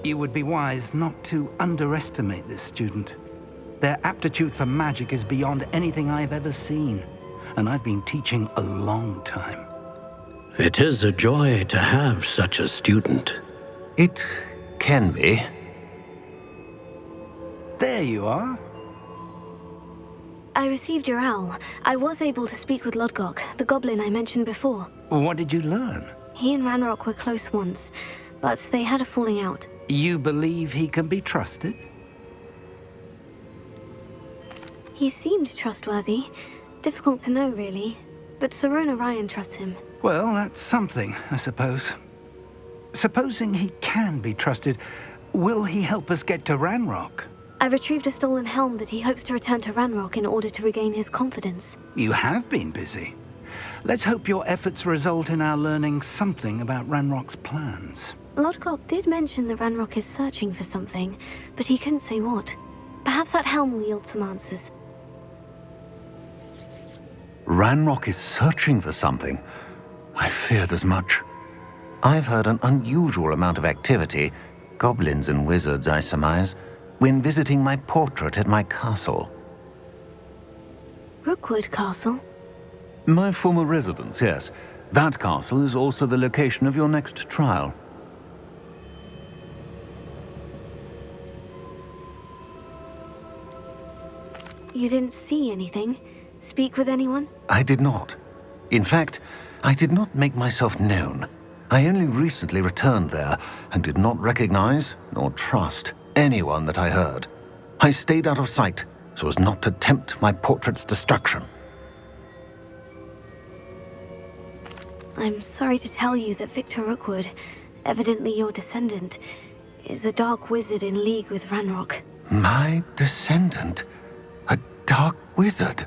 You would be wise not to underestimate this student. Their aptitude for magic is beyond anything I've ever seen, and I've been teaching a long time. It is a joy to have such a student. It can be. There you are. I received your owl. I was able to speak with Lodgok, the goblin I mentioned before. What did you learn? He and Ranrock were close once, but they had a falling out. You believe he can be trusted? He seemed trustworthy. Difficult to know, really. But Sirona Ryan trusts him. Well, that's something, I suppose. Supposing he can be trusted, will he help us get to Ranrock? I retrieved a stolen helm that he hopes to return to Ranrock in order to regain his confidence. You have been busy. Let's hope your efforts result in our learning something about Ranrock's plans. Lodgok did mention that Ranrock is searching for something, but he couldn't say what. Perhaps that helm will yield some answers. Ranrock is searching for something. I feared as much. I've heard an unusual amount of activity, goblins and wizards, I surmise, when visiting my portrait at my castle. Rookwood Castle? My former residence, yes. That castle is also the location of your next trial. You didn't see anything? Speak with anyone? I did not. In fact, I did not make myself known. I only recently returned there and did not recognize nor trust anyone that I heard. I stayed out of sight so as not to tempt my portrait's destruction. I'm sorry to tell you that Victor Rookwood, evidently your descendant, is a dark wizard in league with Ranrock. My descendant? A dark wizard?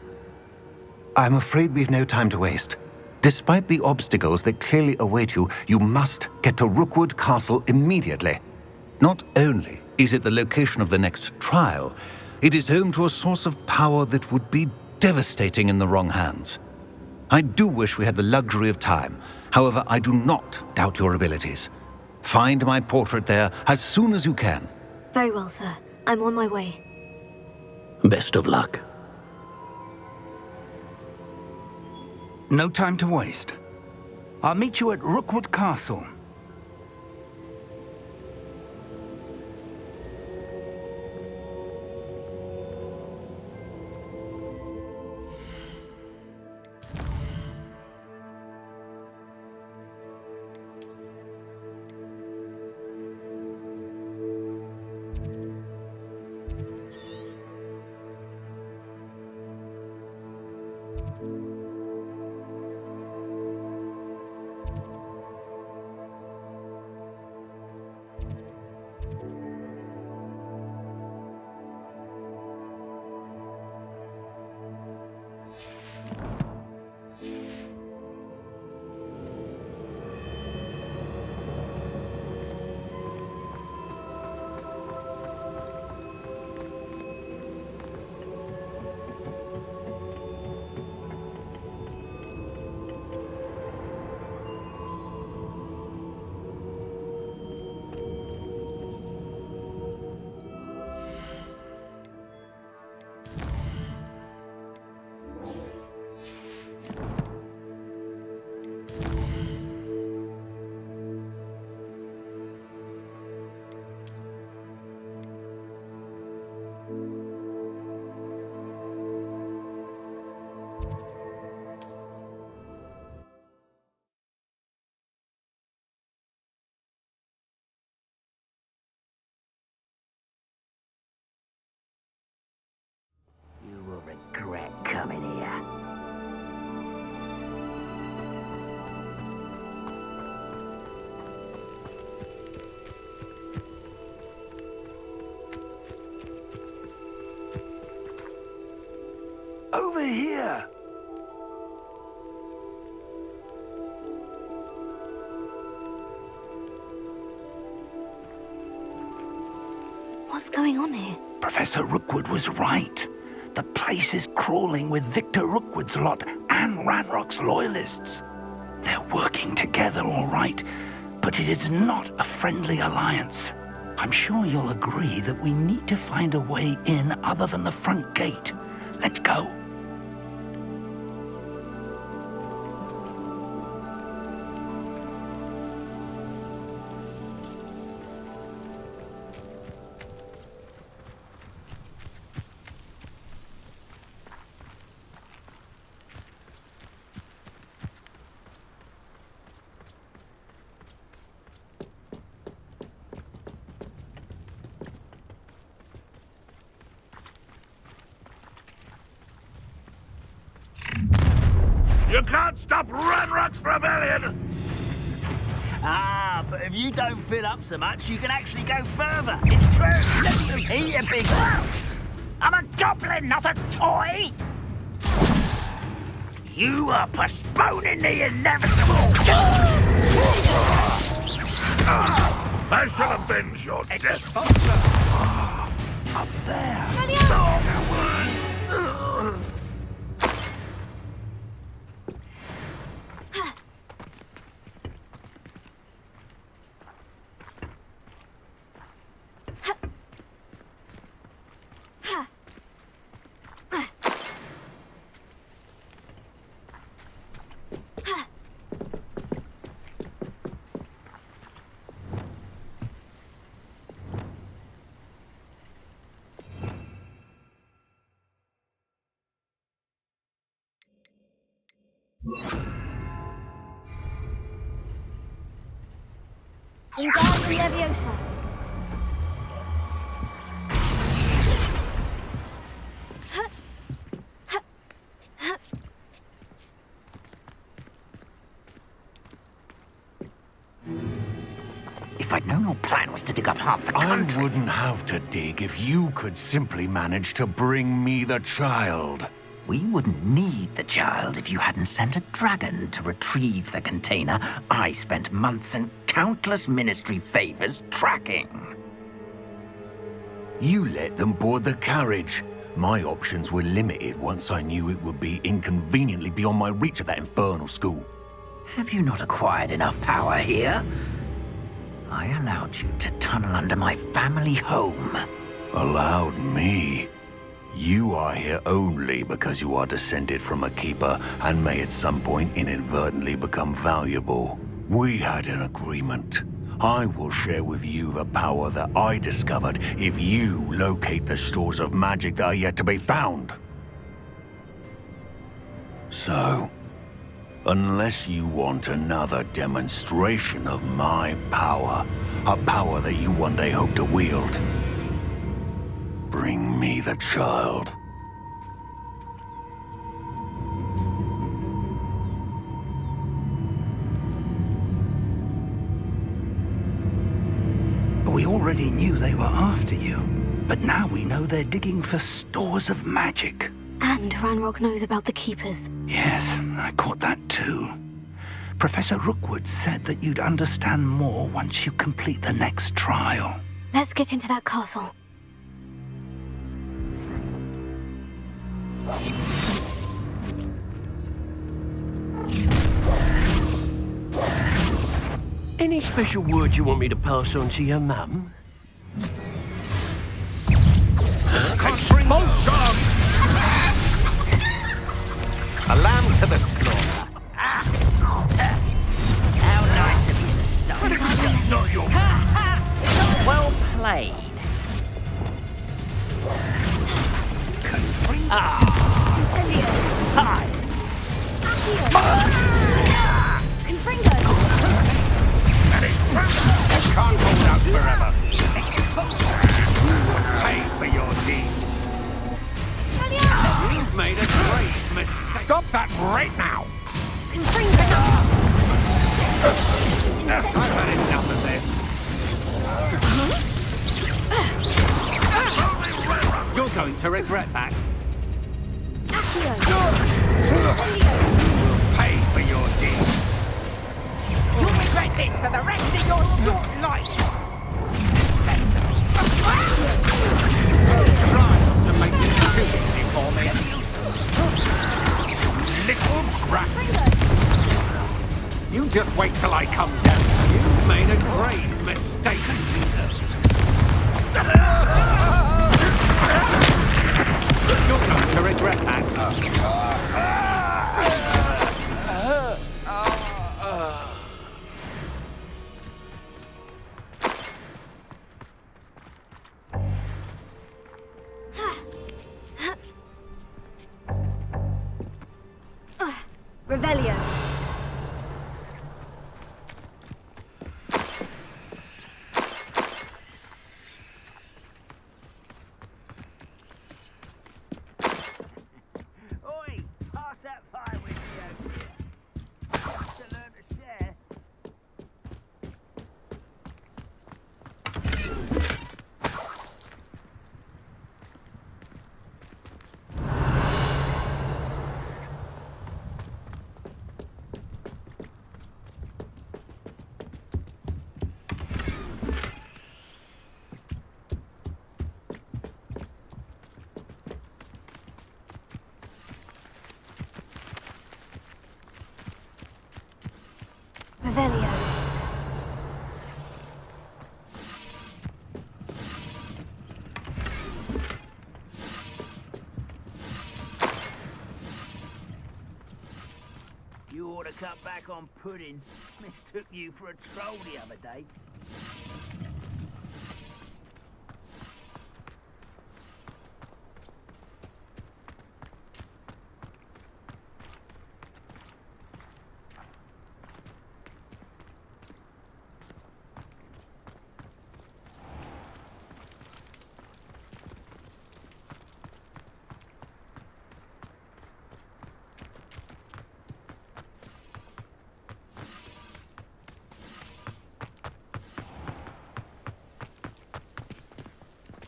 I'm afraid we've no time to waste. Despite the obstacles that clearly await you, you must get to Rookwood Castle immediately. Not only is it the location of the next trial, it is home to a source of power that would be devastating in the wrong hands. I do wish we had the luxury of time. However, I do not doubt your abilities. Find my portrait there as soon as you can. Very well, sir. I'm on my way. Best of luck. No time to waste. I'll meet you at Rookwood Castle. You will regret coming here. Over here! What's going on here? Professor Rookwood was right. The place is crawling with Victor Rookwood's lot and Ranrock's loyalists. They're working together, all right, but it is not a friendly alliance. I'm sure you'll agree that we need to find a way in other than the front gate. Let's go. You can't stop Ranrock's rebellion! Ah, but if you don't fill up so much, you can actually go further. It's true. Let me eat a big... I'm a goblin, not a toy! You are postponing the inevitable! I shall avenge your death! Up there. Wingardium Leviosa. If I'd known your plan was to dig up half the I country... wouldn't have to dig if you could simply manage to bring me the child. We wouldn't need the child if you hadn't sent a dragon to retrieve the container I spent months and countless ministry favors tracking. You let them board the carriage. My options were limited once I knew it would be inconveniently beyond my reach at that infernal school. Have you not acquired enough power here? I allowed you to tunnel under my family home. Allowed me? You are here only because you are descended from a keeper and may at some point inadvertently become valuable. We had an agreement. I will share with you the power that I discovered if you locate the stores of magic that are yet to be found. So, unless you want another demonstration of my power, a power that you one day hope to wield, bring me the child. We already knew they were after you, but now we know they're digging for stores of magic. And Ranrock knows about the Keepers. Yes, I caught that too. Professor Rookwood said that you'd understand more once you complete the next trial. Let's get into that castle. Any special word you want me to pass on to your mum? Expulsion! A lamb to the slaughter. How nice of you to start. Not your... Well played. Incendio. Time. Confringo. Can't hold out forever. Pay for your deeds. You've made a great mistake. Stop that right now! I've had enough of this. You're going to regret that. Pay for your deeds. You'll regret this for the rest of your short life. Try not to make this too easy for me. Little brat. You just wait till I come down. You've made a grave mistake. regret that. Revelio. Oi, pass that fire with me over here. To learn to share. Revelio. You ought to cut back on pudding. Mistook you for a troll the other day.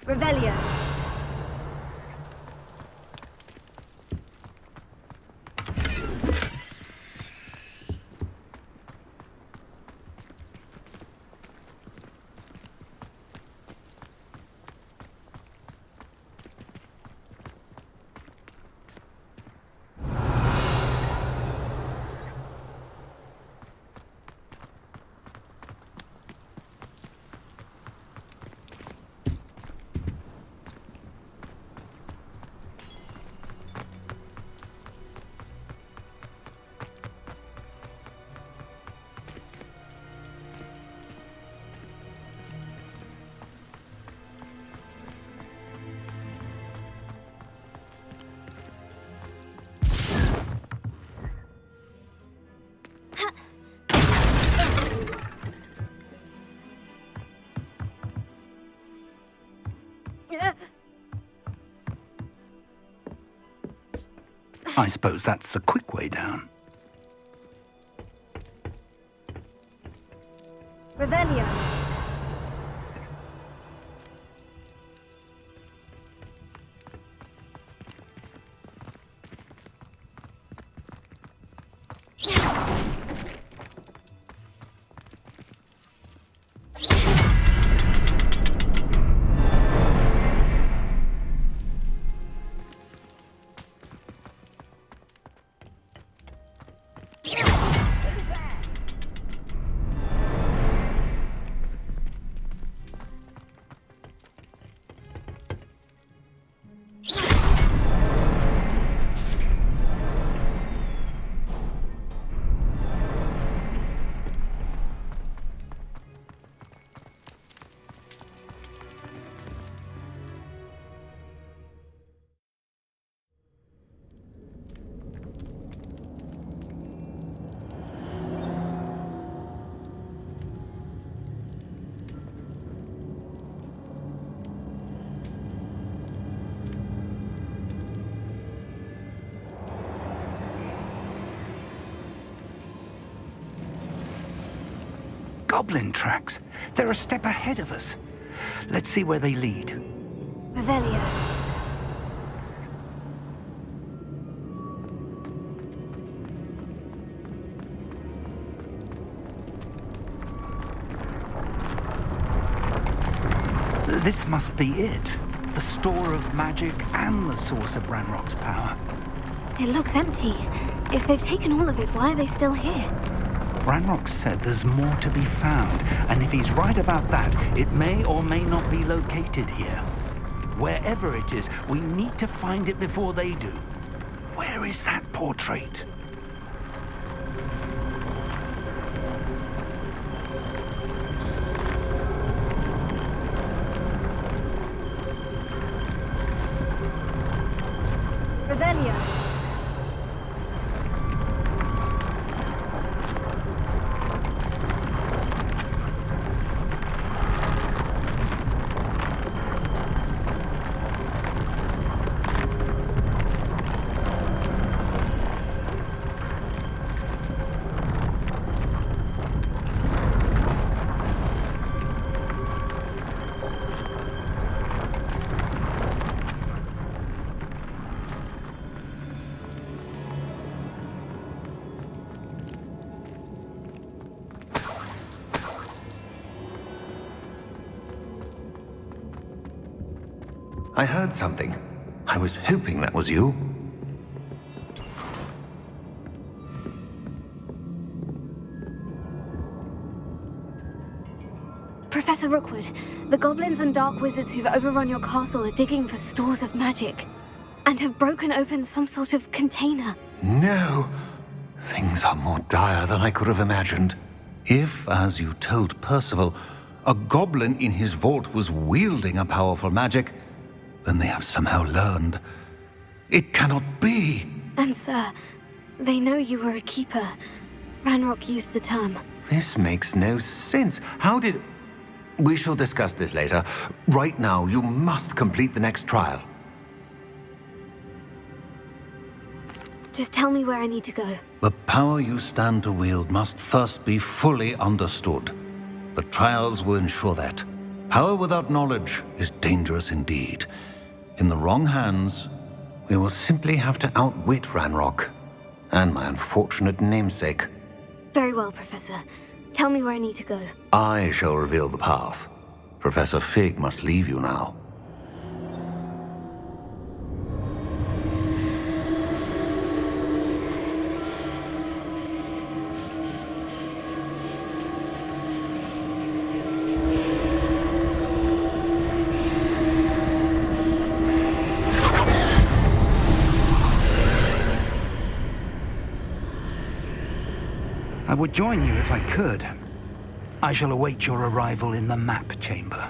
Revelio. I suppose that's the quick way down. Revelio. Goblin tracks. They're a step ahead of us. Let's see where they lead. Revelio. This must be it. The store of magic and the source of Ranrock's power. It looks empty. If they've taken all of it, why are they still here? Ranrock said there's more to be found, and if he's right about that, it may or may not be located here. Wherever it is, we need to find it before they do. Where is that portrait? Revelio. I heard something. I was hoping that was you. Professor Rookwood, the goblins and dark wizards who've overrun your castle are digging for stores of magic and have broken open some sort of container. No! Things are more dire than I could have imagined. If, as you told Percival, a goblin in his vault was wielding a powerful magic, then they have somehow learned. It cannot be! And sir, they know you were a keeper. Ranrock used the term. This makes no sense. How did... We shall discuss this later. Right now, you must complete the next trial. Just tell me where I need to go. The power you stand to wield must first be fully understood. The trials will ensure that. Power without knowledge is dangerous indeed. In the wrong hands, we will simply have to outwit Ranrock and my unfortunate namesake. Very well, Professor. Tell me where I need to go. I shall reveal the path. Professor Fig must leave you now. I would join you if I could. I shall await your arrival in the map chamber.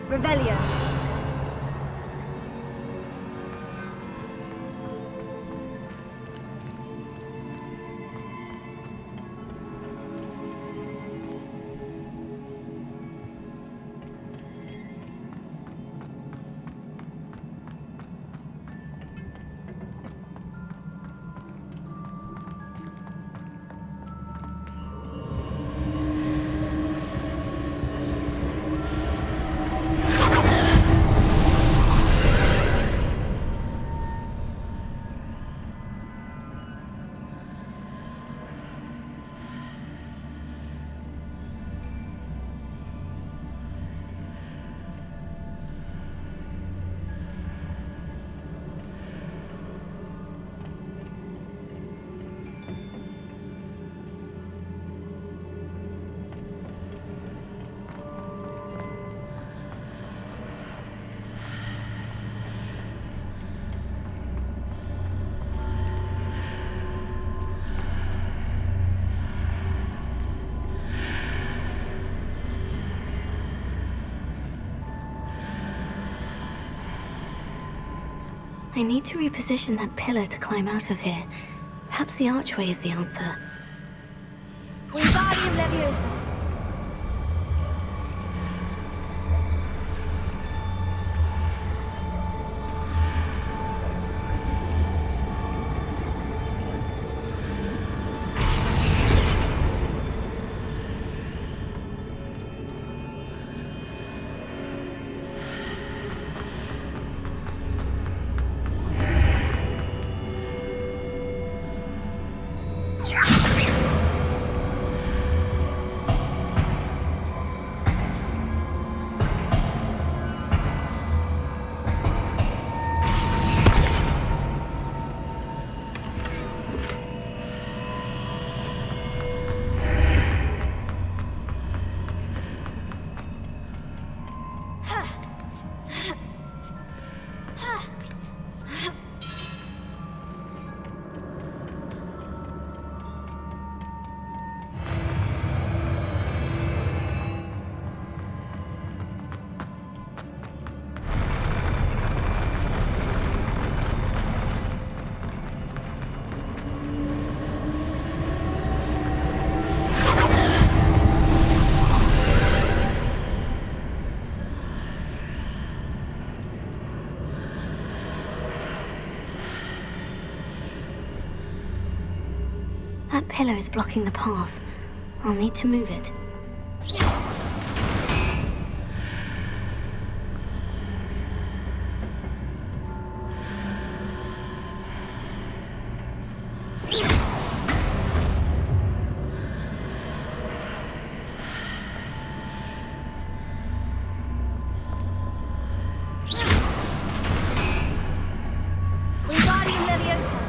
Revelio. I need to reposition that pillar to climb out of here. Perhaps the archway is the answer. Wingardium Leviosa! That pillar is blocking the path. I'll need to move it. Wingardium Leviosa!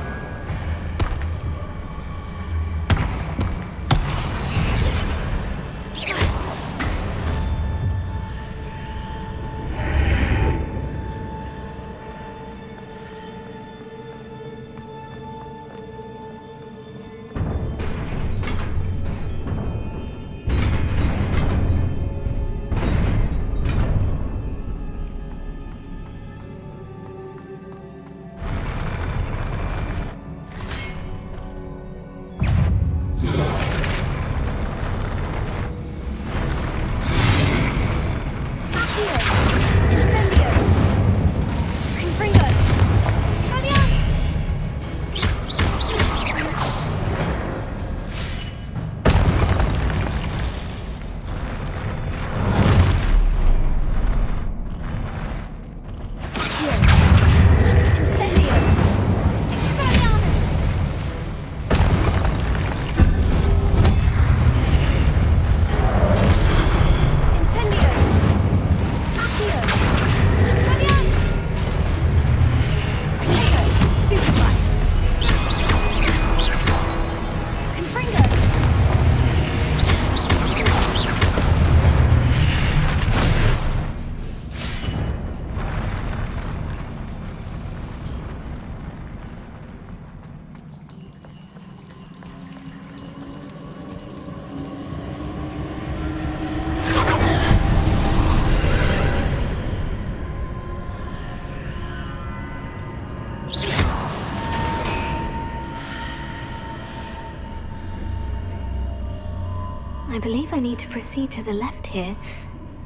I believe I need to proceed to the left here,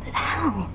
but how?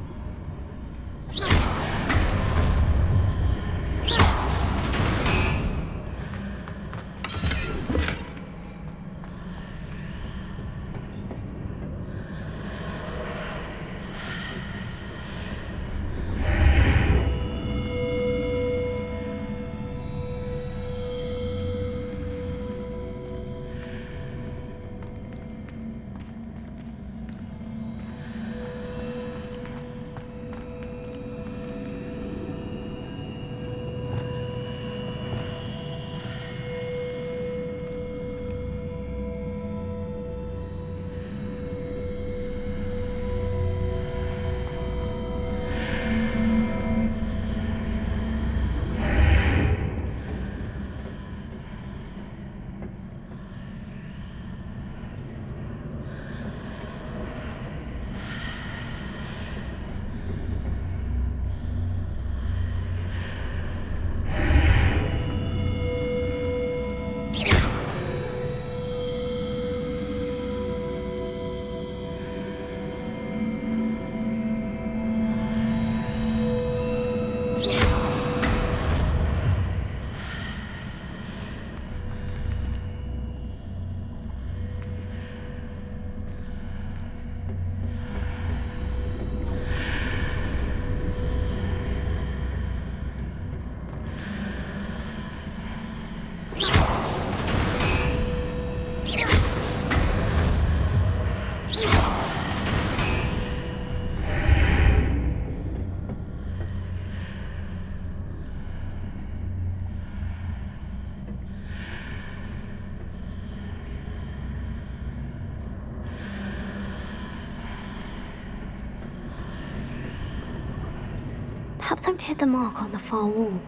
Perhaps I've hit the mark on the far wall.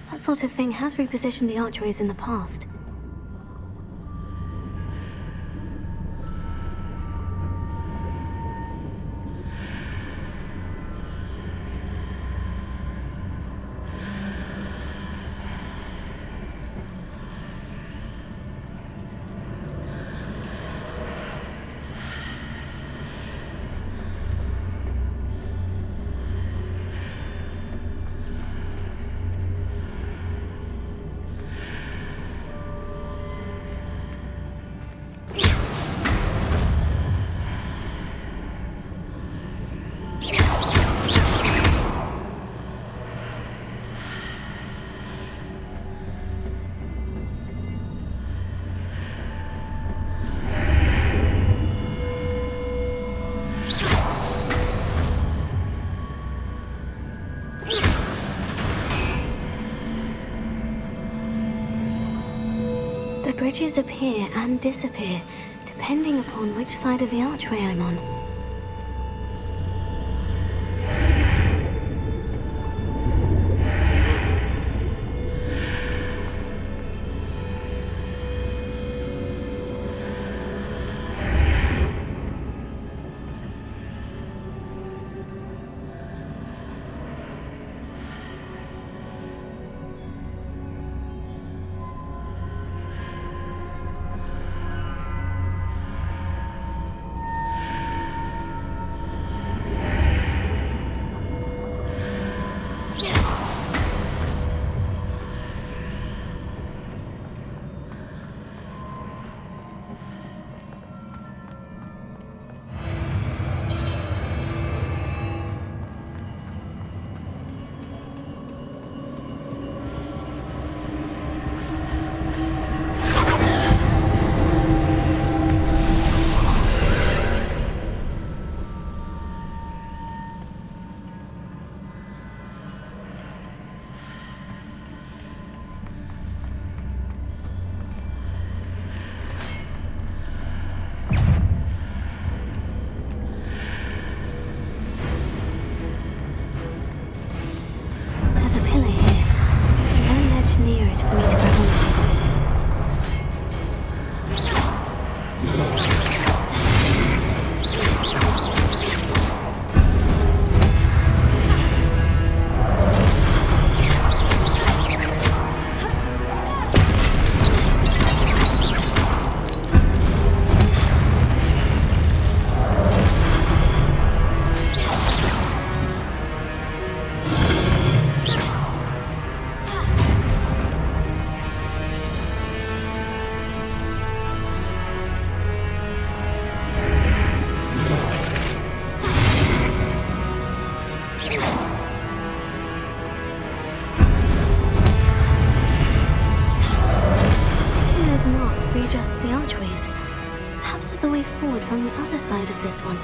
That sort of thing has repositioned the archways in the past. The bridges appear and disappear, depending upon which side of the archway I'm on. There's a pillar here, no ledge near it for me to grab onto. Marks readjusts the archways. Perhaps there's a way forward from the other side of this one.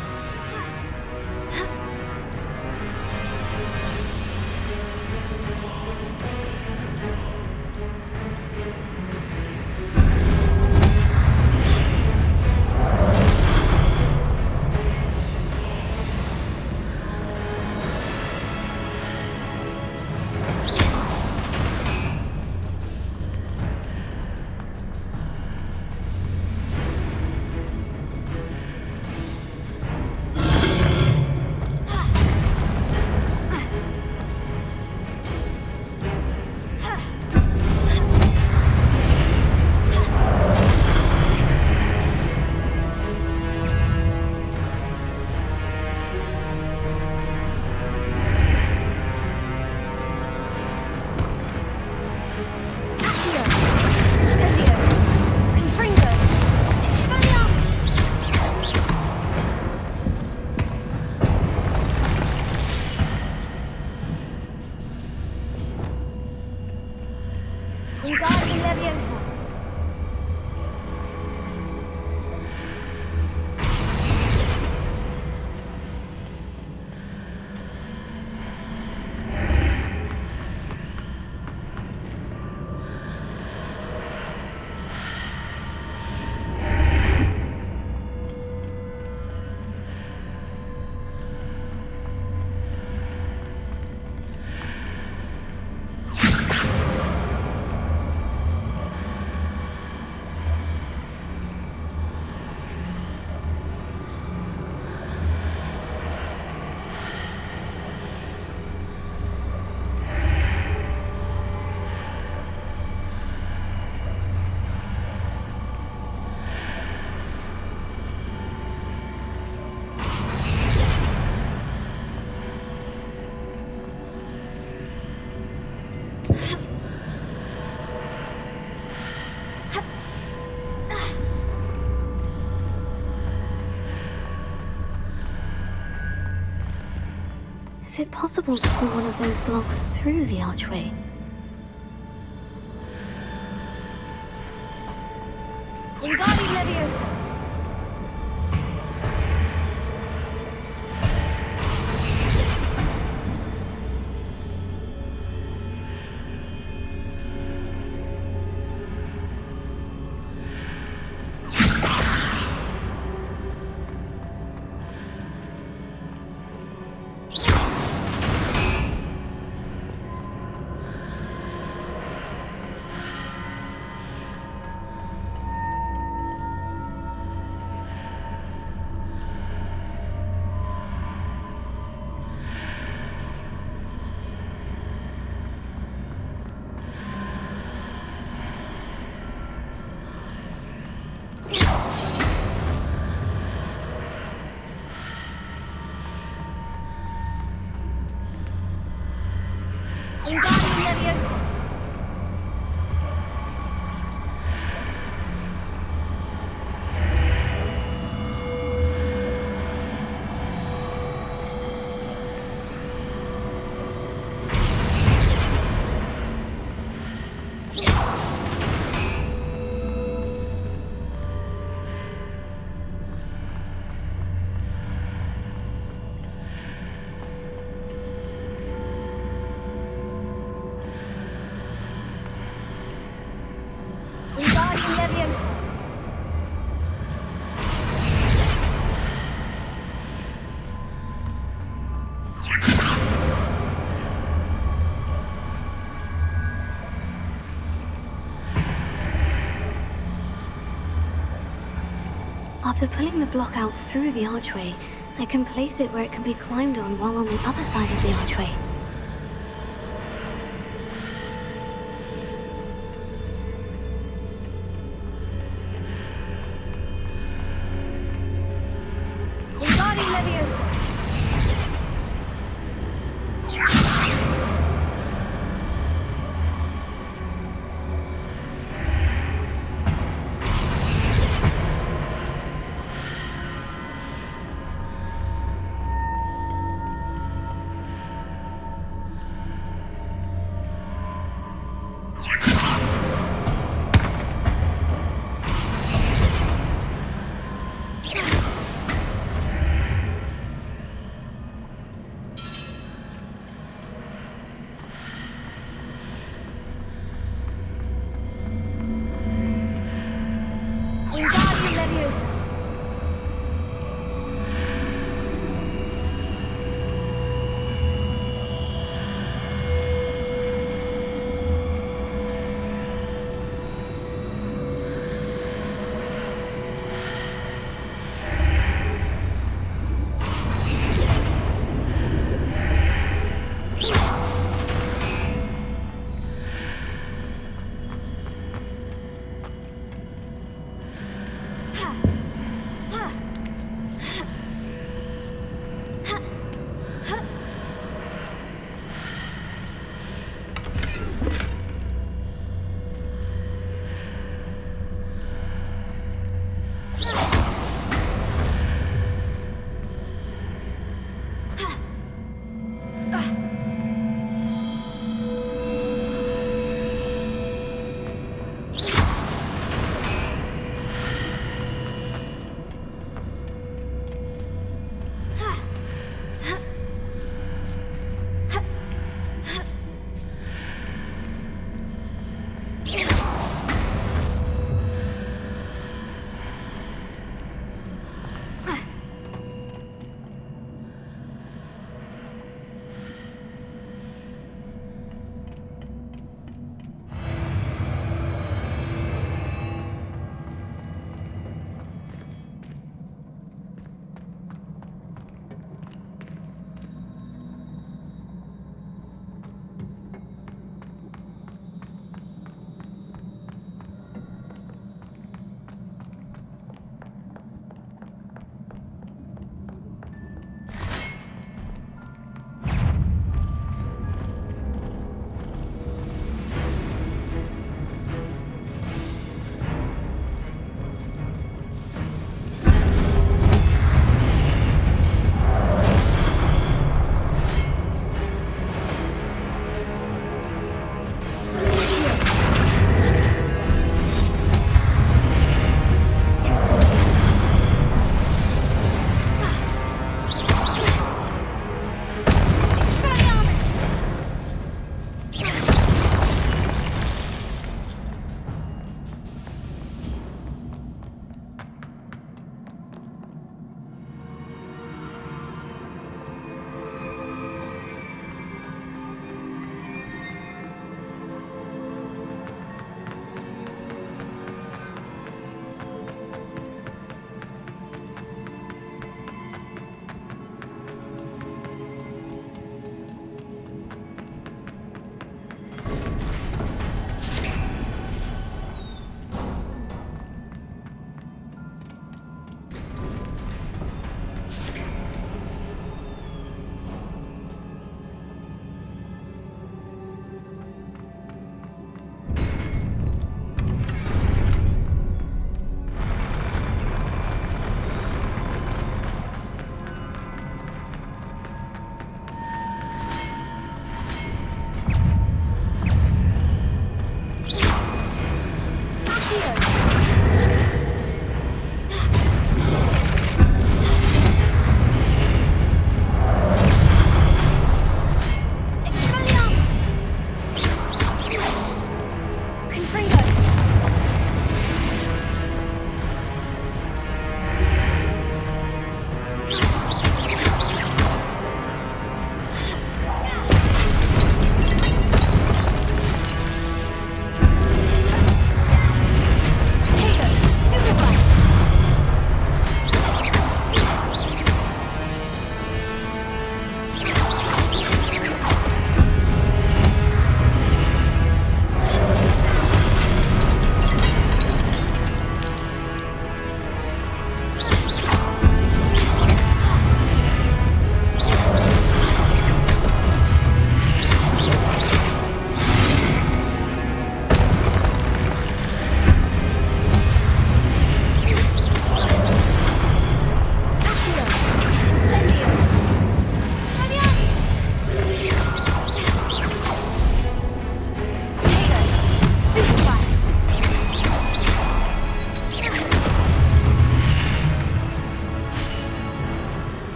Is it possible to pull one of those blocks through the archway? Wingardium Leviosa! Wingardium Leviosa! Wingardium Leviosa! After pulling the block out through the archway, I can place it where it can be climbed on while on the other side of the archway. Wingardium Leviosa!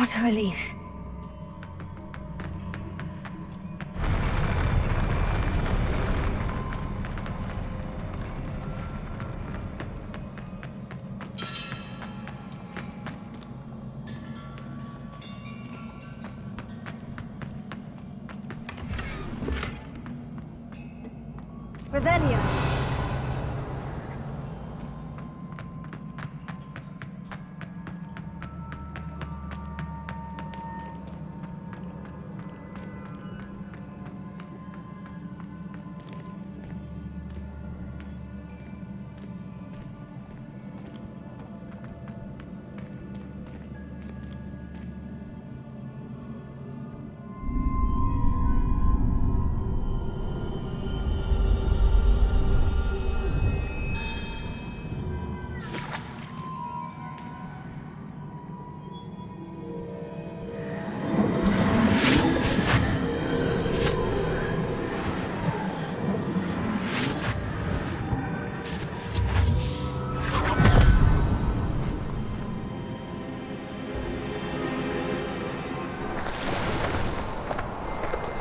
What a relief. Revelio.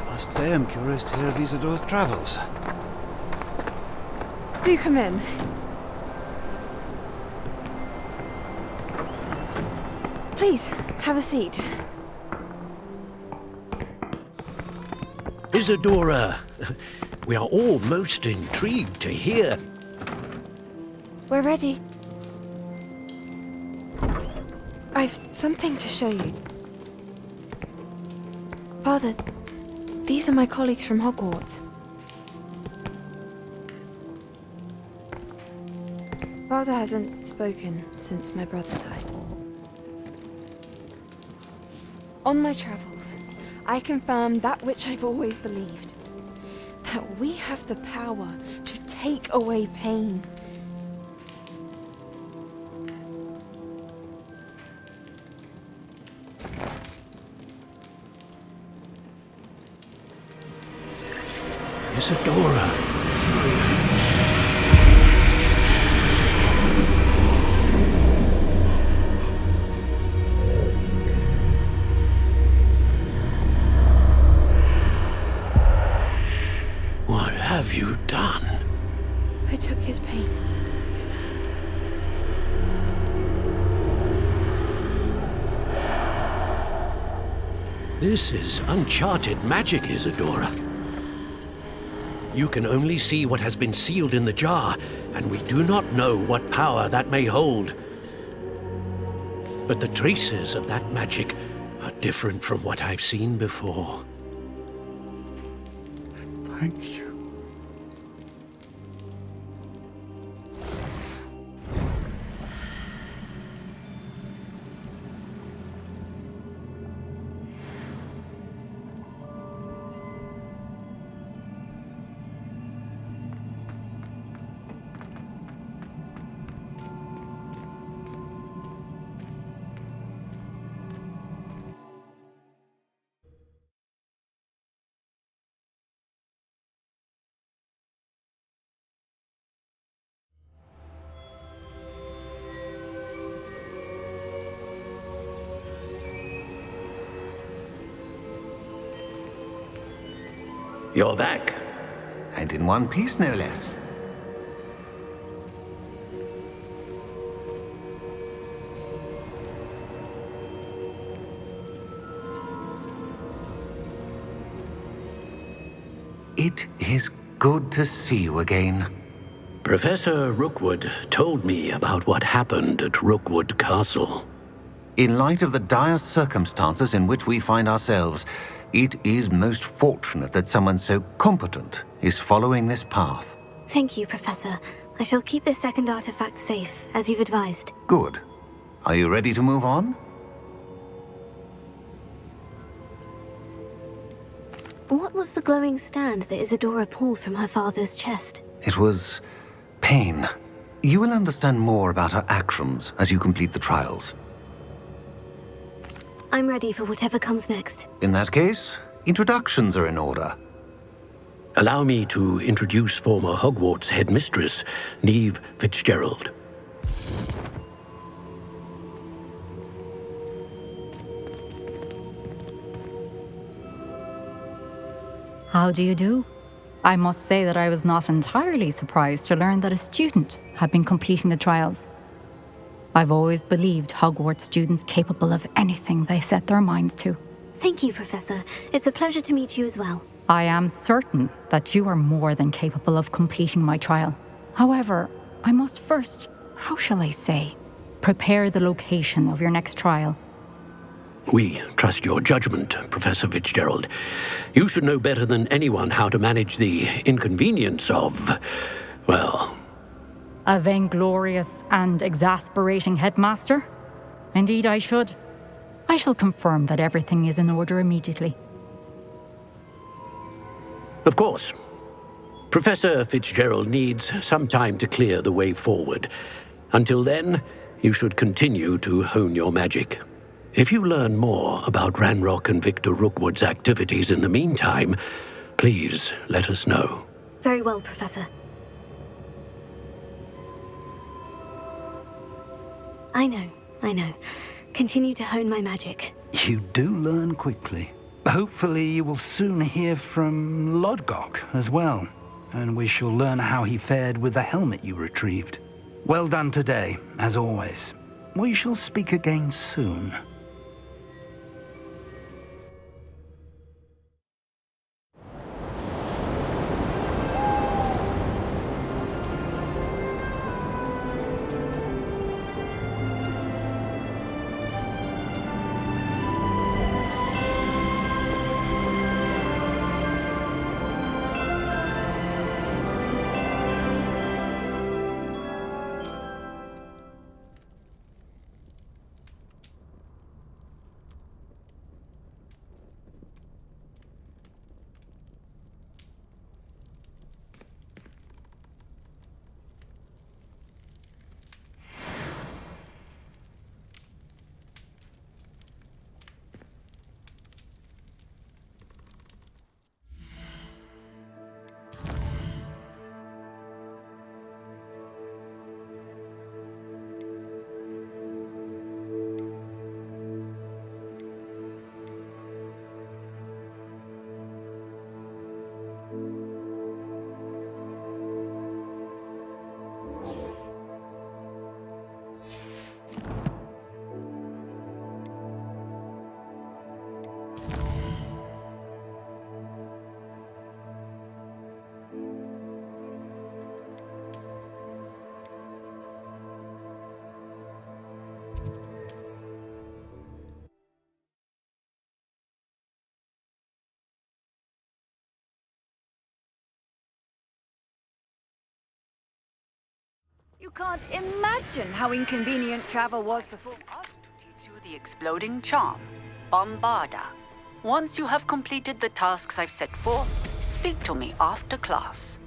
I must say I'm curious to hear of Isidore's travels. Do come in. Please, have a seat. Isadora, we are all most intrigued to hear. We're ready. I've something to show you. Father, these are my colleagues from Hogwarts. Father hasn't spoken since my brother died. On my travels, I confirmed that which I've always believed. That we have the power to take away pain. Isadora. What have you done? I took his pain. This is uncharted magic, Isadora. You can only see what has been sealed in the jar, and we do not know what power that may hold. But the traces of that magic are different from what I've seen before. Thank you. You're back. And in one piece, no less. It is good to see you again. Professor Rookwood told me about what happened at Rookwood Castle. In light of the dire circumstances in which we find ourselves, it is most fortunate that someone so competent is following this path. Thank you, Professor. I shall keep this second artifact safe, as you've advised. Good. Are you ready to move on? What was the glowing stand that Isadora pulled from her father's chest? It was pain. You will understand more about her actions as you complete the trials. I'm ready for whatever comes next. In that case, introductions are in order. Allow me to introduce former Hogwarts headmistress, Neve Fitzgerald. How do you do? I must say that I was not entirely surprised to learn that a student had been completing the trials. I've always believed Hogwarts students capable of anything they set their minds to. Thank you, Professor. It's a pleasure to meet you as well. I am certain that you are more than capable of completing my trial. However, I must first, how shall I say, prepare the location of your next trial. We trust your judgment, Professor Fitzgerald. You should know better than anyone how to manage the inconvenience of, well... A vainglorious and exasperating headmaster? Indeed I should. I shall confirm that everything is in order immediately. Of course. Professor Fitzgerald needs some time to clear the way forward. Until then, you should continue to hone your magic. If you learn more about Ranrock and Victor Rookwood's activities in the meantime, please let us know. Very well, Professor. I know. Continue to hone my magic. You do learn quickly. Hopefully you will soon hear from Lodgok as well, and we shall learn how he fared with the helmet you retrieved. Well done today, as always. We shall speak again soon. You can't imagine how inconvenient travel was before. Asked to teach you the exploding charm, Bombarda. Once you have completed the tasks I've set forth, speak to me after class.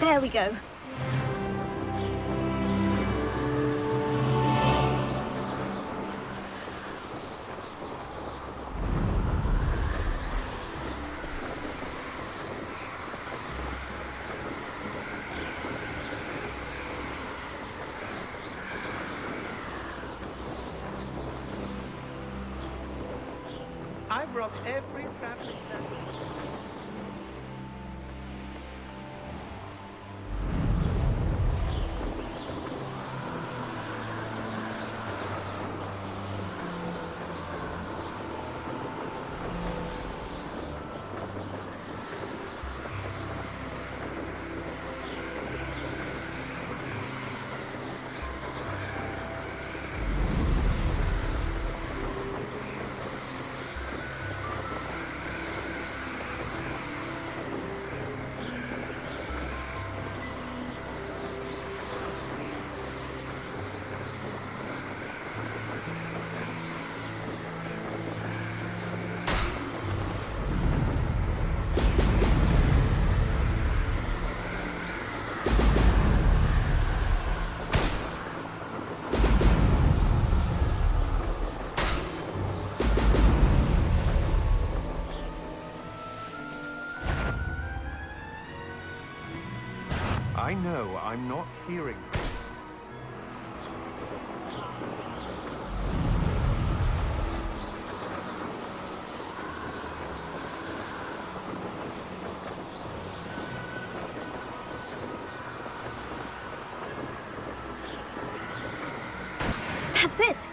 There we go. I've robbed every traveling center. know I'm not hearing. That's it!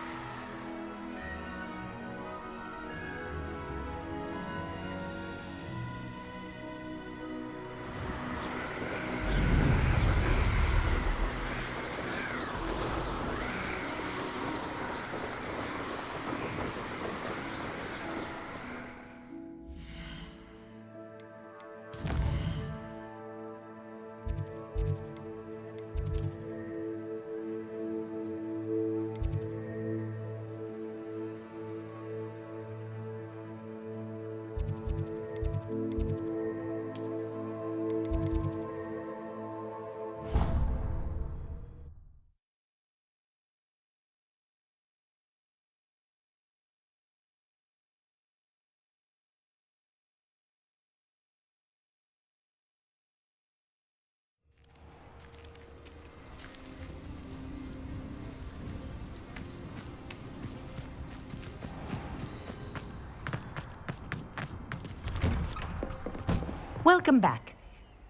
Welcome back.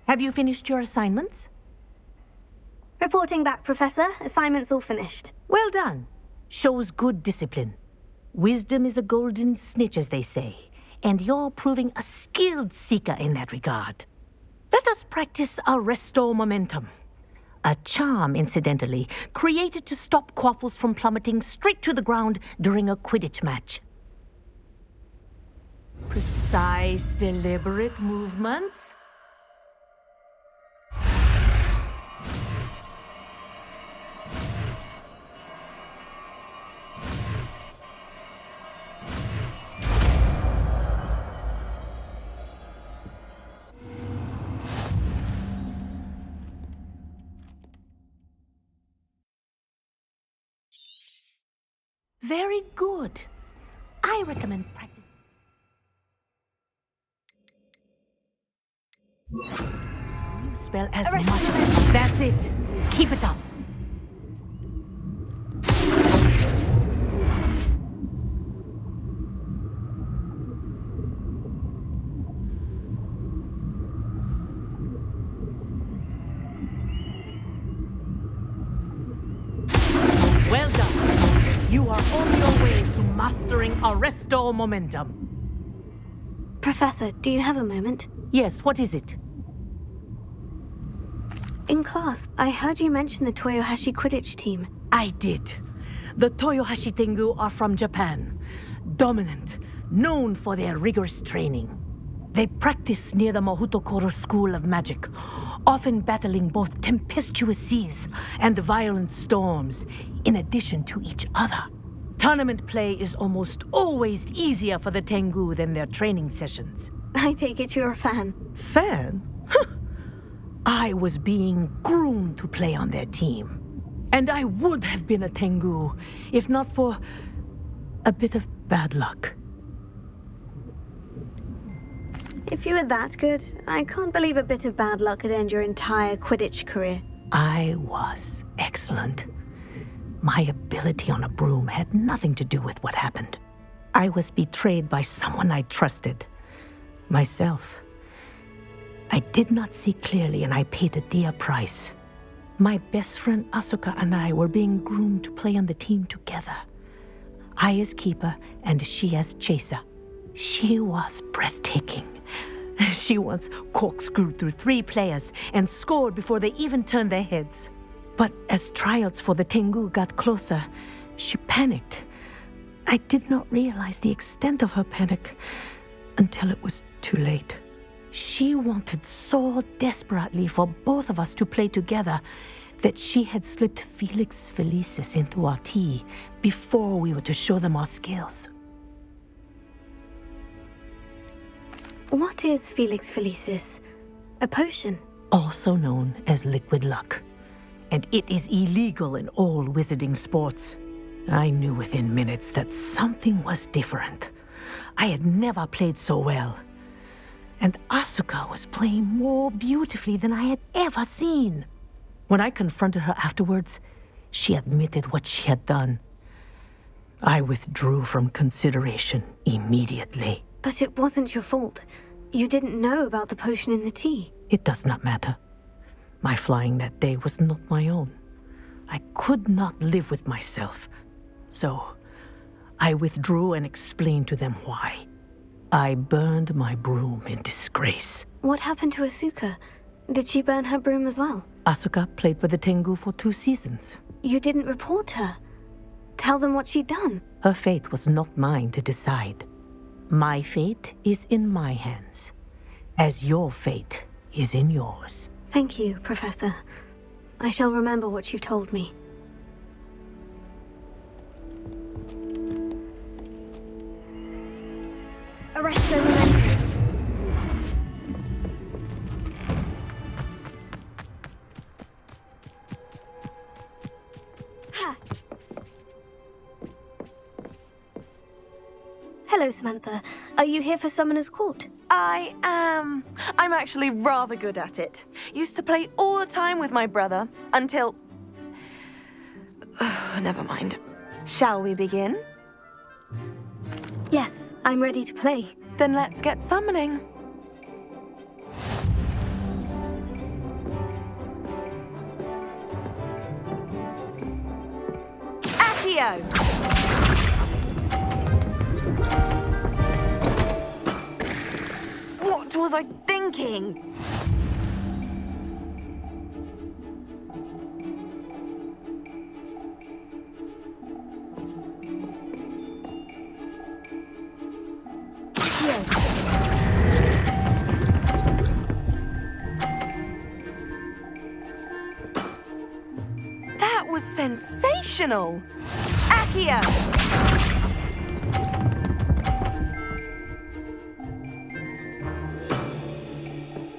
Have you finished your assignments? Reporting back, Professor. Assignment's all finished. Well done. Shows good discipline. Wisdom is a golden snitch, as they say, and you're proving a skilled seeker in that regard. Let us practice Arresto Momentum. A charm, incidentally, created to stop quaffles from plummeting straight to the ground during a Quidditch match. Precise, deliberate movements. Very good. I recommend practice. You spell as much. That's it. Keep it up. Well done. You are on your way to mastering Arresto Momentum. Professor, do you have a moment? Yes, what is it? In class, I heard you mention the Toyohashi Quidditch team. I did. The Toyohashi Tengu are from Japan. Dominant, known for their rigorous training. They practice near the Mahutokoro School of Magic, often battling both tempestuous seas and violent storms, in addition to each other. Tournament play is almost always easier for the Tengu than their training sessions. I take it you're a fan. Fan? I was being groomed to play on their team. And I would have been a Tengu, if not for a bit of bad luck. If you were that good, I can't believe a bit of bad luck could end your entire Quidditch career. I was excellent. My ability on a broom had nothing to do with what happened. I was betrayed by someone I trusted. Myself. I did not see clearly, and I paid a dear price. My best friend Asuka and I were being groomed to play on the team together. I as keeper, and she as chaser. She was breathtaking. She once corkscrewed through 3 players and scored before they even turned their heads. But as tryouts for the Tengu got closer, she panicked. I did not realize the extent of her panic until it was too late. She wanted so desperately for both of us to play together that she had slipped Felix Felicis into our tea before we were to show them our skills. What is Felix Felicis? A potion? Also known as liquid luck. And it is illegal in all wizarding sports. I knew within minutes that something was different. I had never played so well. And Asuka was playing more beautifully than I had ever seen. When I confronted her afterwards, she admitted what she had done. I withdrew from consideration immediately. But it wasn't your fault. You didn't know about the potion in the tea. It does not matter. My flying that day was not my own. I could not live with myself. So, I withdrew and explained to them why. I burned my broom in disgrace. What happened to Asuka? Did she burn her broom as well? Asuka played for the Tengu for 2 seasons. You didn't report her. Tell them what she'd done. Her fate was not mine to decide. My fate is in my hands, as your fate is in yours. Thank you, Professor. I shall remember what you've told me. Arresto Momentum. Ha! Hello, Samantha. Are you here for Summoner's Court? I am. I'm actually rather good at it. Used to play all the time with my brother, until... Never mind. Shall we begin? Yes, I'm ready to play. Then let's get summoning. Accio! What was I thinking? That was sensational! Accio!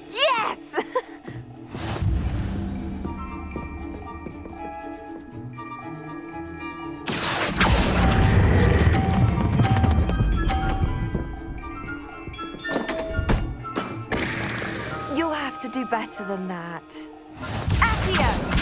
Yes! You'll have to do better than that. Accio!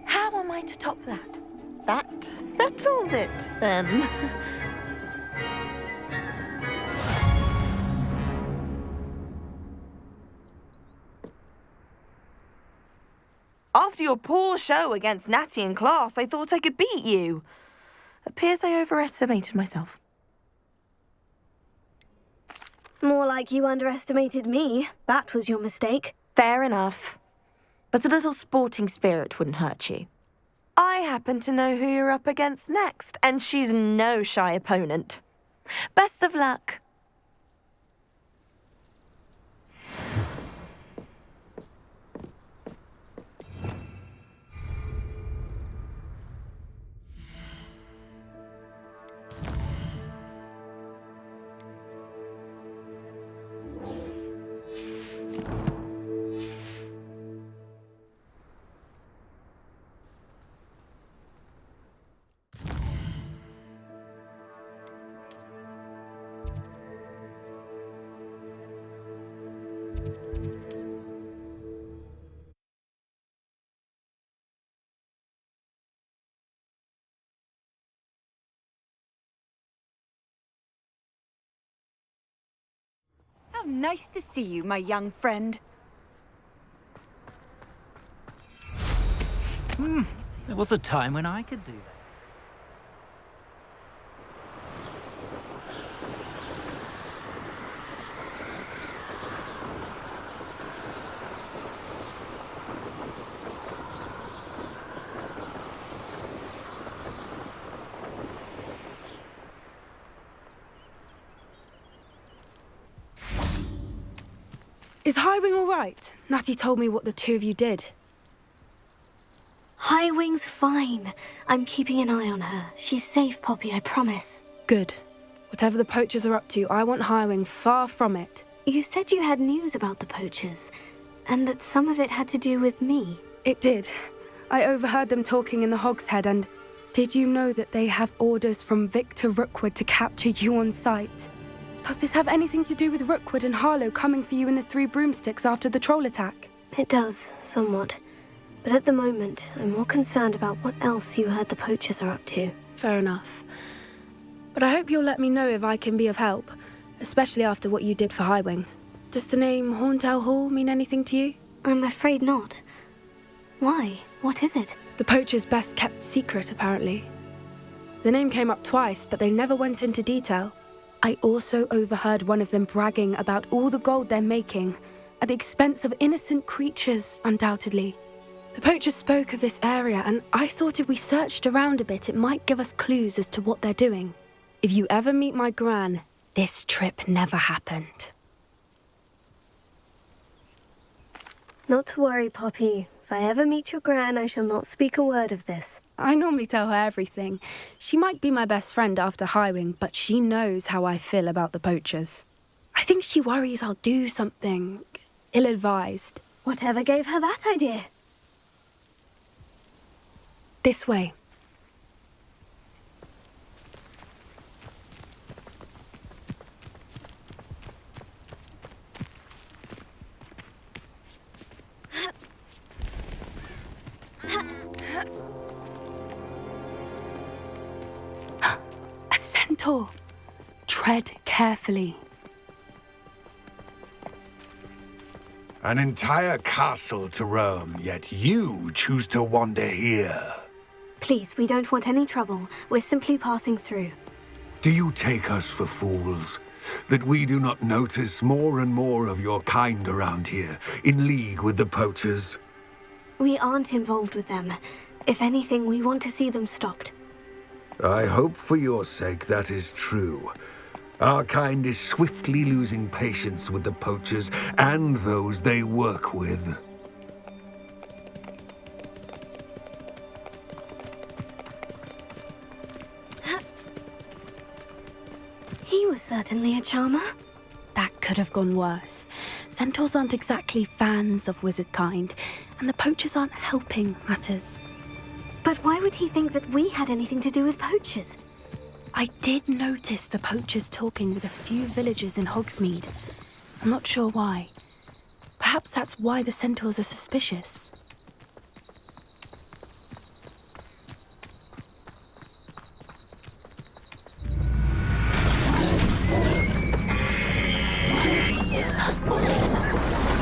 How am I to top that? That settles it, then. After your poor show against Natty in class, I thought I could beat you. Appears I overestimated myself. More like you underestimated me. That was your mistake. Fair enough. But a little sporting spirit wouldn't hurt you. I happen to know who you're up against next, and she's no shy opponent. Best of luck. How nice to see you, my young friend. There was a time when I could do that. Is Highwing all right? Natty told me what the two of you did. Highwing's fine. I'm keeping an eye on her. She's safe, Poppy, I promise. Good. Whatever the poachers are up to, I want Highwing far from it. You said you had news about the poachers, and that some of it had to do with me. It did. I overheard them talking in the Hogshead, and did you know that they have orders from Victor Rookwood to capture you on sight? Does this have anything to do with Rookwood and Harlow coming for you in the Three Broomsticks after the troll attack? It does, somewhat. But at the moment, I'm more concerned about what else you heard the poachers are up to. Fair enough. But I hope you'll let me know if I can be of help, especially after what you did for Highwing. Does the name Horntail Hall mean anything to you? I'm afraid not. Why? What is it? The poachers' best kept secret, apparently. The name came up twice, but they never went into detail. I also overheard one of them bragging about all the gold they're making, at the expense of innocent creatures, undoubtedly. The poachers spoke of this area, and I thought if we searched around a bit, it might give us clues as to what they're doing. If you ever meet my gran, this trip never happened. Not to worry, Poppy. If I ever meet your gran, I shall not speak a word of this. I normally tell her everything. She might be my best friend after Highwing, but she knows how I feel about the poachers. I think she worries I'll do something ill-advised. Whatever gave her that idea? This way. A centaur. Tread carefully. An entire castle to roam, yet you choose to wander here. Please, we don't want any trouble. We're simply passing through. Do you take us for fools? That we do not notice more and more of your kind around here, in league with the poachers? We aren't involved with them. If anything, we want to see them stopped. I hope for your sake that is true. Our kind is swiftly losing patience with the poachers and those they work with. He was certainly a charmer. That could have gone worse. Centaurs aren't exactly fans of wizard kind, and the poachers aren't helping matters. But why would he think that we had anything to do with poachers? I did notice the poachers talking with a few villagers in Hogsmeade. I'm not sure why. Perhaps that's why the centaurs are suspicious.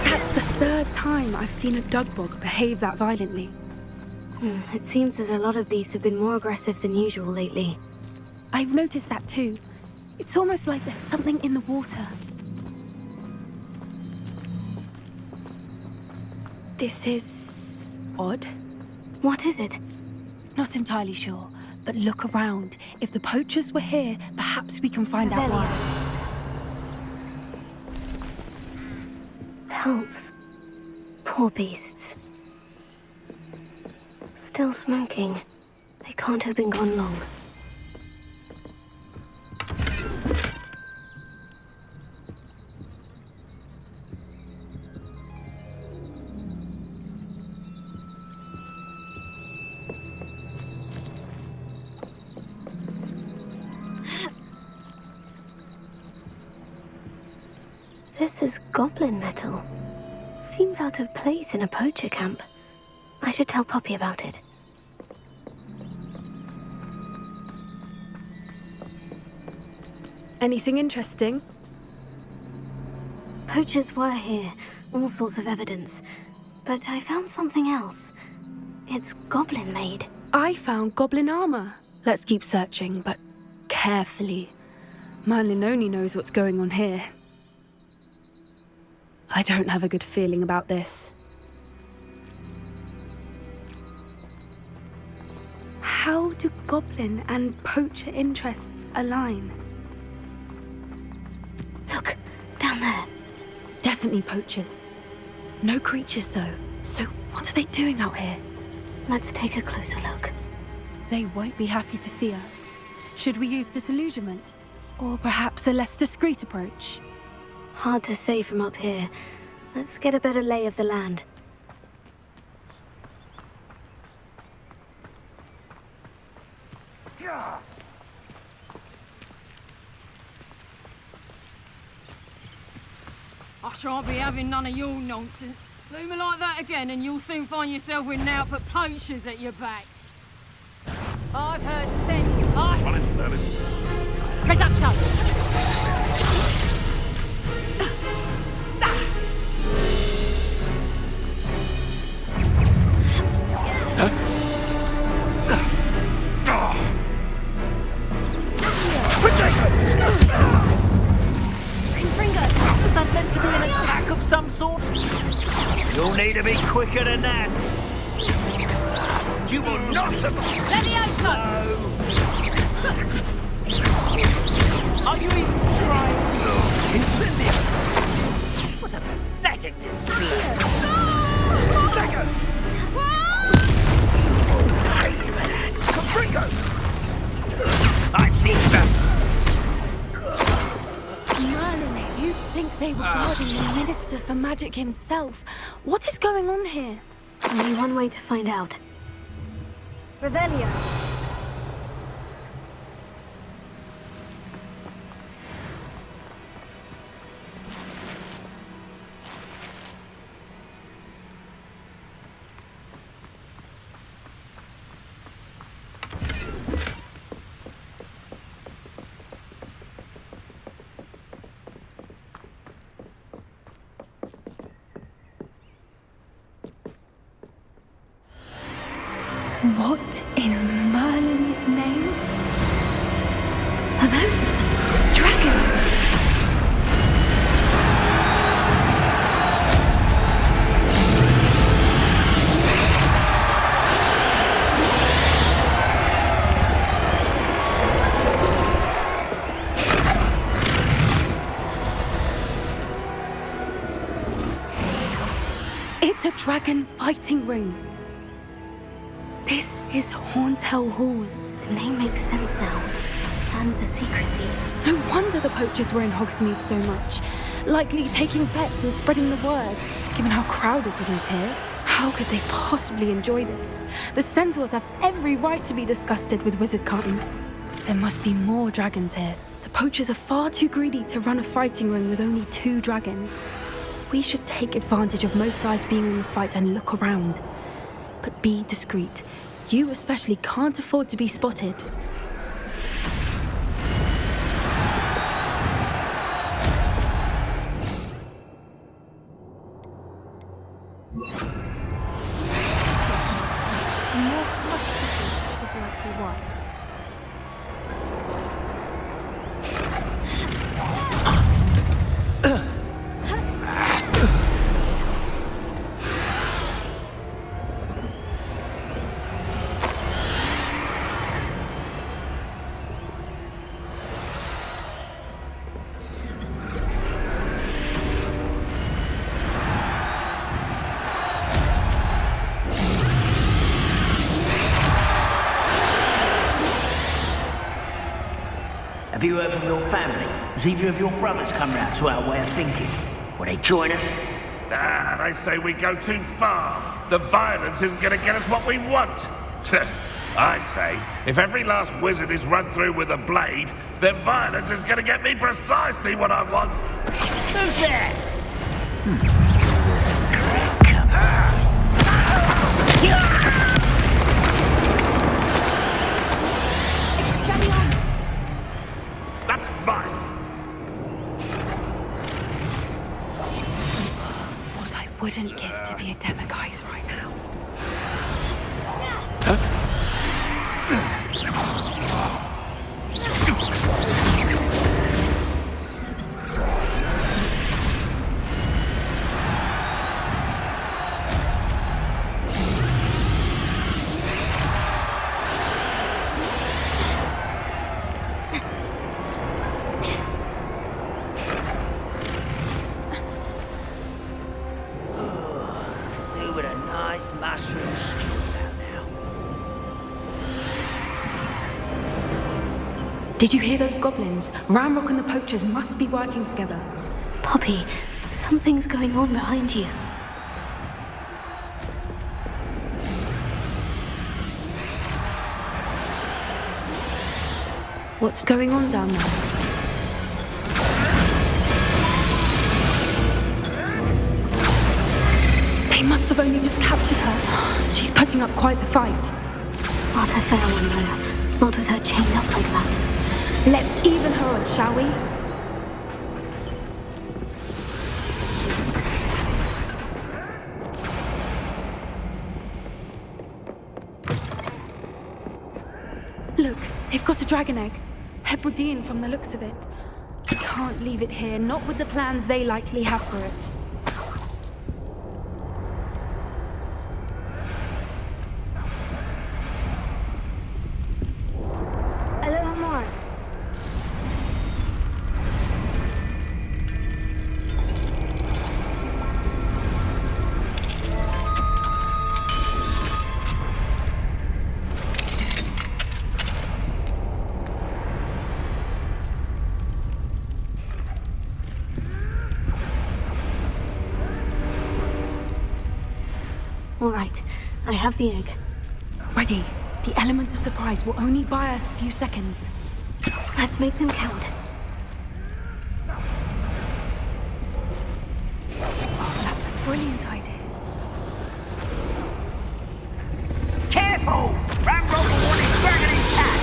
That's the third time I've seen a dugbog behave that violently. It seems that a lot of beasts have been more aggressive than usual lately. I've noticed that too. It's almost like there's something in the water. This is odd. What is it? Not entirely sure, but look around. If the poachers were here, perhaps we can find out why. Pelts. Poor beasts. Still smoking. They can't have been gone long. This is goblin metal. Seems out of place in a poacher camp. I should tell Poppy about it. Anything interesting? Poachers were here, all sorts of evidence. But I found something else. It's goblin-made. I found goblin armor. Let's keep searching, but carefully. Merlin only knows what's going on here. I don't have a good feeling about this. How do goblin and poacher interests align? Look, down there. Definitely poachers. No creatures, though. So what are they doing out here? Let's take a closer look. They won't be happy to see us. Should we use disillusionment? Or perhaps a less discreet approach? Hard to say from up here. Let's get a better lay of the land. I shan't be having none of your nonsense. Do me like that again and you'll soon find yourself with now-put poachers at your back. I've heard say... Reduction! Was that meant to be an attack of some sort? You'll need to be quicker than that. You will not survive! Levioso! Are you even trying? Incendio! What a pathetic display! Dagger! Pay for that! Ringo! I've seen that! Merlin, you'd think they were guarding the Minister for Magic himself. What is going on here? Only one way to find out. Revelio! What in Merlin's name? Are those dragons? It's a dragon fighting ring. This is Hauntel Hall. The name makes sense now. And the secrecy. No wonder the poachers were in Hogsmeade so much. Likely taking bets and spreading the word, given how crowded it is here. How could they possibly enjoy this? The centaurs have every right to be disgusted with wizardkind. There must be more dragons here. The poachers are far too greedy to run a fighting ring with only 2 dragons. We should take advantage of most eyes being on the fight and look around. But be discreet. You especially can't afford to be spotted. Yes. A more hushed approach is likely wise. Have you heard from your family? Has either of your brothers come round to our way of thinking? Will they join us? They say we go too far. The violence isn't going to get us what we want. I say, if every last wizard is run through with a blade, then violence is going to get me precisely what I want. Who's there? Expelliarmus! That's mine. What I wouldn't give to be a Demiguise right now. Do with a nice mushroom stew about now. Did you hear those goblins? Ramrock and the poachers must be working together. Poppy, something's going on behind you. What's going on down there? They must have only just captured her. She's putting up quite the fight. Not a fair one, though. Not with her chained up like that. Let's even her on, shall we? Look, they've got a dragon egg. Hebridean from the looks of it. Can't leave it here, not with the plans they likely have for it. All right, I have the egg. Ready. The element of surprise will only buy us a few seconds. Let's make them count. Oh, that's a brilliant idea. Careful! Ramrock will want his dragon intact!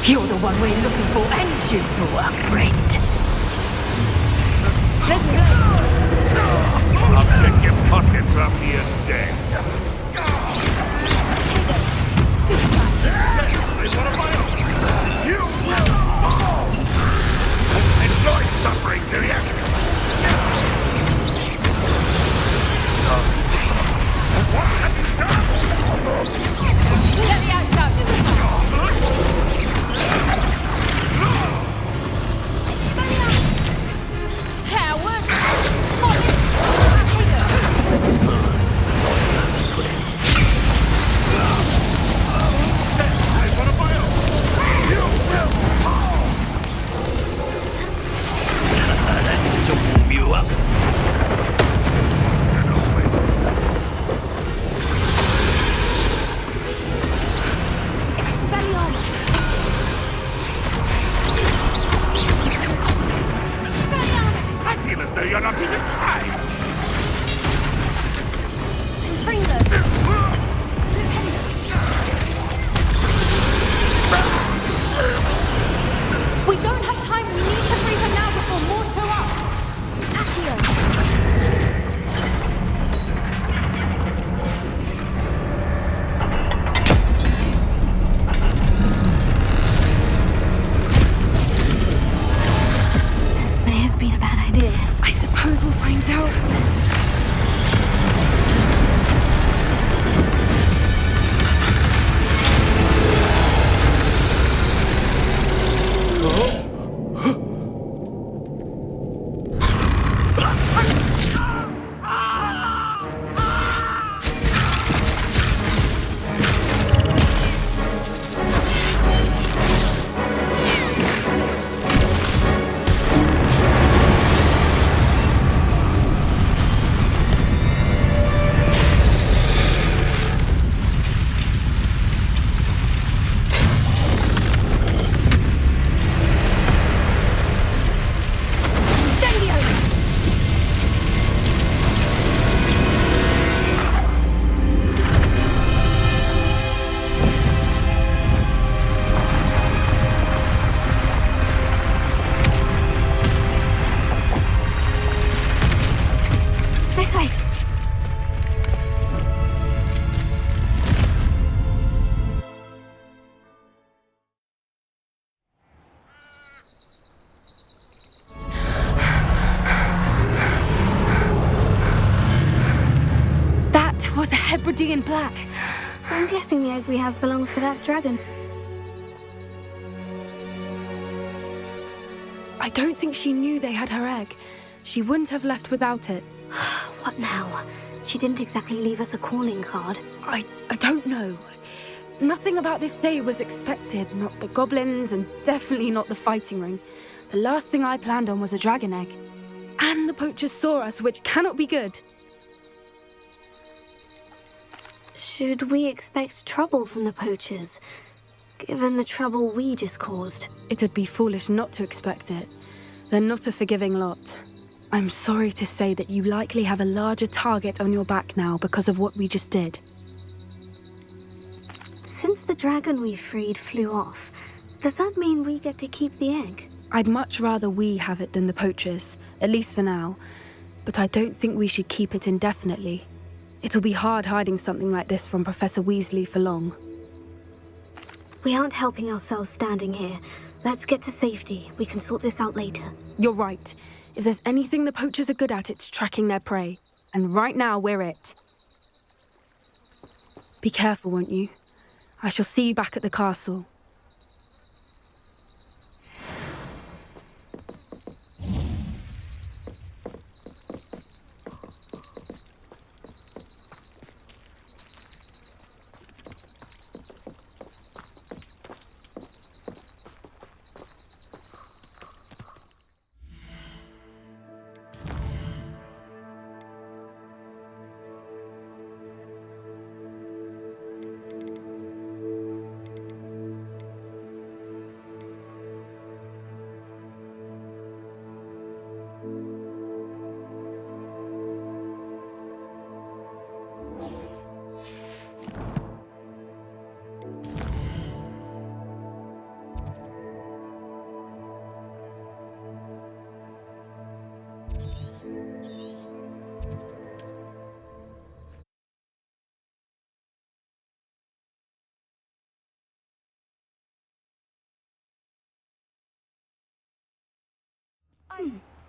You're the one we're looking for, and you brought a friend. Let's go! I'll check your pockets after you're dead. You will fall! Enjoy suffering, do you? What have you done? Let me out, cowards! Hey, what about you? Hebridean in black. I'm guessing the egg we have belongs to that dragon. I don't think she knew they had her egg. She wouldn't have left without it. What now? She didn't exactly leave us a calling card. I don't know. Nothing about this day was expected. Not the goblins, and definitely not the fighting ring. The last thing I planned on was a dragon egg. And the poachers saw us, which cannot be good. Should we expect trouble from the poachers, given the trouble we just caused? It'd be foolish not to expect it. They're not a forgiving lot. I'm sorry to say that you likely have a larger target on your back now because of what we just did. Since the dragon we freed flew off, does that mean we get to keep the egg? I'd much rather we have it than the poachers, at least for now. But I don't think we should keep it indefinitely. It'll be hard hiding something like this from Professor Weasley for long. We aren't helping ourselves standing here. Let's get to safety. We can sort this out later. You're right. If there's anything the poachers are good at, it's tracking their prey. And right now, we're it. Be careful, won't you? I shall see you back at the castle.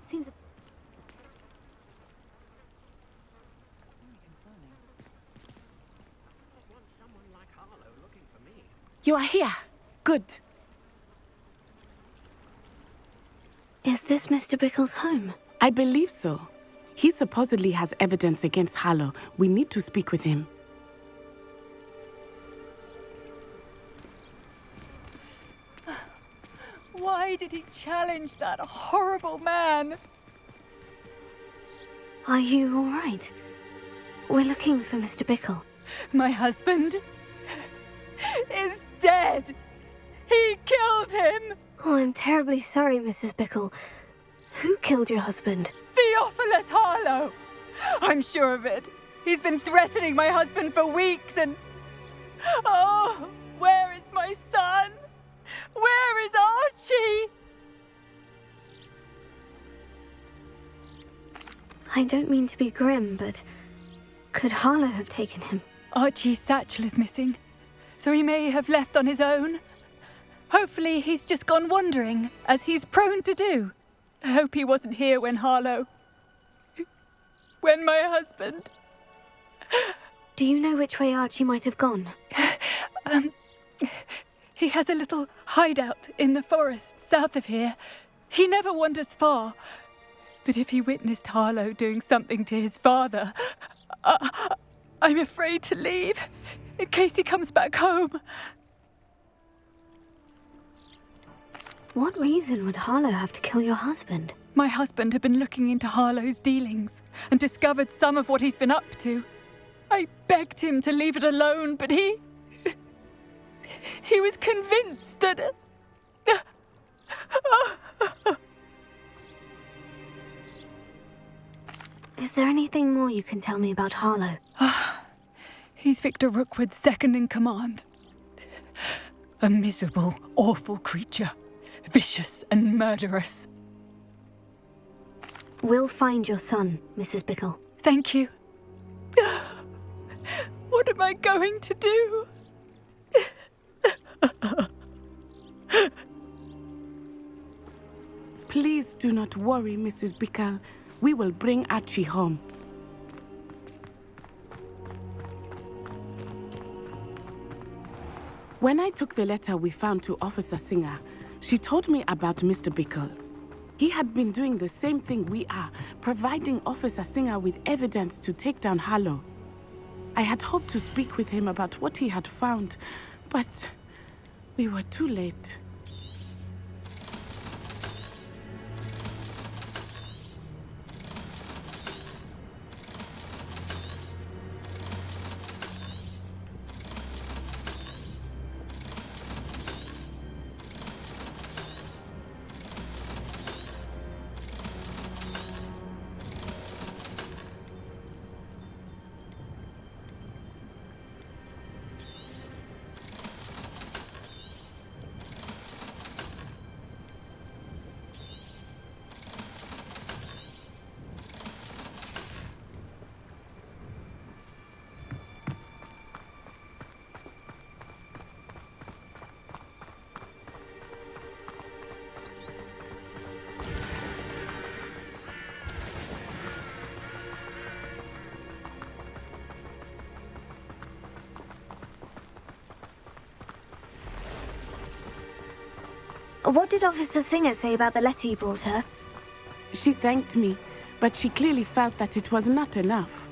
Seems... You are here. Good. Is this Mr. Bickle's home? I believe so. He supposedly has evidence against Harlow. We need to speak with him. Why did he challenge that horrible man? Are you all right? We're looking for Mr. Bickle. My husband is dead. He killed him. Oh, I'm terribly sorry, Mrs. Bickle. Who killed your husband? Theophilus Harlow. I'm sure of it. He's been threatening my husband for weeks and... Oh, where is my son? Where is Archie? I don't mean to be grim, but could Harlow have taken him? Archie's satchel is missing, so he may have left on his own. Hopefully he's just gone wandering, as he's prone to do. I hope he wasn't here when my husband... Do you know which way Archie might have gone? He has a little hideout in the forest south of here. He never wanders far. But if he witnessed Harlow doing something to his father, I'm afraid to leave, in case he comes back home. What reason would Harlow have to kill your husband? My husband had been looking into Harlow's dealings and discovered some of what he's been up to. I begged him to leave it alone, but he was convinced that... Is there anything more you can tell me about Harlow? He's Victor Rookwood's second in command. A miserable, awful creature. Vicious and murderous. We'll find your son, Mrs. Bickle. Thank you. What am I going to do? Please do not worry, Mrs. Bickle. We will bring Archie home. When I took the letter we found to Officer Singer, she told me about Mr. Pickle. He had been doing the same thing we are, providing Officer Singer with evidence to take down Harlow. I had hoped to speak with him about what he had found, but we were too late. What did Officer Singer say about the letter you brought her? She thanked me, but she clearly felt that it was not enough.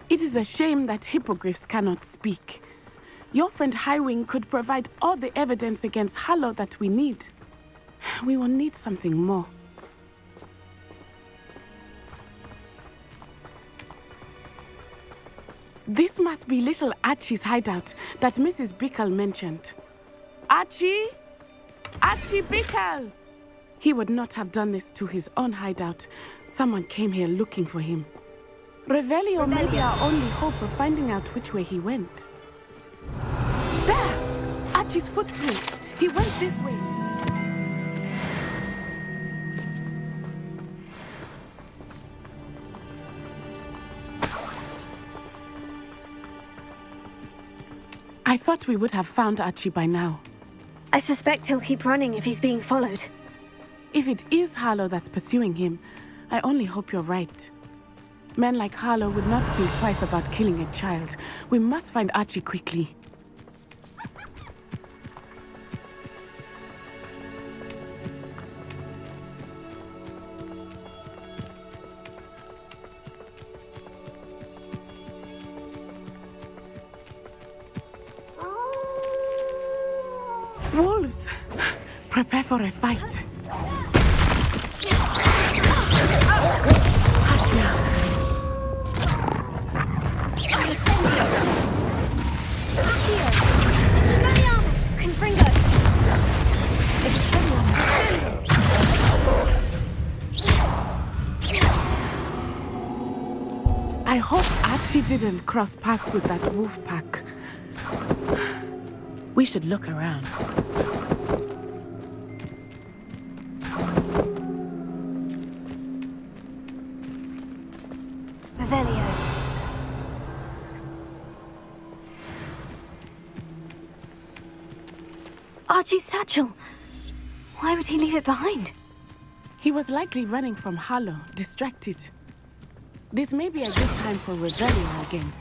It is a shame that hippogriffs cannot speak. Your friend Highwing could provide all the evidence against Harlow that we need. We will need something more. This must be little Archie's hideout that Mrs. Pickle mentioned. Archie? Archie Pickle! He would not have done this to his own hideout. Someone came here looking for him. Revelio may be our only hope of finding out which way he went. There! Archie's footprints. He went this way. I thought we would have found Archie by now. I suspect he'll keep running if he's being followed. If it is Harlow that's pursuing him, I only hope you're right. Men like Harlow would not think twice about killing a child. We must find Archie quickly. Wolves! Prepare for a fight. Hush now. I hope Archie didn't cross paths with that wolf pack. We should look around. Revelio. Archie's satchel. Why would he leave it behind? He was likely running from Harlow, distracted. This may be a good time for Revelio again.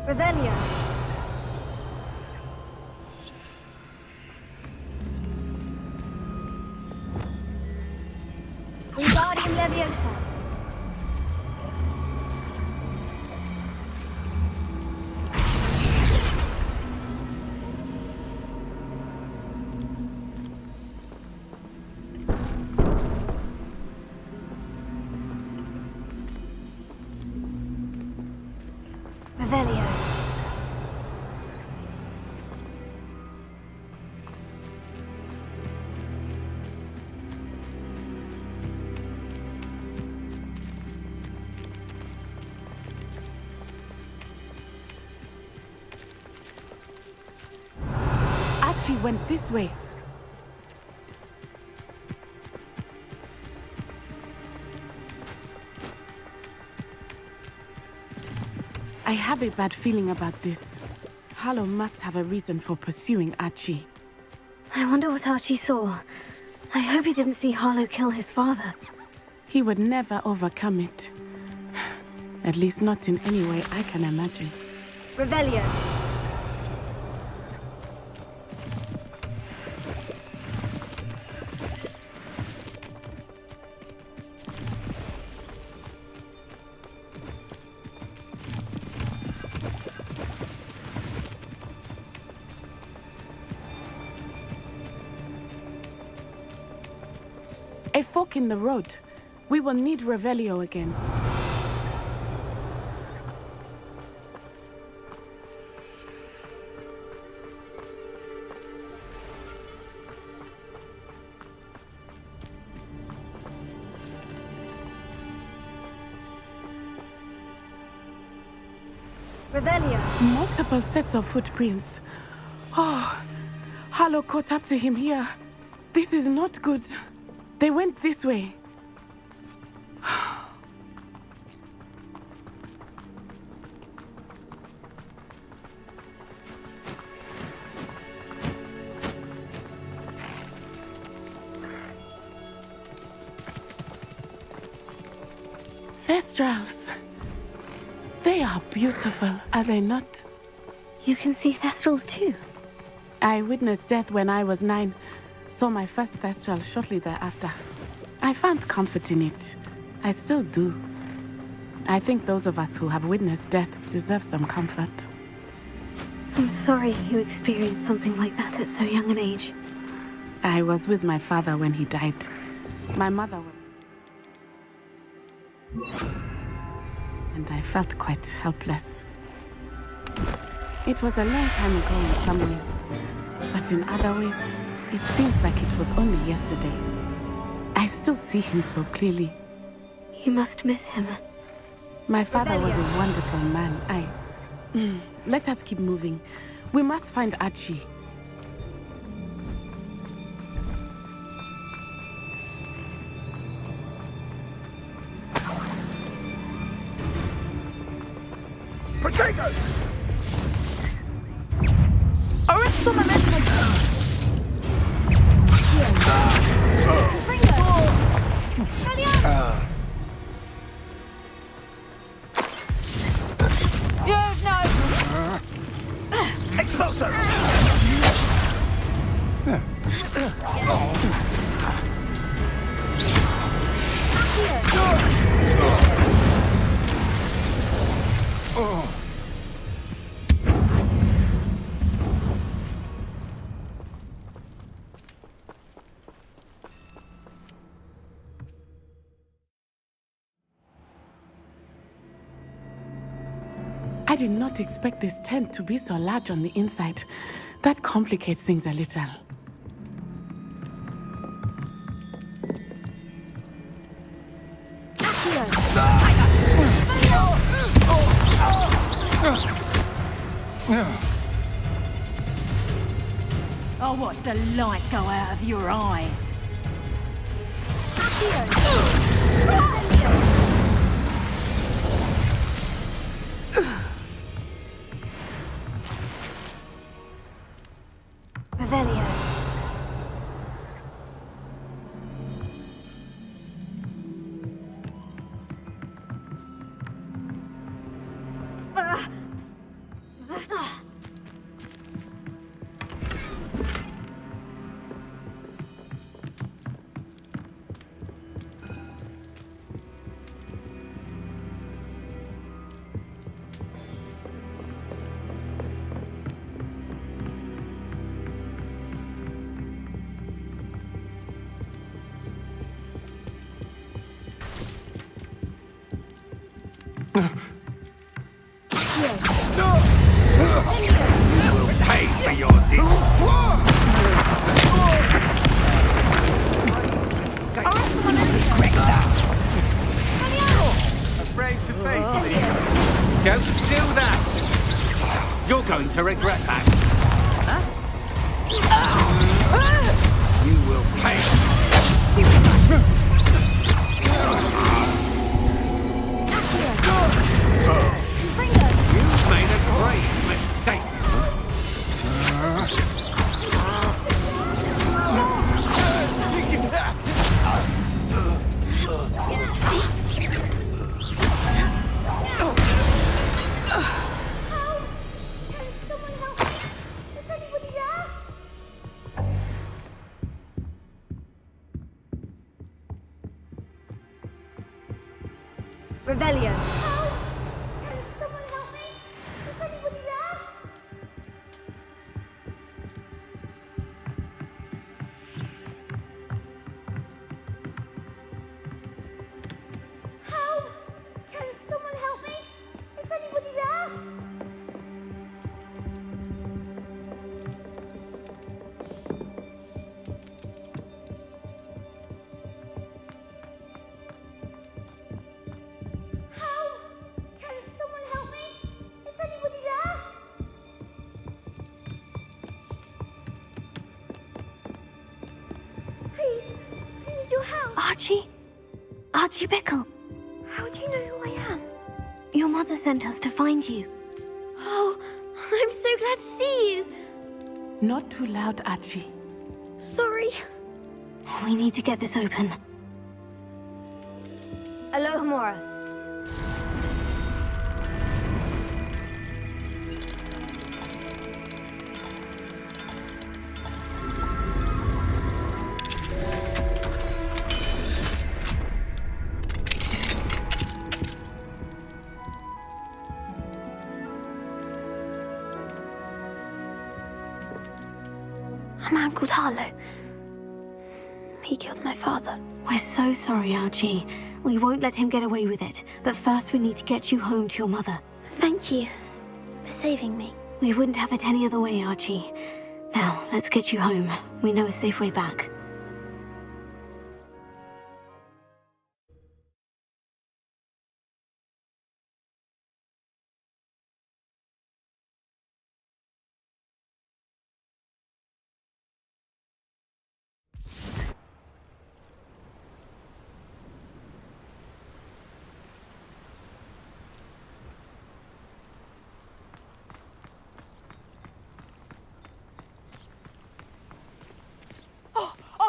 Revelio. Wingardium Leviosa. Revelio. Archie went this way. I have a bad feeling about this. Harlow must have a reason for pursuing Archie. I wonder what Archie saw. I hope he didn't see Harlow kill his father. He would never overcome it. At least not in any way I can imagine. Revelio. A fork in the road. We will need Revelio again. Revelio. Multiple sets of footprints. Oh, Harlow caught up to him here. This is not good. They went this way. Thestrals. They are beautiful, are they not? You can see Thestrals too. I witnessed death when I was 9. Saw my first Thestral shortly thereafter. I found comfort in it. I still do. I think those of us who have witnessed death deserve some comfort. I'm sorry you experienced something like that at so young an age. I was with my father when he died. My mother was... And I felt quite helpless. It was a long time ago in some ways, but in other ways, it seems like it was only yesterday. I still see him so clearly. You must miss him. My father was a wonderful man. Let us keep moving. We must find Archie. Potatoes! Arresto momentum! Expulso! I did not expect this tent to be so large on the inside. That complicates things a little. I'll watch the light go out of your eyes. Revelio. Pay for your deed. Regret that. Afraid to face me. Don't do that. You're going to regret that. You will pay. You've made a grave mistake. Revelio. Someone help me! Is anybody there? Help! Can someone help me? Is anybody there? Help! Can someone help me? Is anybody there? Please, I need your help. Archie? Archie Pickle. How do you know who I am? Your mother sent us to find you. Oh, I'm so glad to see you. Not too loud, Archie. Sorry. We need to get this open. Alohomora. A man called Harlow. He killed my father. We're so sorry, Archie. We won't let him get away with it. But first we need to get you home to your mother. Thank you for saving me. We wouldn't have it any other way, Archie. Now, let's get you home. We know a safe way back.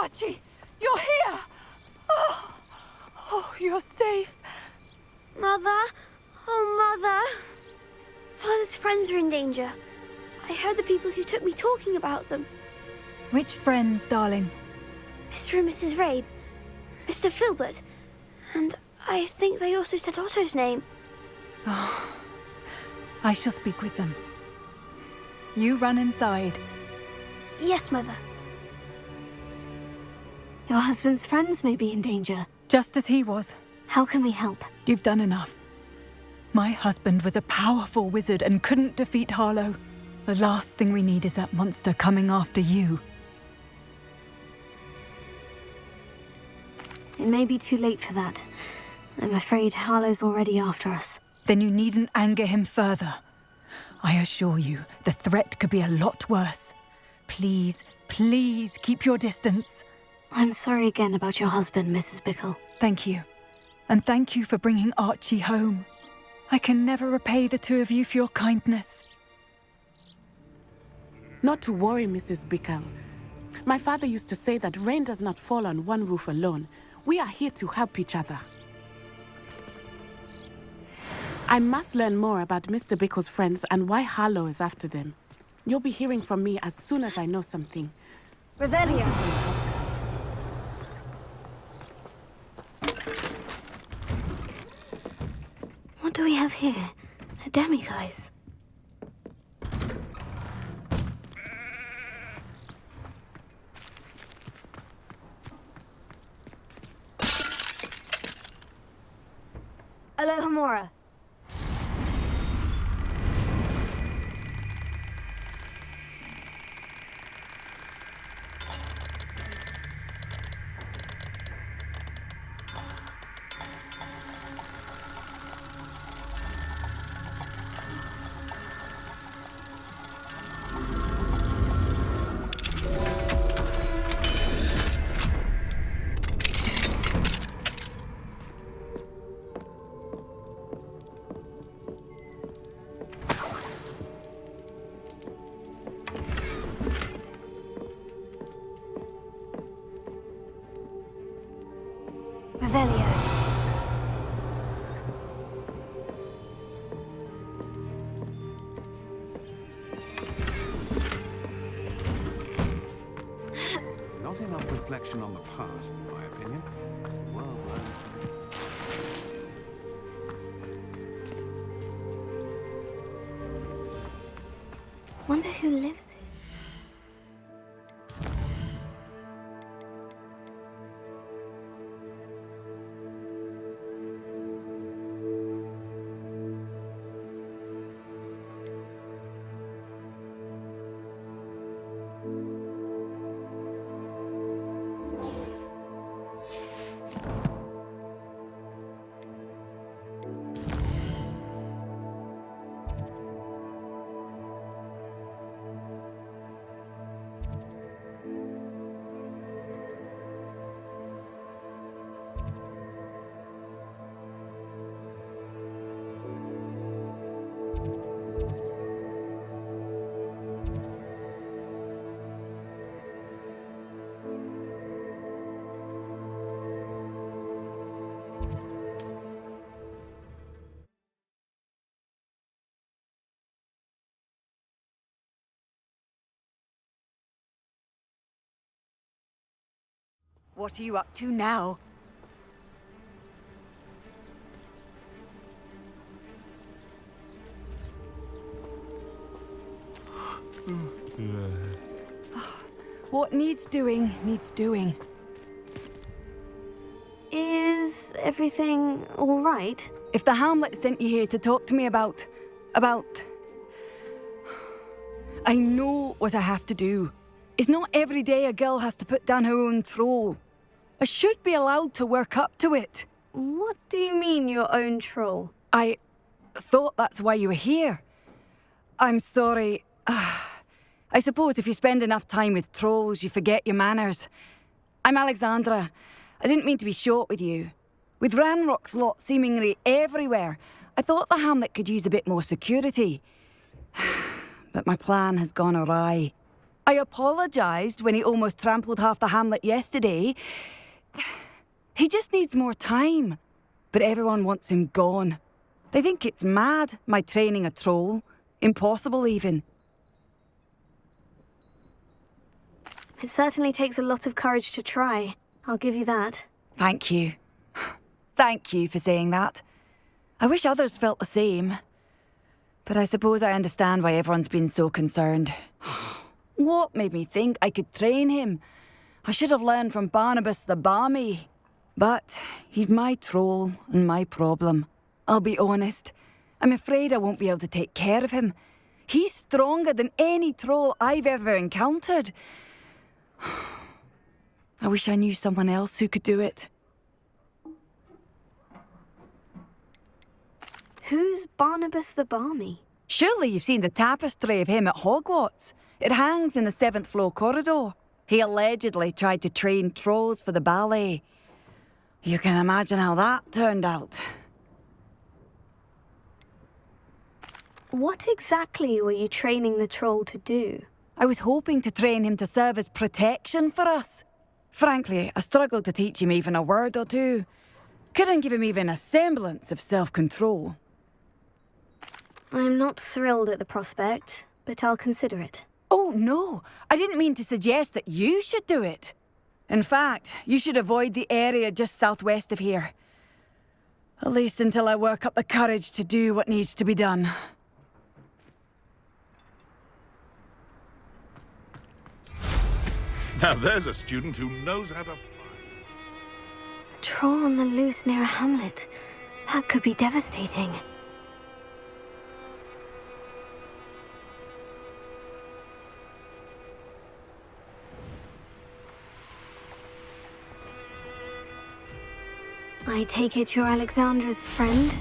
Archie, you're here! Oh, you're safe. Mother? Oh, Mother. Father's friends are in danger. I heard the people who took me talking about them. Which friends, darling? Mr. and Mrs. Rabe, Mr. Filbert, and I think they also said Otto's name. Oh, I shall speak with them. You run inside. Yes, Mother. Your husband's friends may be in danger. Just as he was. How can we help? You've done enough. My husband was a powerful wizard and couldn't defeat Harlow. The last thing we need is that monster coming after you. It may be too late for that. I'm afraid Harlow's already after us. Then you needn't anger him further. I assure you, the threat could be a lot worse. Please, please keep your distance. I'm sorry again about your husband, Mrs. Pickle. Thank you. And thank you for bringing Archie home. I can never repay the two of you for your kindness. Not to worry, Mrs. Pickle. My father used to say that rain does not fall on one roof alone. We are here to help each other. I must learn more about Mr. Pickle's friends and why Harlow is after them. You'll be hearing from me as soon as I know something. Revelio. What do we have here? A demiguise. Alohomora. Revelio. Not enough reflection on the past, in my opinion. Well, Wonder who lives here. What are you up to now? What needs doing, needs doing. Is everything all right? If the Hamlet sent you here to talk to me about... I know what I have to do. It's not every day a girl has to put down her own troll. I should be allowed to work up to it. What do you mean, your own troll? I thought that's why you were here. I'm sorry. I suppose if you spend enough time with trolls, you forget your manners. I'm Alexandra. I didn't mean to be short with you. With Ranrock's lot seemingly everywhere, I thought the Hamlet could use a bit more security. But my plan has gone awry. I apologised when he almost trampled half the Hamlet yesterday. He just needs more time. But everyone wants him gone. They think it's mad, my training a troll. Impossible, even. It certainly takes a lot of courage to try. I'll give you that. Thank you. Thank you for saying that. I wish others felt the same. But I suppose I understand why everyone's been so concerned. What made me think I could train him? I should have learned from Barnabas the Barmy. But he's my troll and my problem. I'll be honest. I'm afraid I won't be able to take care of him. He's stronger than any troll I've ever encountered. I wish I knew someone else who could do it. Who's Barnabas the Barmy? Surely you've seen the tapestry of him at Hogwarts. It hangs in the 7th floor corridor. He allegedly tried to train trolls for the ballet. You can imagine how that turned out. What exactly were you training the troll to do? I was hoping to train him to serve as protection for us. Frankly, I struggled to teach him even a word or two. Couldn't give him even a semblance of self-control. I'm not thrilled at the prospect, but I'll consider it. Oh, no. I didn't mean to suggest that you should do it. In fact, you should avoid the area just southwest of here. At least until I work up the courage to do what needs to be done. Now there's a student who knows how to... A troll on the loose near a hamlet. That could be devastating. I take it you're Alexandra's friend?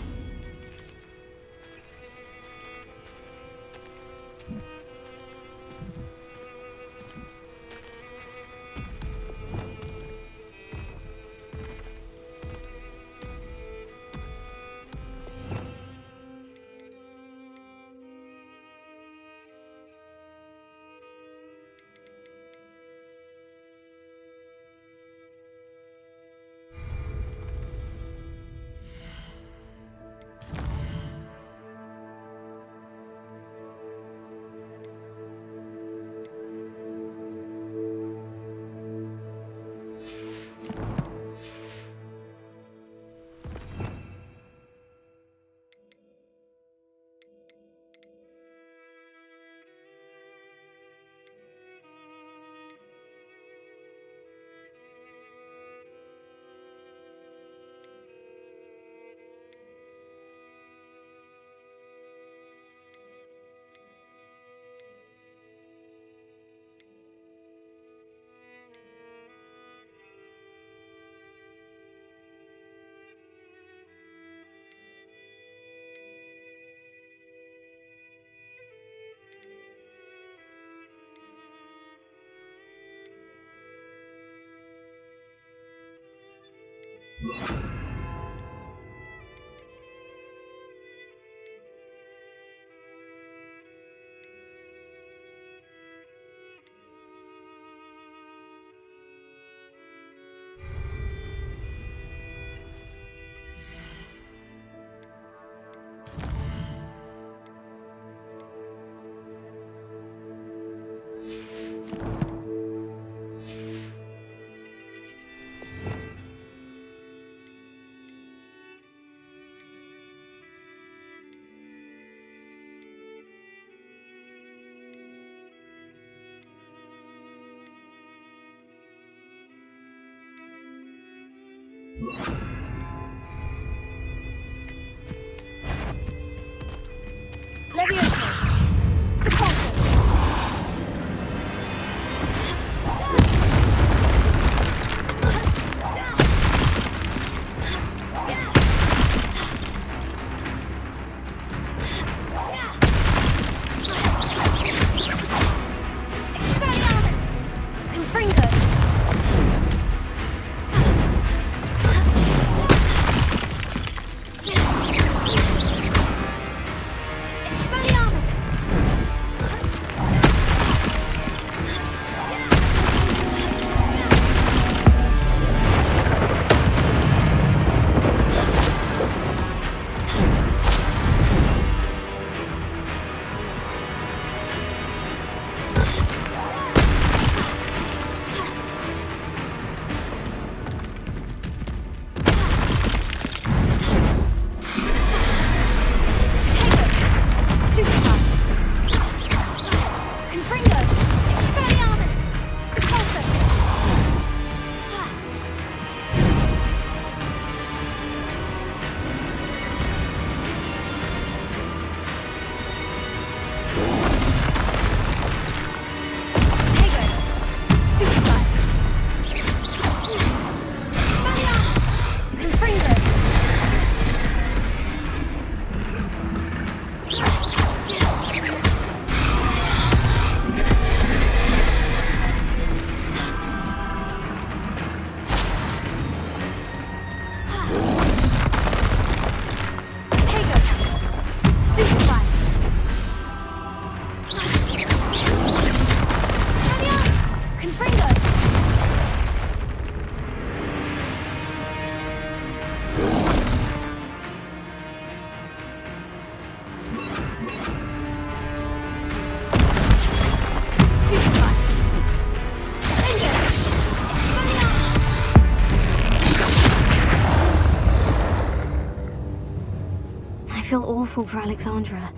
I feel awful for Alexandra,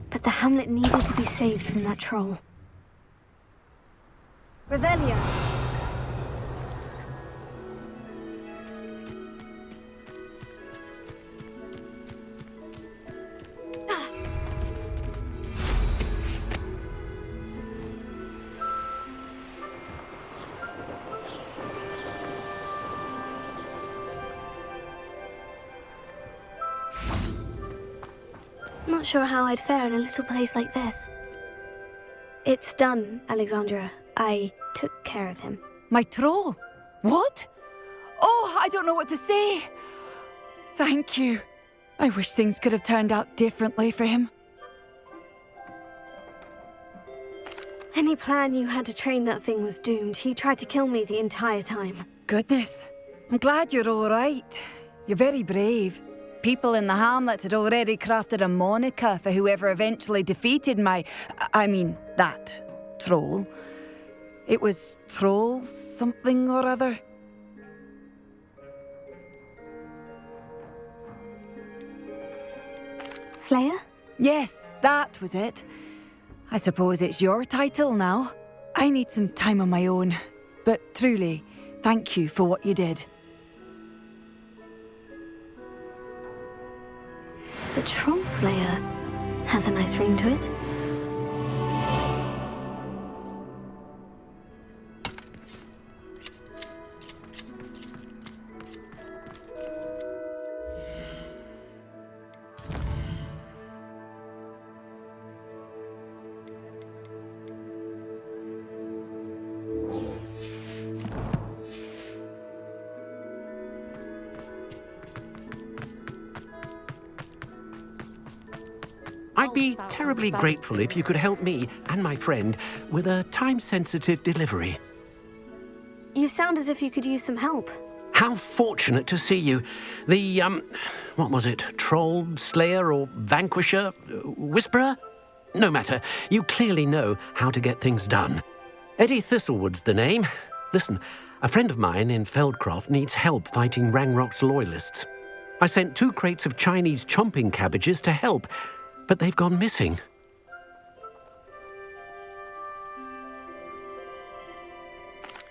but the hamlet needed to be saved from that troll. Revelio! Not sure how I'd fare in a little place like this. It's done, Alexandra. I took care of him. My troll? What? Oh, I don't know what to say. Thank you. I wish things could have turned out differently for him. Any plan you had to train that thing was doomed. He tried to kill me the entire time. Goodness. I'm glad you're all right. You're very brave. People in the hamlet had already crafted a moniker for whoever eventually defeated that troll. It was Troll something or other. Slayer? Yes, that was it. I suppose it's your title now. I need some time on my own. But truly, thank you for what you did. The Troll Slayer has a nice ring to it. I'd be terribly grateful if you could help me and my friend with a time-sensitive delivery. You sound as if you could use some help. How fortunate to see you. The, what was it? Troll, Slayer, or Vanquisher? Whisperer? No matter. You clearly know how to get things done. Eddie Thistlewood's the name. Listen, a friend of mine in Feldcroft needs help fighting Rangrock's loyalists. I sent 2 crates of Chinese chomping cabbages to help, but they've gone missing.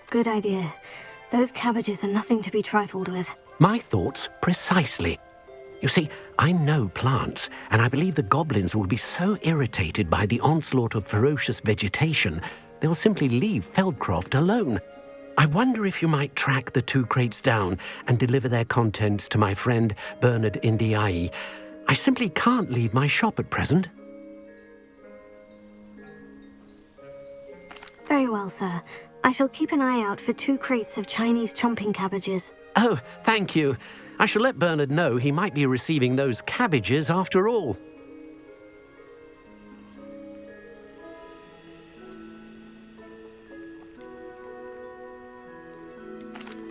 Good idea. Those cabbages are nothing to be trifled with. My thoughts precisely. You see, I know plants, and I believe the goblins will be so irritated by the onslaught of ferocious vegetation, they'll simply leave Feldcroft alone. I wonder if you might track the 2 crates down and deliver their contents to my friend Bernard Indiai. I simply can't leave my shop at present. Very well, sir. I shall keep an eye out for 2 crates of Chinese chomping cabbages. Oh, thank you. I shall let Bernard know he might be receiving those cabbages after all.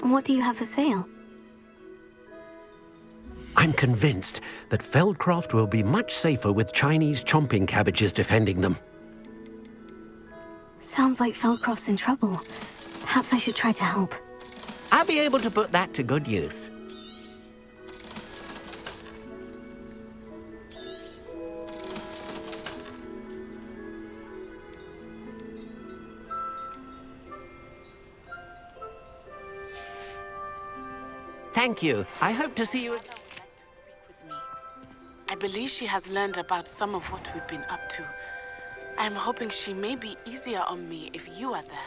What do you have for sale? I'm convinced that Feldcroft will be much safer with Chinese chomping cabbages defending them. Sounds like Feldcroft's in trouble. Perhaps I should try to help. I'll be able to put that to good use. Thank you. I hope to see you again. I believe she has learned about some of what we've been up to. I'm hoping she may be easier on me if you are there.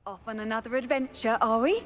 Off on another adventure, are we?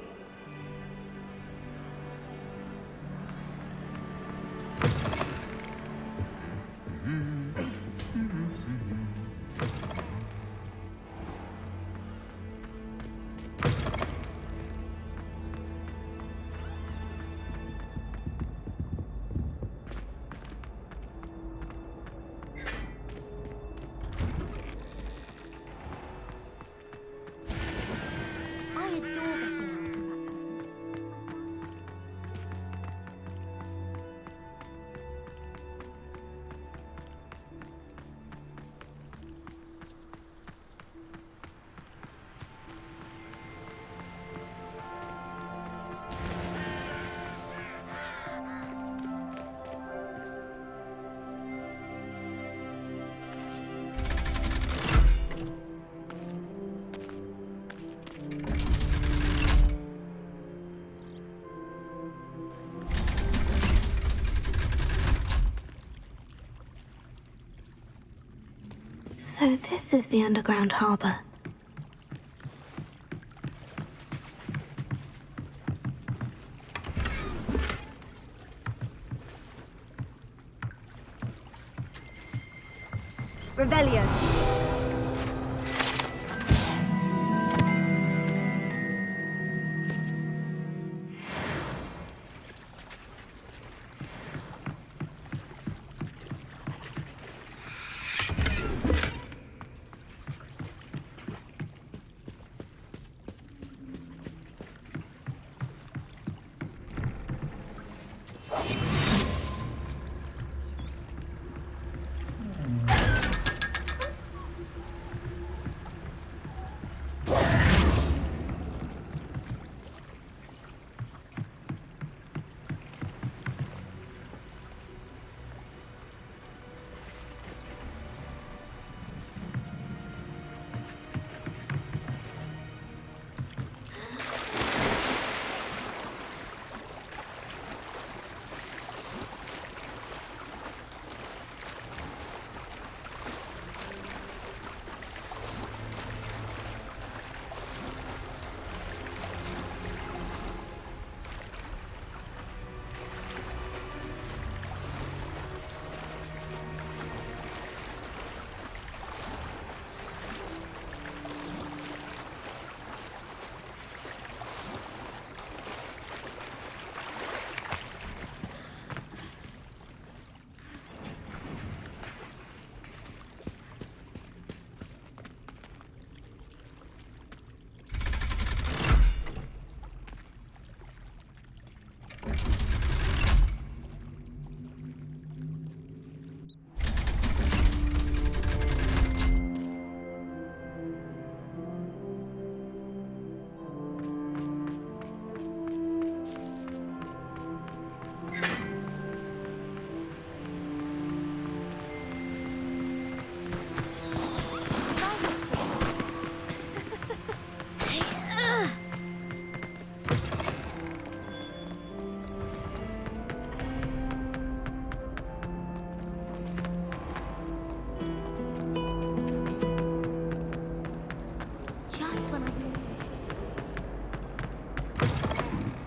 So this is the underground harbor. Revelio.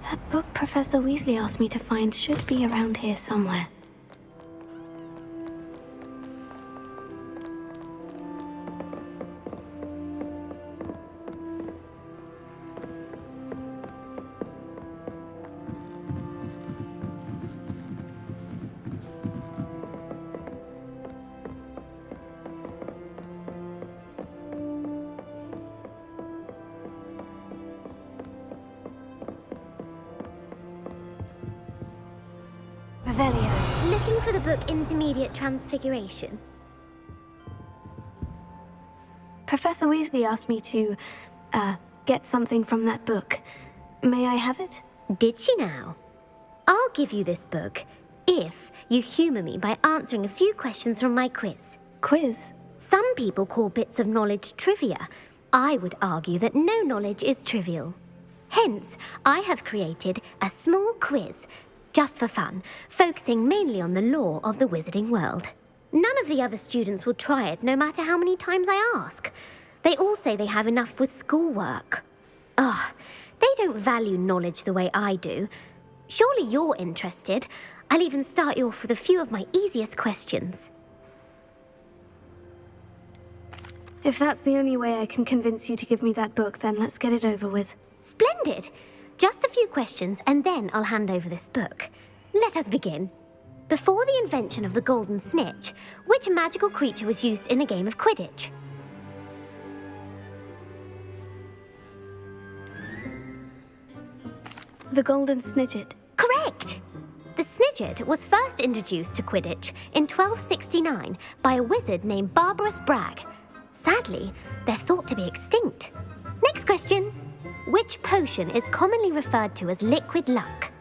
That book Professor Weasley asked me to find should be around here somewhere. Revelio. Looking for the book Intermediate Transfiguration. Professor Weasley asked me to, get something from that book. May I have it? Did she now? I'll give you this book if you humour me by answering a few questions from my quiz. Quiz? Some people call bits of knowledge trivia. I would argue that no knowledge is trivial. Hence, I have created a small quiz, just for fun, focusing mainly on the lore of the wizarding world. None of the other students will try it, no matter how many times I ask. They all say they have enough with schoolwork. Ugh, they don't value knowledge the way I do. Surely you're interested. I'll even start you off with a few of my easiest questions. If that's the only way I can convince you to give me that book, then let's get it over with. Splendid! Just a few questions, and then I'll hand over this book. Let us begin. Before the invention of the golden snitch, which magical creature was used in a game of Quidditch? The golden snidget. Correct! The snidget was first introduced to Quidditch in 1269 by a wizard named Barbarous Bragg. Sadly, they're thought to be extinct. Next question. Which potion is commonly referred to as liquid luck?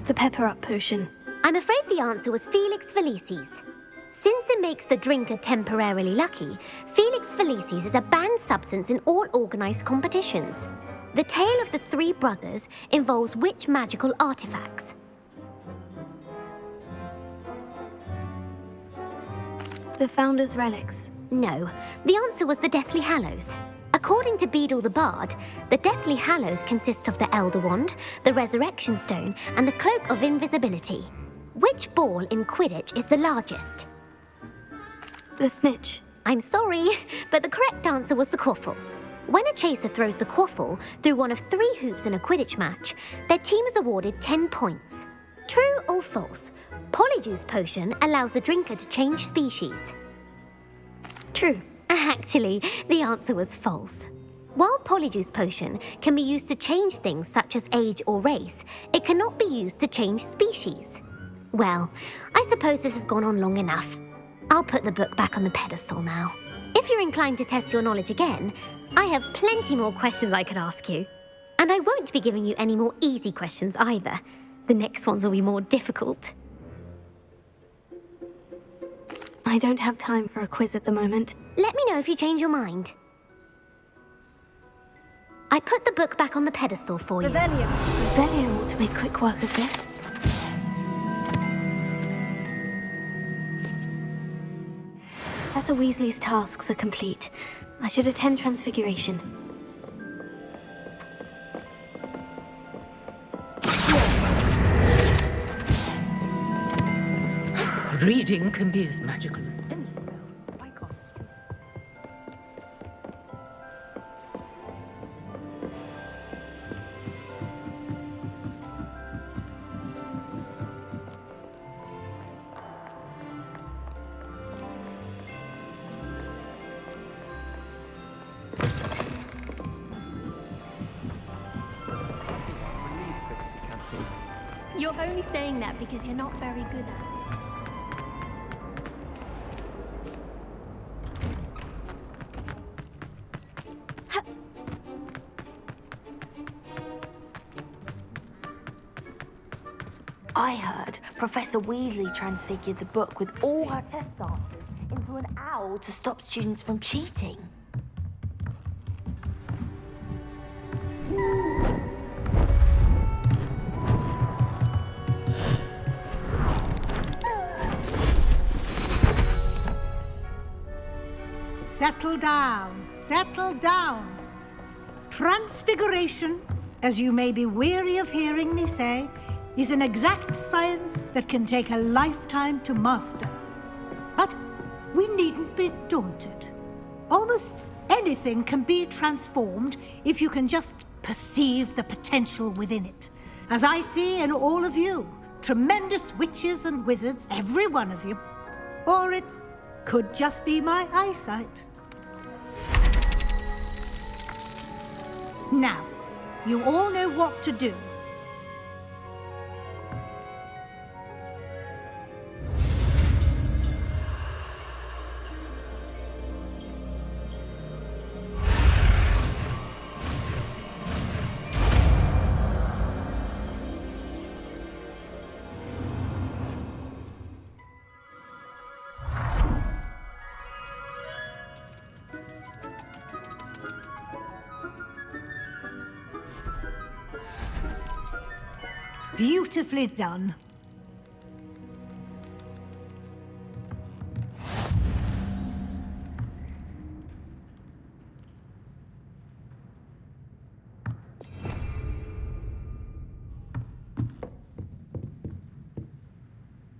The pepper-up potion. I'm afraid the answer was Felix Felicis. Since it makes the drinker temporarily lucky, Felix Felicis is a banned substance in all organised competitions. The tale of the three brothers involves which magical artifacts? The Founder's Relics. No, the answer was the Deathly Hallows. According to Beedle the Bard, the Deathly Hallows consists of the Elder Wand, the Resurrection Stone, and the Cloak of Invisibility. Which ball in Quidditch is the largest? The snitch. I'm sorry, but the correct answer was the quaffle. When a chaser throws the quaffle through one of 3 hoops in a Quidditch match, their team is awarded 10 points. True or false? Polyjuice Potion allows the drinker to change species. True. Actually, the answer was false. While Polyjuice Potion can be used to change things such as age or race, it cannot be used to change species. Well, I suppose this has gone on long enough. I'll put the book back on the pedestal now. If you're inclined to test your knowledge again, I have plenty more questions I could ask you. And I won't be giving you any more easy questions either. The next ones will be more difficult. I don't have time for a quiz at the moment. Let me know if you change your mind. I put the book back on the pedestal for you. Revelio. Revelio ought to make quick work of this. Professor Weasley's tasks are complete. I should attend Transfiguration. Reading can be as magical as any spell. Why can't You're only saying that because you're not very good at it. I heard Professor Weasley transfigured the book with all her test answers into an owl to stop students from cheating. Settle down. Settle down. Transfiguration, as you may be weary of hearing me say, is an exact science that can take a lifetime to master. But we needn't be daunted. Almost anything can be transformed if you can just perceive the potential within it. As I see in all of you, tremendous witches and wizards, every one of you. Or it could just be my eyesight. Now, you all know what to do. Beautifully done.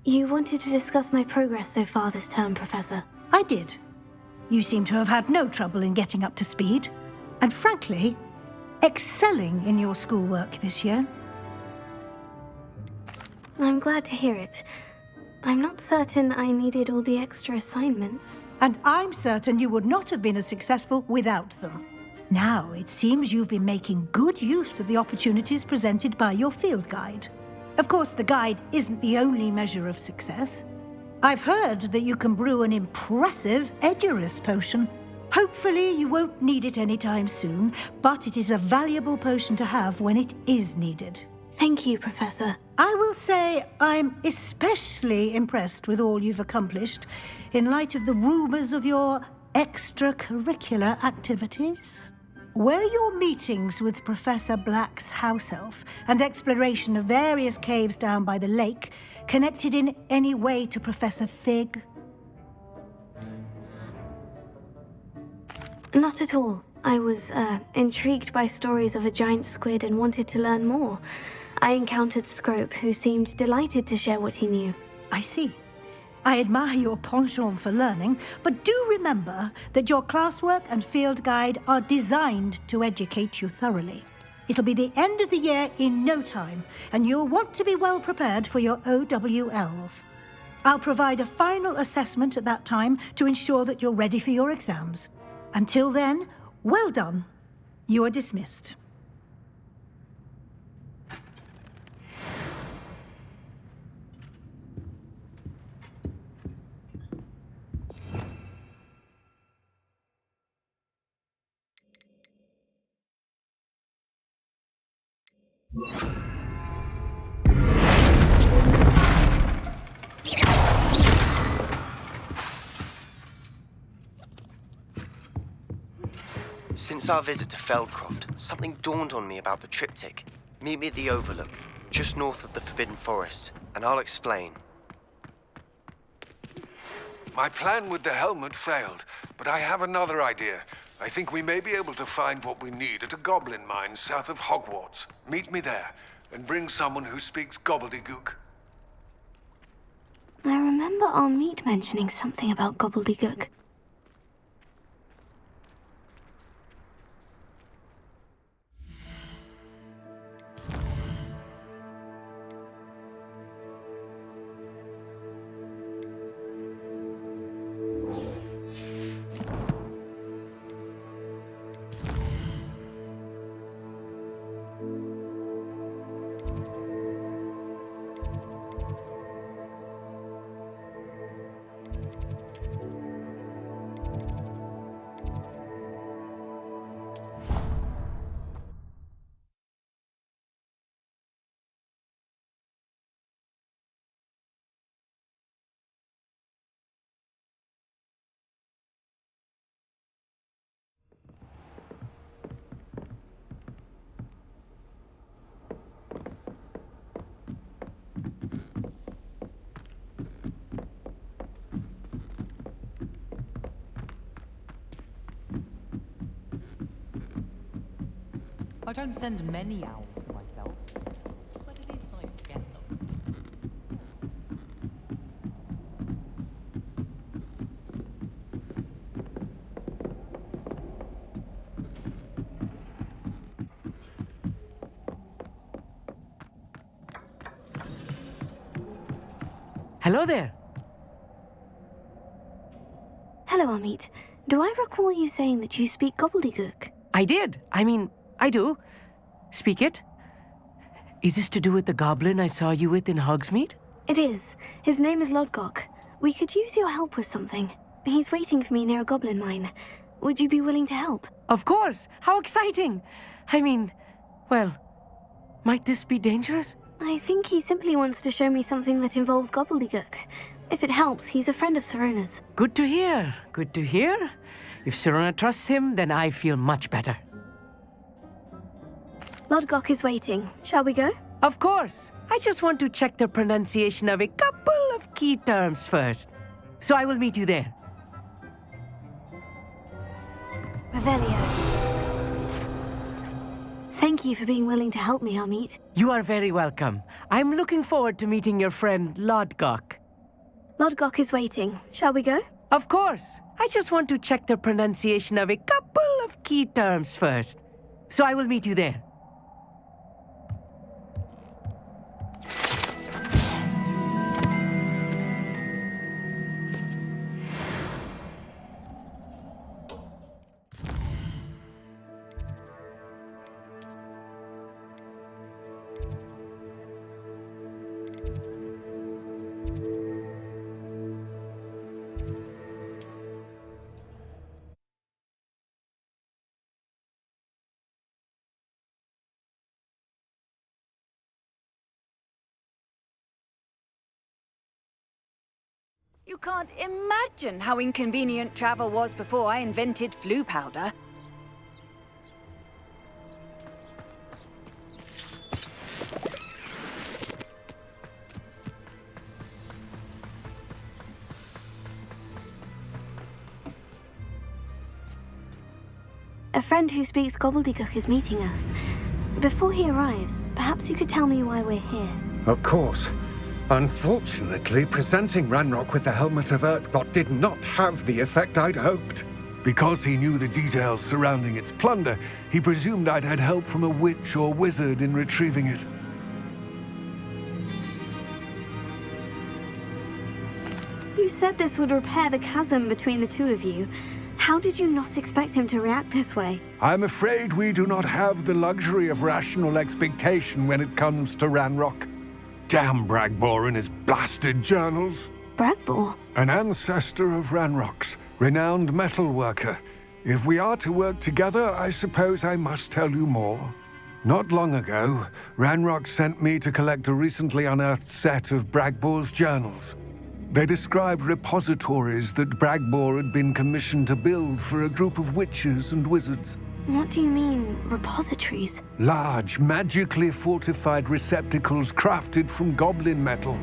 You wanted to discuss my progress so far this term, Professor. I did. You seem to have had no trouble in getting up to speed. And frankly, excelling in your schoolwork this year. I'm glad to hear it. I'm not certain I needed all the extra assignments. And I'm certain you would not have been as successful without them. Now, it seems you've been making good use of the opportunities presented by your field guide. Of course, the guide isn't the only measure of success. I've heard that you can brew an impressive Edurus potion. Hopefully, you won't need it anytime soon, but it is a valuable potion to have when it is needed. Thank you, Professor. I will say I'm especially impressed with all you've accomplished in light of the rumors of your extracurricular activities. Were your meetings with Professor Black's house elf and exploration of various caves down by the lake connected in any way to Professor Fig? Not at all. I was intrigued by stories of a giant squid and wanted to learn more. I encountered Scrope, who seemed delighted to share what he knew. I see. I admire your penchant for learning, but do remember that your classwork and field guide are designed to educate you thoroughly. It'll be the end of the year in no time, and you'll want to be well prepared for your OWLs. I'll provide a final assessment at that time to ensure that you're ready for your exams. Until then, well done. You are dismissed. Since our visit to Feldcroft, something dawned on me about the triptych. Meet me at the Overlook, just north of the Forbidden Forest, and I'll explain. My plan with the helmet failed, but I have another idea. I think we may be able to find what we need at a goblin mine south of Hogwarts. Meet me there, and bring someone who speaks gobbledygook. I remember our meet mentioning something about gobbledygook. I don't send many owls myself, but it is nice to get them. Hello there. Hello, Amit. Do I recall you saying that you speak gobbledygook? I did. I do. Speak it. Is this to do with the goblin I saw you with in Hogsmeade? It is. His name is Lodgok. We could use your help with something. He's waiting for me near a goblin mine. Would you be willing to help? Of course. How exciting. Well, might this be dangerous? I think he simply wants to show me something that involves gobbledygook. If it helps, he's a friend of Sirona's. Good to hear. Good to hear. If Sirona trusts him, then I feel much better. Lodgok is waiting. Shall we go? Of course. I just want to check the pronunciation of a couple of key terms first. So I will meet you there. Revelio. Thank you for being willing to help me, Amit. You are very welcome. I'm looking forward to meeting your friend Lodgok. Lodgok is waiting. Shall we go? Of course. I just want to check the pronunciation of a couple of key terms first. So I will meet you there. You can't imagine how inconvenient travel was before I invented flu powder. A friend who speaks gobbledygook is meeting us. Before he arrives, perhaps you could tell me why we're here. Of course. Unfortunately, presenting Ranrock with the Helmet of Urtkot did not have the effect I'd hoped. Because he knew the details surrounding its plunder, he presumed I'd had help from a witch or wizard in retrieving it. You said this would repair the chasm between the two of you. How did you not expect him to react this way? I'm afraid we do not have the luxury of rational expectation when it comes to Ranrock. Damn Bragbor and his blasted journals. Bragbor? An ancestor of Ranrock's, renowned metal worker. If we are to work together, I suppose I must tell you more. Not long ago, Ranrock sent me to collect a recently unearthed set of Bragbor's journals. They described repositories that Bragbor had been commissioned to build for a group of witches and wizards. What do you mean, repositories? Large, magically fortified receptacles crafted from goblin metal.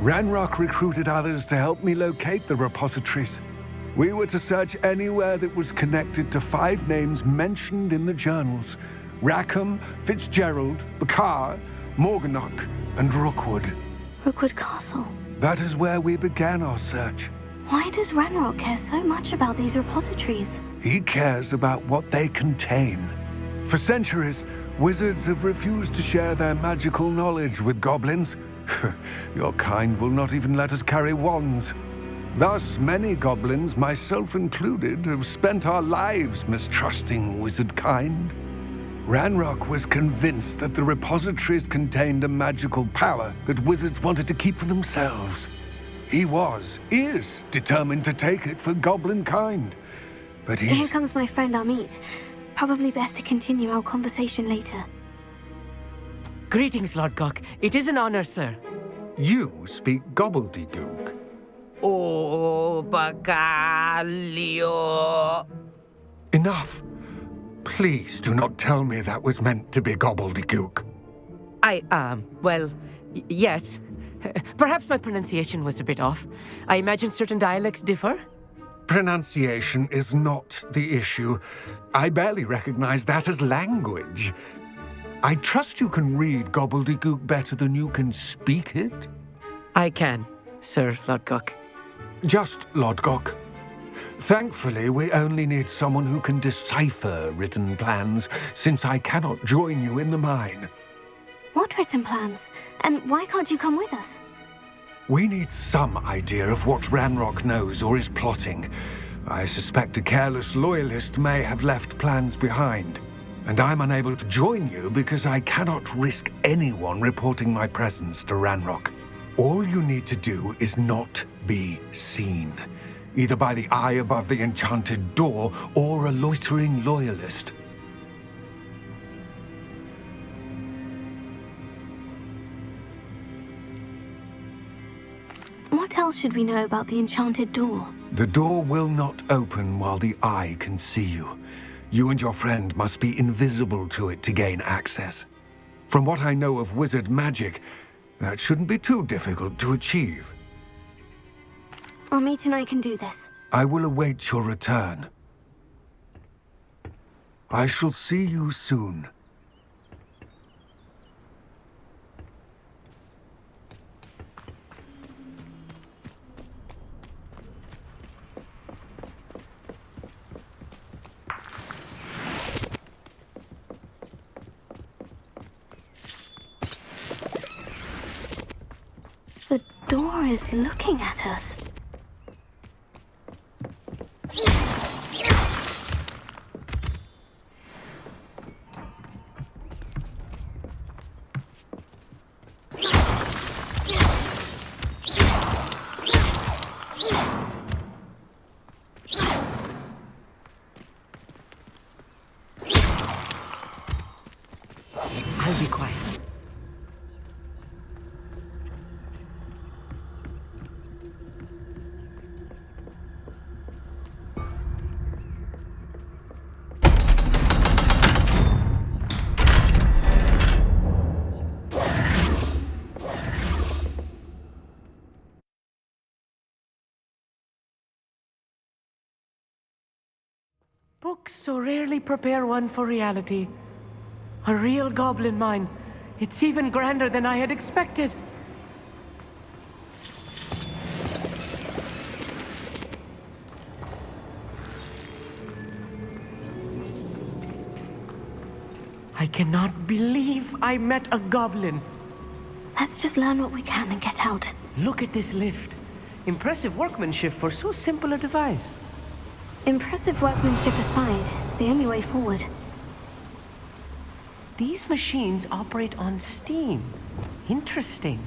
Ranrock recruited others to help me locate the repositories. We were to search anywhere that was connected to 5 names mentioned in the journals: Rackham, Fitzgerald, Bakar, Morganach, and Rookwood. Rookwood Castle. That is where we began our search. Why does Ranrock care so much about these repositories? He cares about what they contain. For centuries, wizards have refused to share their magical knowledge with goblins. Your kind will not even let us carry wands. Thus, many goblins, myself included, have spent our lives mistrusting wizard kind. Ranrock was convinced that the repositories contained a magical power that wizards wanted to keep for themselves. He is determined to take it for goblin kind. But Here comes my friend Amit. Probably best to continue our conversation later. Greetings, Lodgok. It is an honor, sir. You speak gobbledygook. Oh, Bagalio. Enough. Please do not tell me that was meant to be gobbledygook. Yes. Perhaps my pronunciation was a bit off. I imagine certain dialects differ. Pronunciation is not the issue. I barely recognize that as language. I trust you can read gobbledygook better than you can speak it? I can, Sir Lodgok. Just Lodgok. Thankfully, we only need someone who can decipher written plans, since I cannot join you in the mine. What written plans? And why can't you come with us? We need some idea of what Ranrock knows or is plotting. I suspect a careless loyalist may have left plans behind. And I'm unable to join you because I cannot risk anyone reporting my presence to Ranrock. All you need to do is not be seen, either by the eye above the enchanted door or a loitering loyalist. What else should we know about the enchanted door? The door will not open while the eye can see you. You and your friend must be invisible to it to gain access. From what I know of wizard magic, that shouldn't be too difficult to achieve. Amit and I can do this. I will await your return. I shall see you soon. The door is looking at us. I'll be quiet. Books so rarely prepare one for reality. A real goblin mine. It's even grander than I had expected. I cannot believe I met a goblin. Let's just learn what we can and get out. Look at this lift. Impressive workmanship for so simple a device. Impressive workmanship aside, it's the only way forward. These machines operate on steam. Interesting.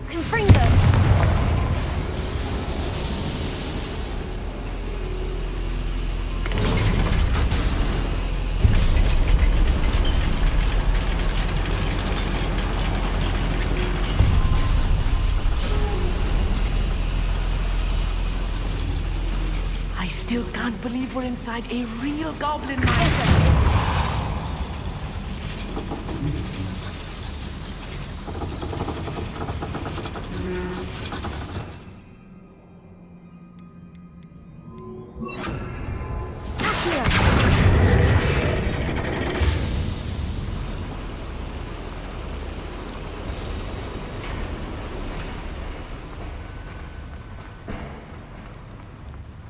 Confringo! I still can't believe we're inside a real goblin mine.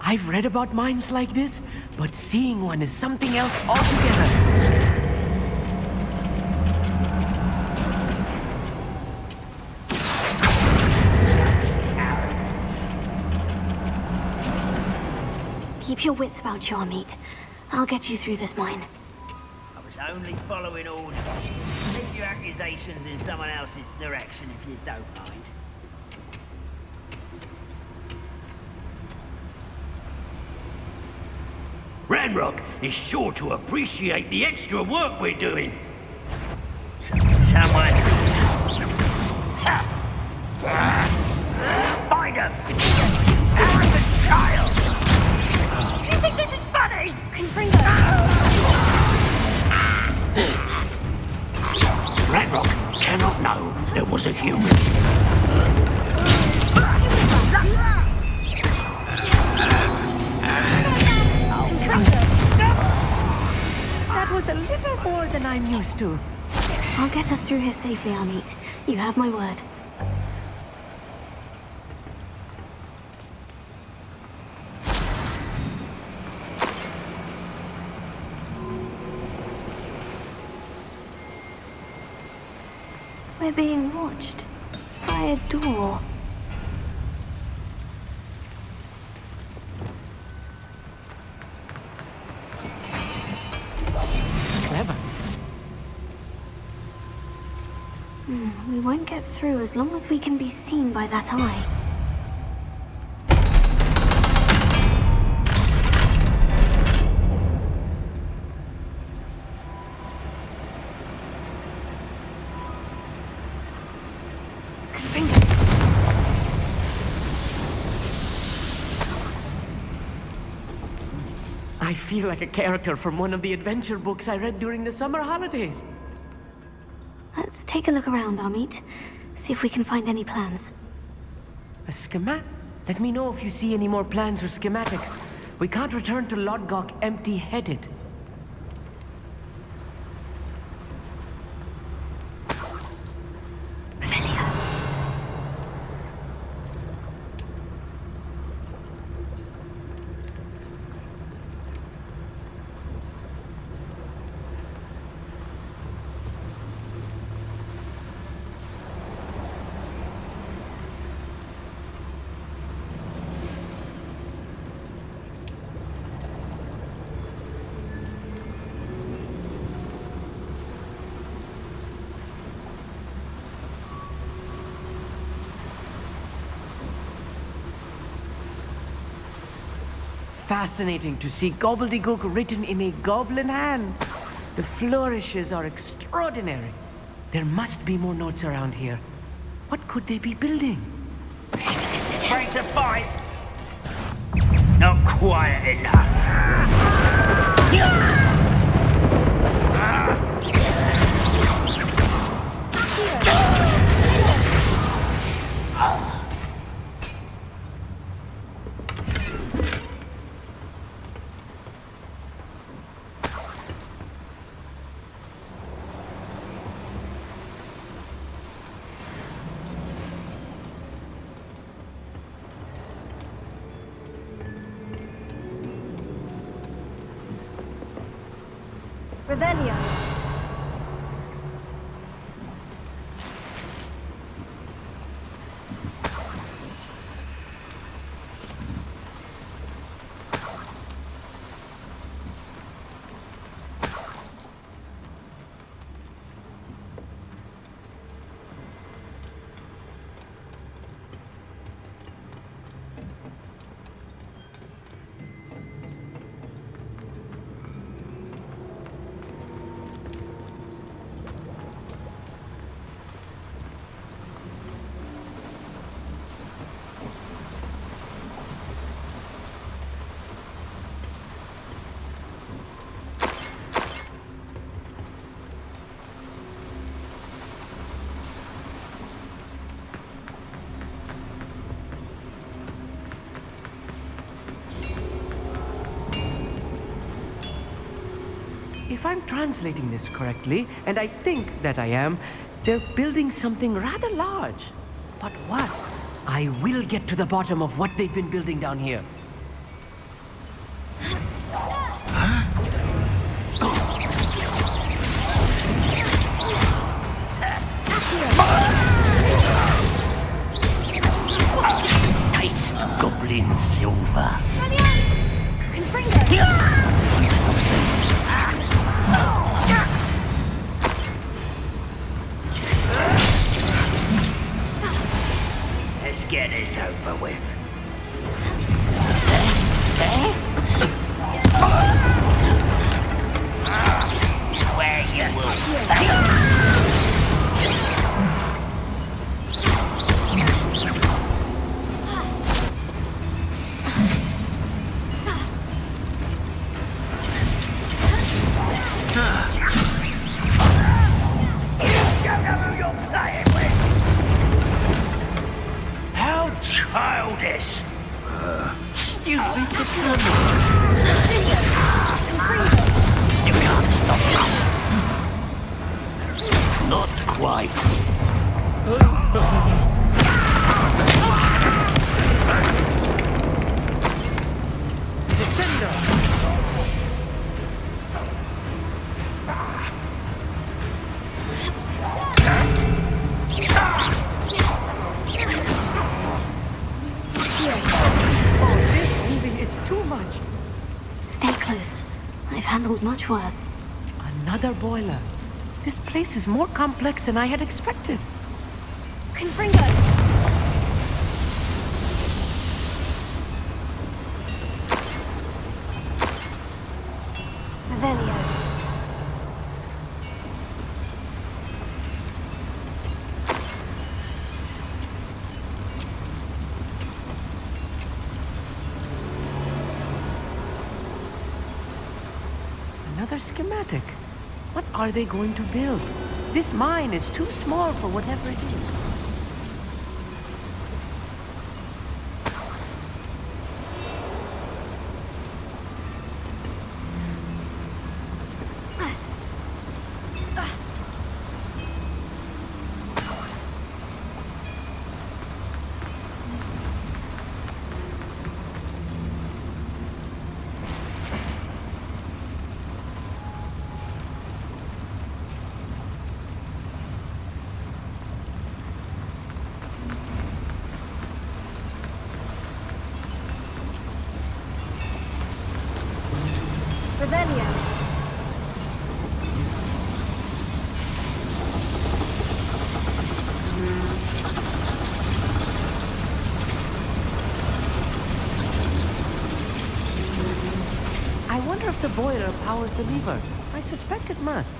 I've read about mines like this, but seeing one is something else altogether. Keep your wits about you, Amit. I'll get you through this mine. I was only following orders. Keep your accusations in someone else's direction if you don't mind. Ranrock is sure to appreciate the extra work we're doing. Someone... Find him! Stop the child! Do you think this is funny? Confringo! Ranrock cannot know there was a human. was a little more than I'm used to. I'll get us through here safely, Amit. You have my word. We're being watched by a door. Clever. We won't get through as long as we can be seen by that eye. I feel like a character from one of the adventure books I read during the summer holidays. Let's take a look around, Amit. See if we can find any plans. A schematic? Let me know if you see any more plans or schematics. We can't return to Lodgok empty-headed. Fascinating to see gobbledygook written in a goblin hand. The flourishes are extraordinary. There must be more notes around here. What could they be building? Afraid to bite? Not quiet enough. Revelio. If I'm translating this correctly, and I think that I am, they're building something rather large. But what? I will get to the bottom of what they've been building down here. Taste goblin silver. Let's get this over with. Where you will. Childish! Stupid to come. You can't stop quite. Stay close. I've handled much worse. Another boiler. This place is more complex than I had expected. Confringo! Revelio. Another schematic. What are they going to build? This mine is too small for whatever it is. Revelio. I wonder if the boiler powers the lever. I suspect it must.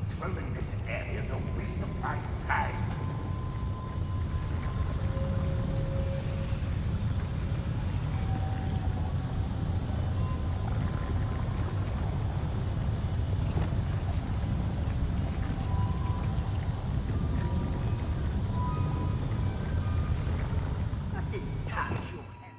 Exploring this area is a waste of my time. I didn't touch your head.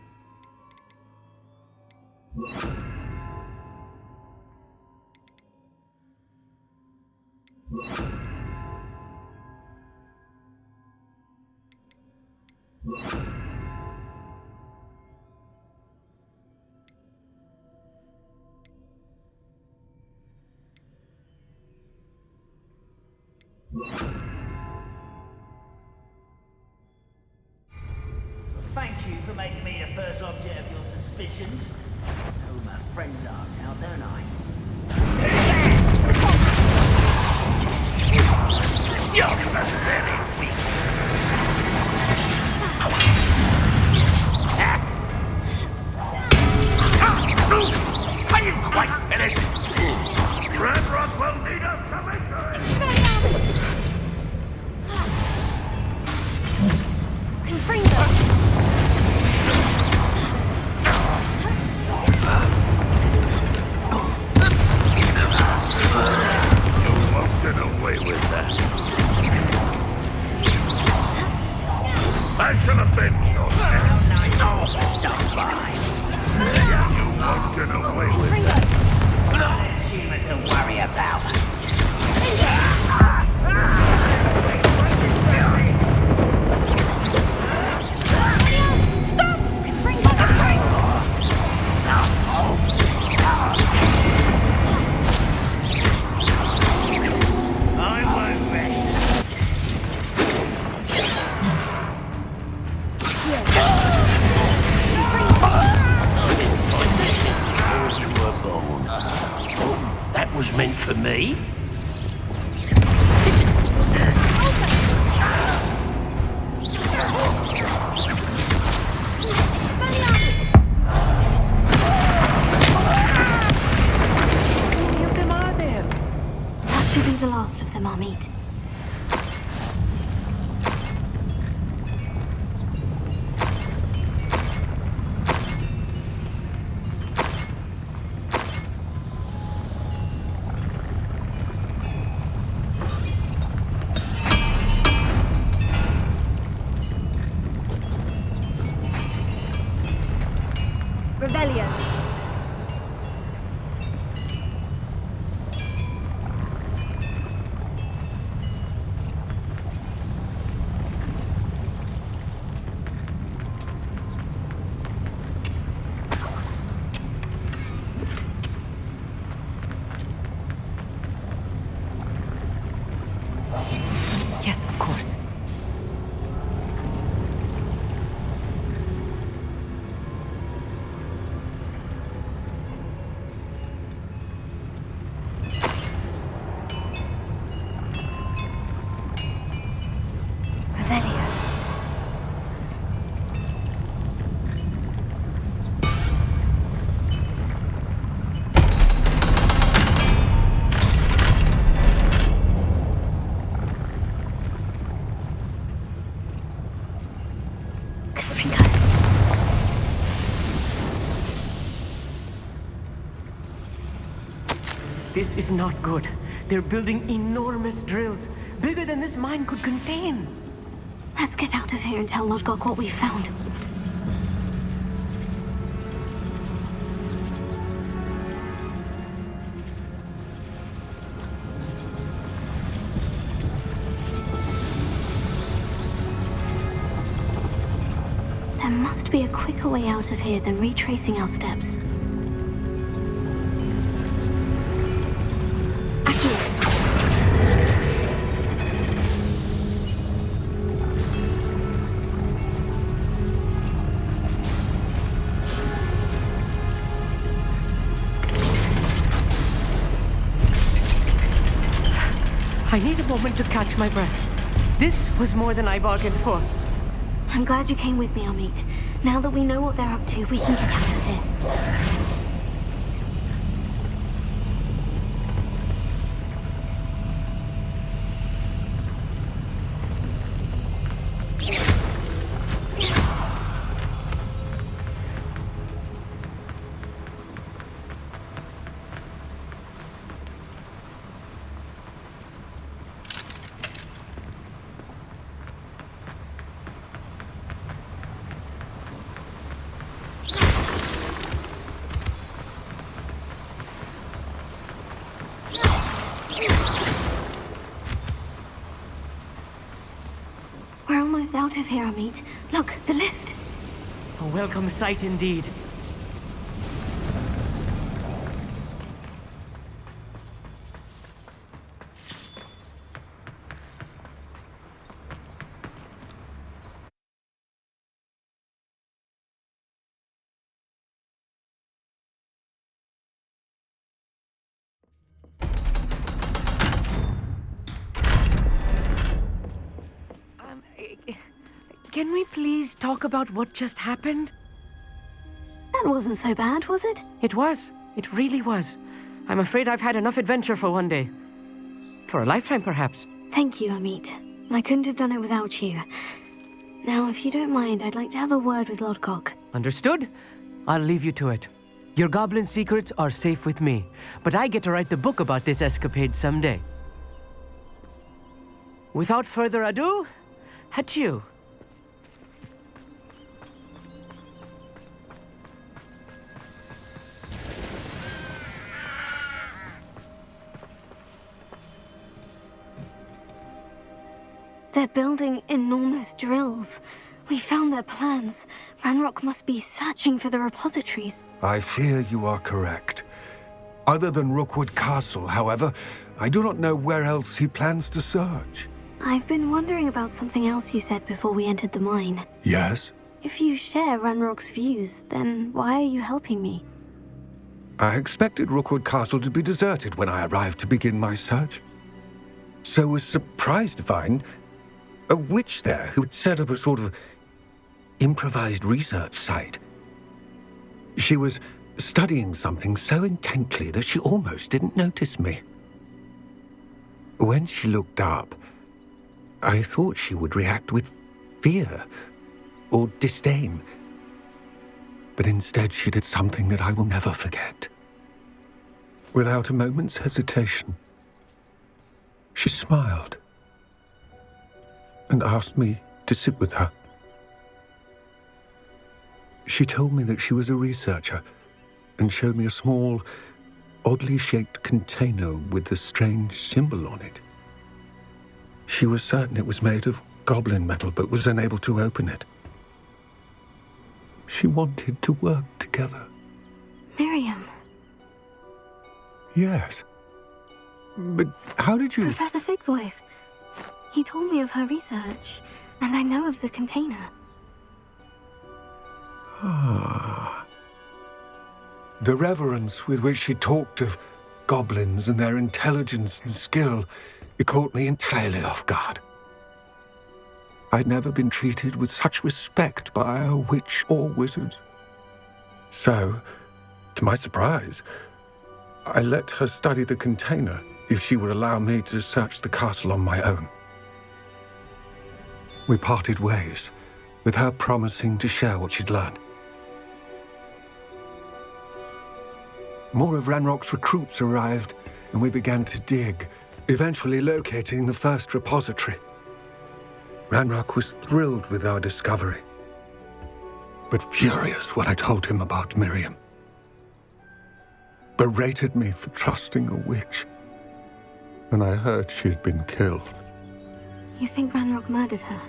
Thank you for making me the first object of your suspicions. I know who my friends are now, don't I? You're so very weak. Are you quite finished? Ranrock will need us coming through. You won't get away with that. I shall avenge your death. No, stop by. You won't get away with that. Not a human to worry about. was meant for me. Many of them are there. That should be the last of them, Amit. Revelio. Yes, of course. Revelio. This is not good. They're building enormous drills, bigger than this mine could contain. Let's get out of here and tell Lodgok what we found. There must be a quicker way out of here than retracing our steps. I need a moment to catch my breath. This was more than I bargained for. I'm glad you came with me, Amit. Now that we know what they're up to, we can get out of here. We're almost out of here, Amit. Look, the lift. A welcome sight indeed. Can we please talk about what just happened? That wasn't so bad, was it? It was. It really was. I'm afraid I've had enough adventure for one day. For a lifetime, perhaps. Thank you, Amit. I couldn't have done it without you. Now, if you don't mind, I'd like to have a word with Lodgok. Understood? I'll leave you to it. Your goblin secrets are safe with me, but I get to write the book about this escapade someday. Without further ado, adieu. They're building enormous drills. We found their plans. Ranrock must be searching for the repositories. I fear you are correct. Other than Rookwood Castle, however, I do not know where else he plans to search. I've been wondering about something else you said before we entered the mine. Yes? If you share Ranrock's views, then why are you helping me? I expected Rookwood Castle to be deserted when I arrived to begin my search. So was surprised to find a witch there who had set up a sort of improvised research site. She was studying something so intently that she almost didn't notice me. When she looked up, I thought she would react with fear or disdain. But instead she did something that I will never forget. Without a moment's hesitation, she smiled and asked me to sit with her. She told me that she was a researcher and showed me a small, oddly shaped container with a strange symbol on it. She was certain it was made of goblin metal, but was unable to open it. She wanted to work together. Miriam. Yes. But how did you... Professor Fig's wife. He told me of her research, and I know of the container. Ah. The reverence with which she talked of goblins and their intelligence and skill, it caught me entirely off guard. I'd never been treated with such respect by a witch or wizard. So, to my surprise, I let her study the container if she would allow me to search the castle on my own. We parted ways, with her promising to share what she'd learned. More of Ranrock's recruits arrived, and we began to dig, eventually locating the first repository. Ranrock was thrilled with our discovery, but furious when I told him about Miriam. Berated me for trusting a witch, and I heard she'd been killed. You think Ranrock murdered her?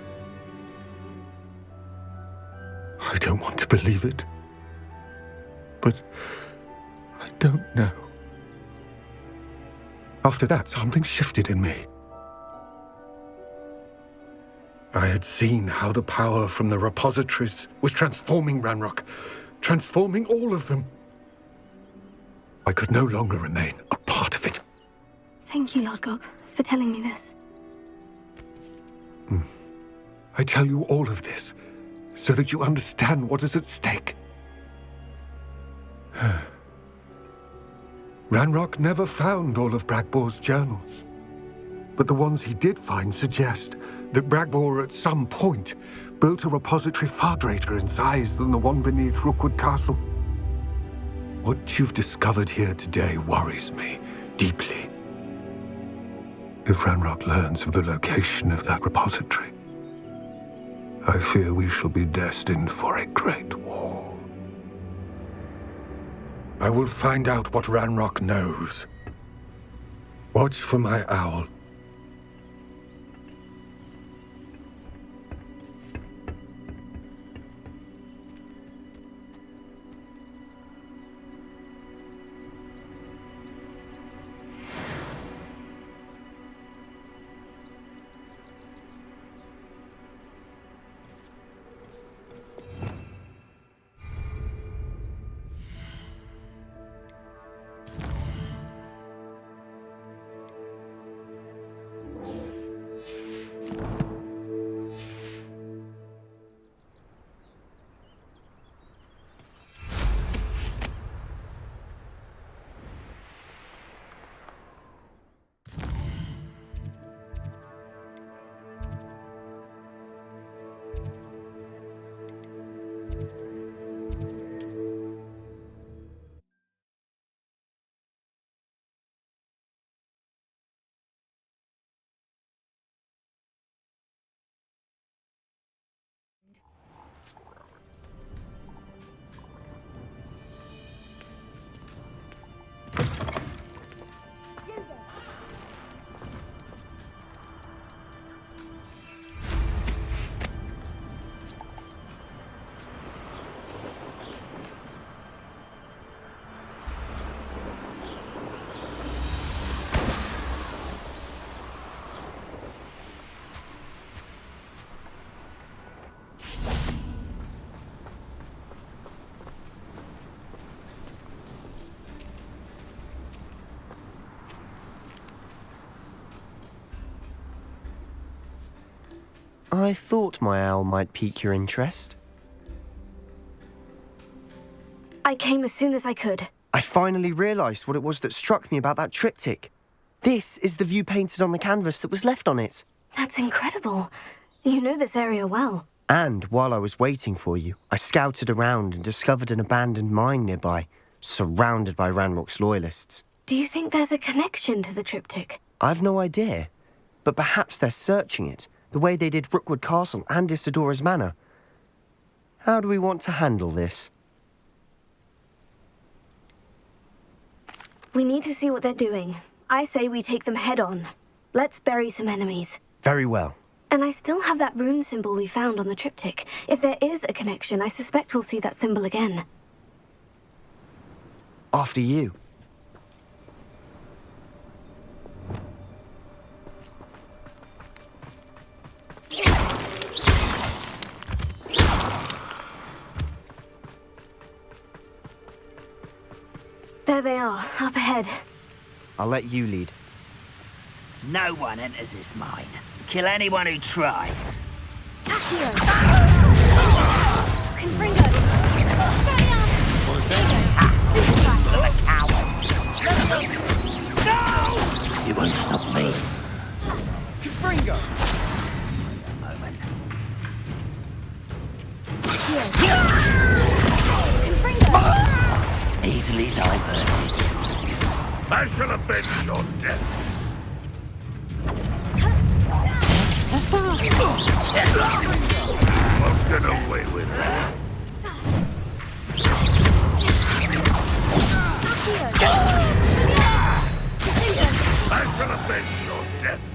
I don't want to believe it, but I don't know. After that, something shifted in me. I had seen how the power from the repositories was transforming Ranrock, transforming all of them. I could no longer remain a part of it. Thank you, Lord Gog, for telling me this. I tell you all of this so that you understand what is at stake. Ranrock never found all of Bragbor's journals, but the ones he did find suggest that Bragbor at some point built a repository far greater in size than the one beneath Rookwood Castle. What you've discovered here today worries me deeply. If Ranrock learns of the location of that repository, I fear we shall be destined for a great war. I will find out what Ranrock knows. Watch for my owl. I thought my owl might pique your interest. I came as soon as I could. I finally realised what it was that struck me about that triptych. This is the view painted on the canvas that was left on it. That's incredible. You know this area well. And while I was waiting for you, I scouted around and discovered an abandoned mine nearby, surrounded by Ranrock's loyalists. Do you think there's a connection to the triptych? I've no idea, but perhaps they're searching it, the way they did Rookwood Castle and Isidora's Manor. How do we want to handle this? We need to see what they're doing. I say we take them head on. Let's bury some enemies. Very well. And I still have that rune symbol we found on the triptych. If there is a connection, I suspect we'll see that symbol again. After you. There they are, up ahead. I'll let you lead. No one enters this mine. Kill anyone who tries. Accio! Confringo! No! You won't stop me. Confringo! Easily diverted. I shall avenge your death. Won't get away with that. I shall avenge your death.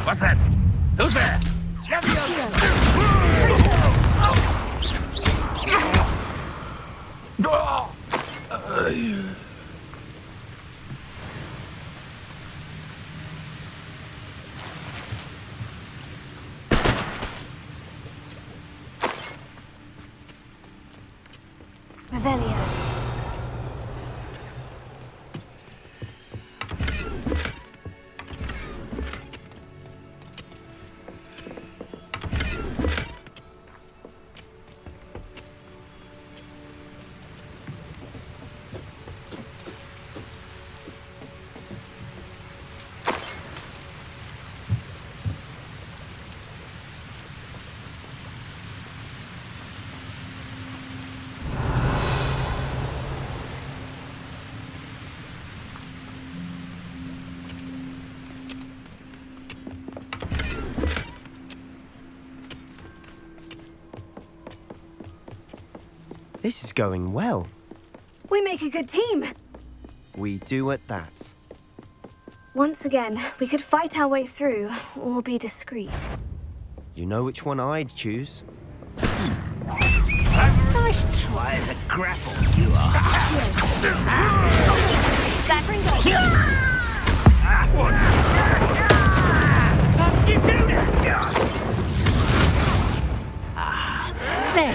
What's that? Who's there? Revelio. This is going well. We make a good team. We do at that. Once again, we could fight our way through, or be discreet. You know which one I'd choose. Nice try as a grapple, you are. How did you do that? There.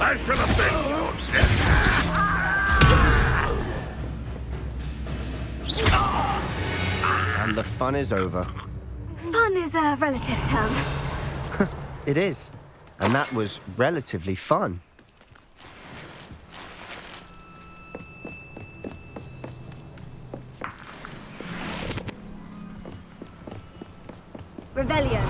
I shall avenge your death. And the fun is over. Fun is a relative term. It is. And that was relatively fun. Revelio.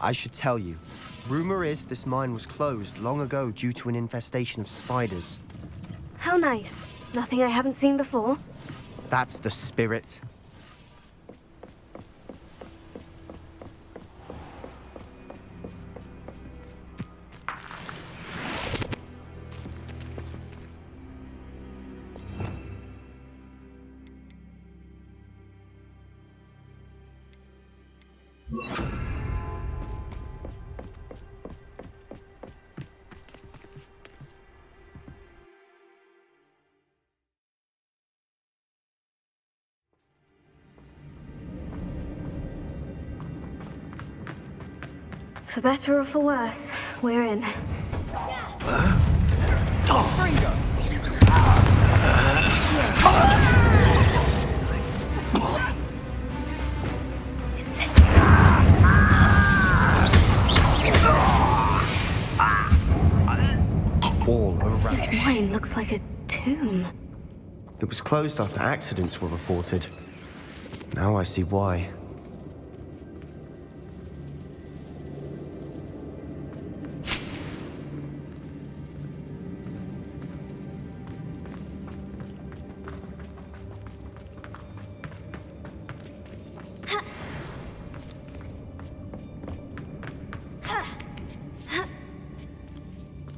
I should tell you. Rumor is this mine was closed long ago due to an infestation of spiders. How nice. Nothing I haven't seen before. That's the spirit. For better or for worse, we're in. All around. This mine looks like a tomb. It was closed after accidents were reported. Now I see why.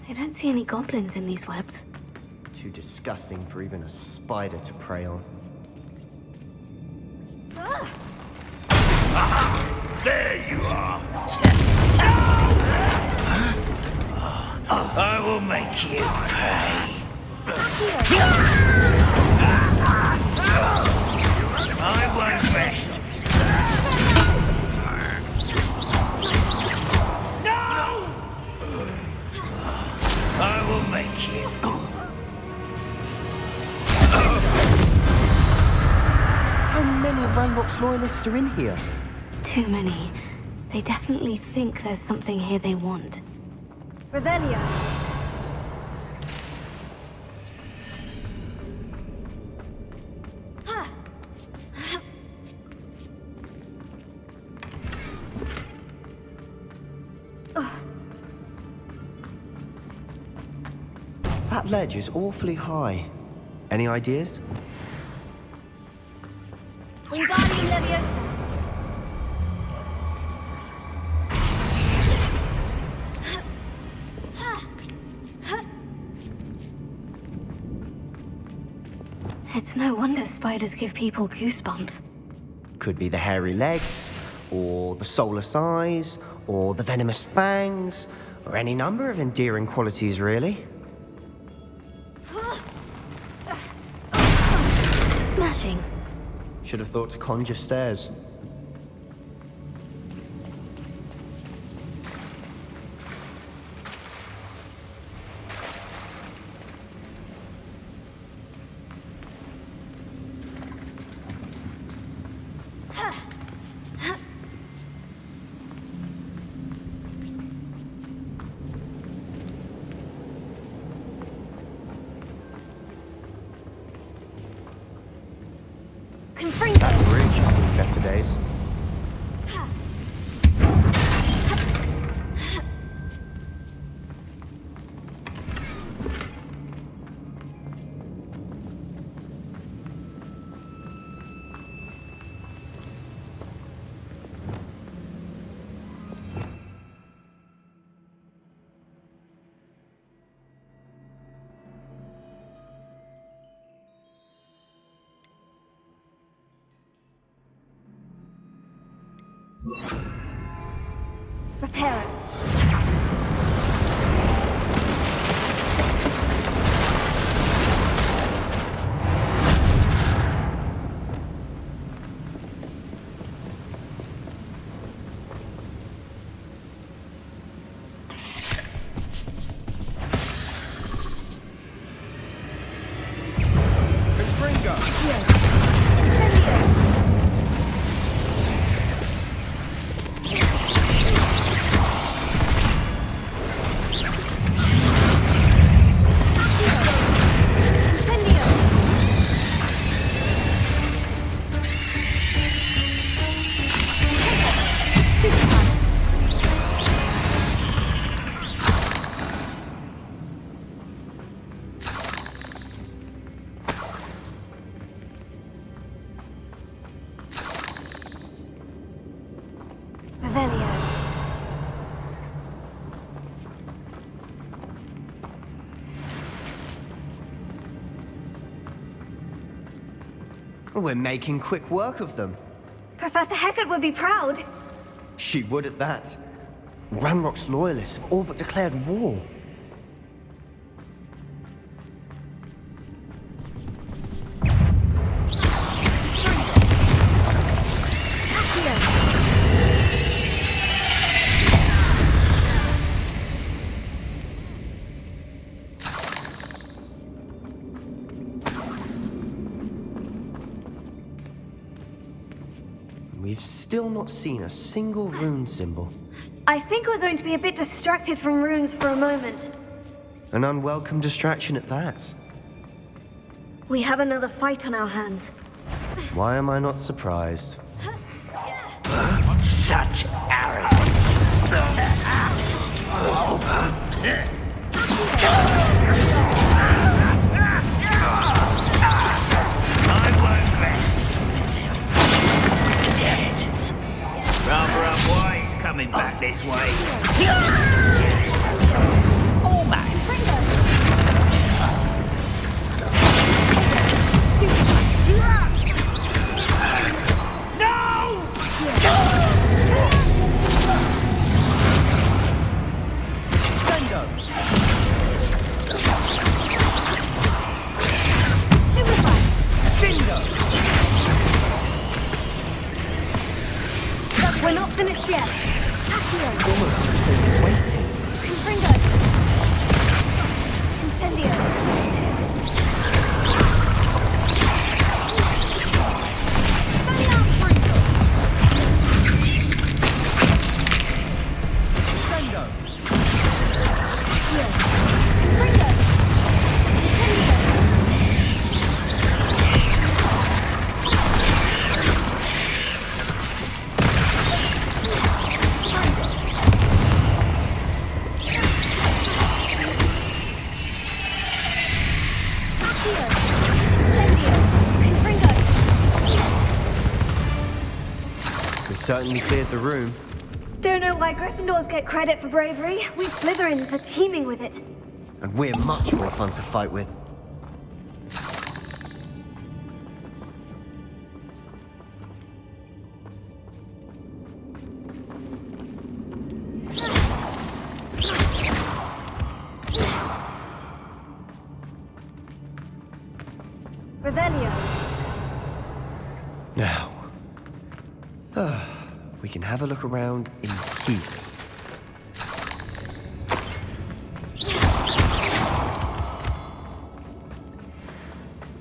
I don't see any goblins in these webs. Too disgusting for even a spider to prey on. There you are! I will make you pay. I won't rest. No! I will make you. How many Ranrock's loyalists are in here? Too many. They definitely think there's something here they want. Revelio! That ledge is awfully high. Any ideas? Wingardium Leviosa! It's no wonder spiders give people goosebumps. Could be the hairy legs, or the soulless eyes, or the venomous fangs, or any number of endearing qualities, really. Smashing. Should have thought to conjure stairs. That bridge has seen better days. Repair it. We're making quick work of them. Professor Hecat would be proud. She would at that. Ranrock's loyalists have all but declared war. We've still not seen a single rune symbol. I think we're going to be a bit distracted from runes for a moment. An unwelcome distraction at that. We have another fight on our hands. Why am I not surprised? Such arrogance. I won't rest until dead. Rather unwise coming back this way. Almost. We're not finished yet. Waiting. Confringo. Incendio. Certainly cleared the room. Don't know why Gryffindors get credit for bravery. We Slytherins are teeming with it. And we're much more fun to fight with. Revelio. Now, we can have a look around in peace.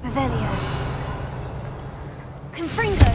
Revelio. Confringo.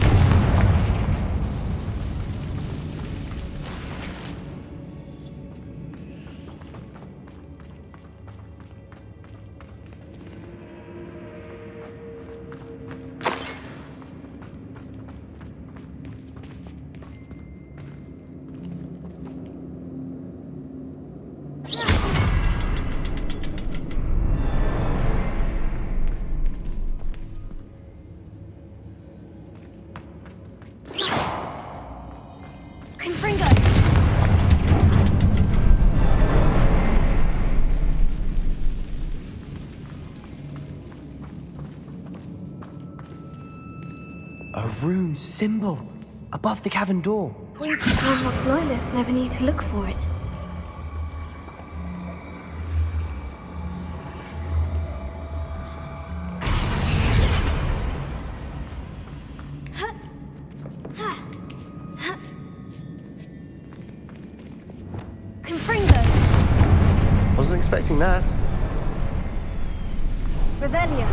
A rune symbol above the cavern door. Hogwarts loyalists never knew to look for it. Confringo. Wasn't expecting that. Revelio.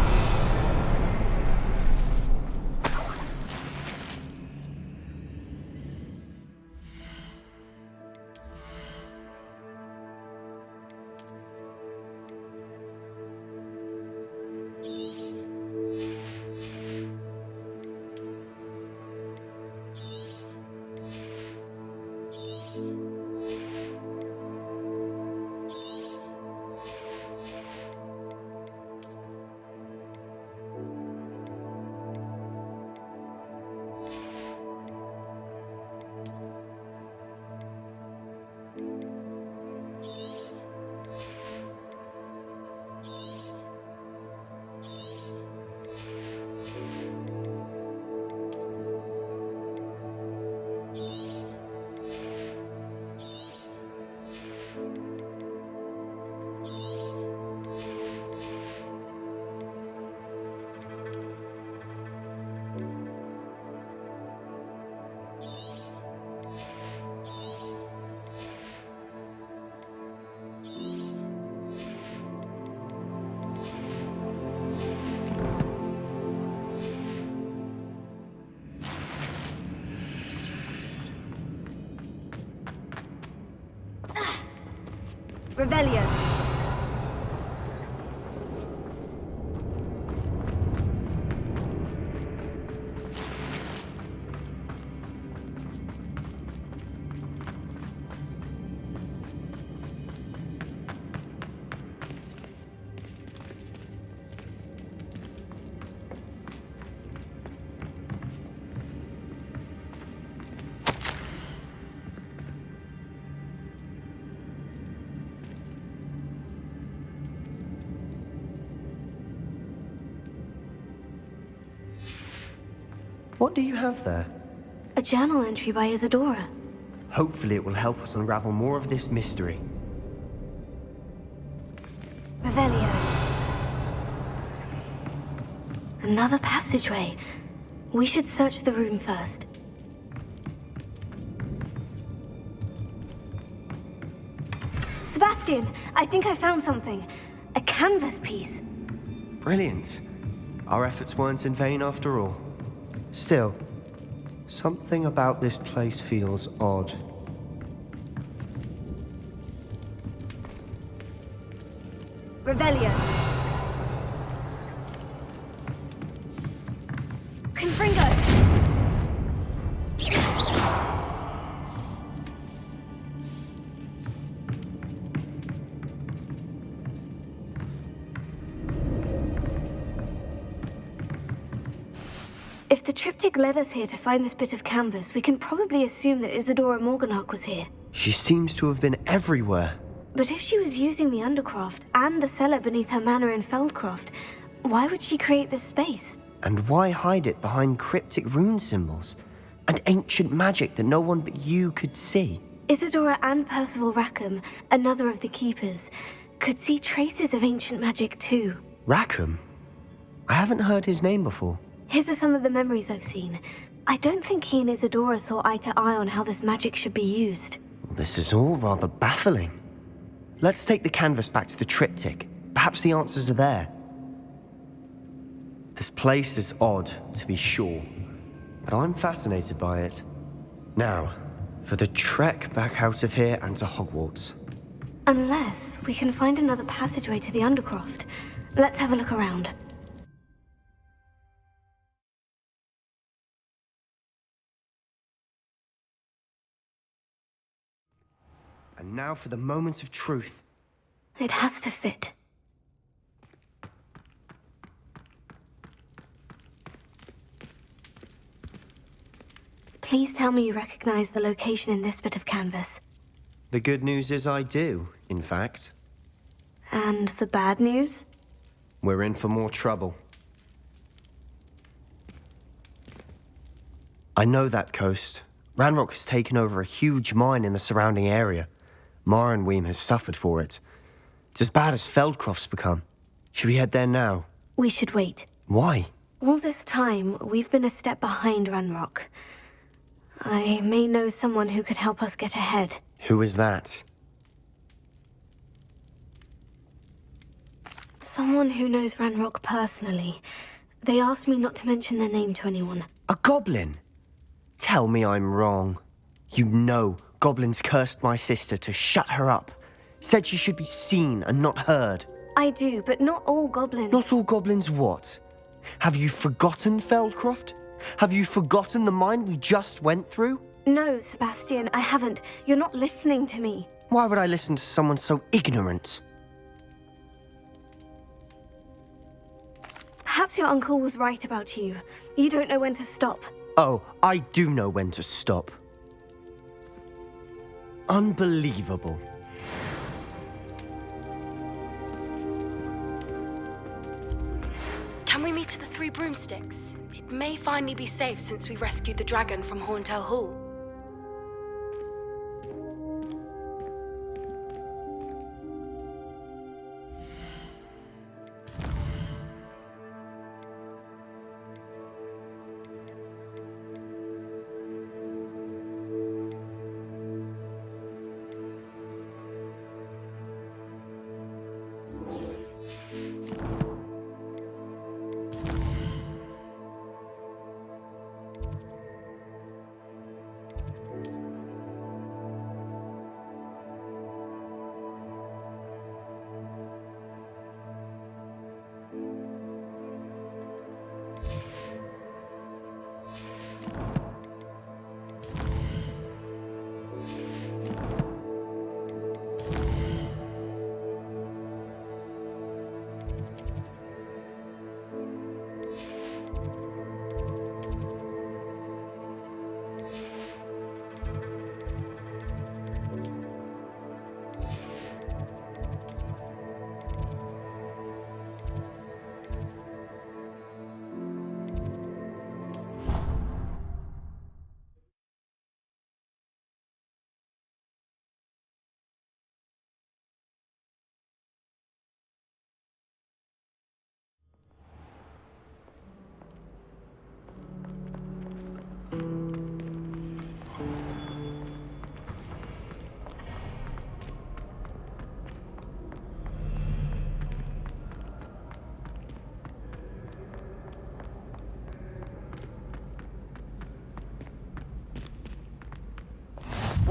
Revelio. What do you have there? A journal entry by Isadora. Hopefully it will help us unravel more of this mystery. Revelio. Another passageway. We should search the room first. Sebastian, I think I found something. A canvas piece. Brilliant. Our efforts weren't in vain after all. Still, something about this place feels odd. Revelio. Confringo. If the triptych led us here to find this bit of canvas, we can probably assume that Isadora Morganach was here. She seems to have been everywhere. But if she was using the Undercroft and the cellar beneath her manor in Feldcroft, why would she create this space? And why hide it behind cryptic rune symbols and ancient magic that no one but you could see? Isadora and Percival Rackham, another of the Keepers, could see traces of ancient magic too. Rackham? I haven't heard his name before. His are some of the memories I've seen. I don't think he and Isadora saw eye to eye on how this magic should be used. This is all rather baffling. Let's take the canvas back to the triptych. Perhaps the answers are there. This place is odd, to be sure, but I'm fascinated by it. Now, for the trek back out of here and to Hogwarts. Unless we can find another passageway to the Undercroft. Let's have a look around. And now for the moment of truth. It has to fit. Please tell me you recognize the location in this bit of canvas. The good news is I do, in fact. And the bad news? We're in for more trouble. I know that coast. Ranrock has taken over a huge mine in the surrounding area. Mornweem has suffered for it. It's as bad as Feldcroft's become. Should we head there now? We should wait. Why? All this time, we've been a step behind Ranrock. I may know someone who could help us get ahead. Who is that? Someone who knows Ranrock personally. They asked me not to mention their name to anyone. A goblin? Tell me I'm wrong. You know goblins cursed my sister to shut her up. Said she should be seen and not heard. I do, but not all goblins. Not all goblins what? Have you forgotten Feldcroft? Have you forgotten the mine we just went through? No, Sebastian, I haven't. You're not listening to me. Why would I listen to someone so ignorant? Perhaps your uncle was right about you. You don't know when to stop. Oh, I do know when to stop. Unbelievable. Can we meet at the Three Broomsticks? It may finally be safe since we rescued the dragon from Horntail Hall.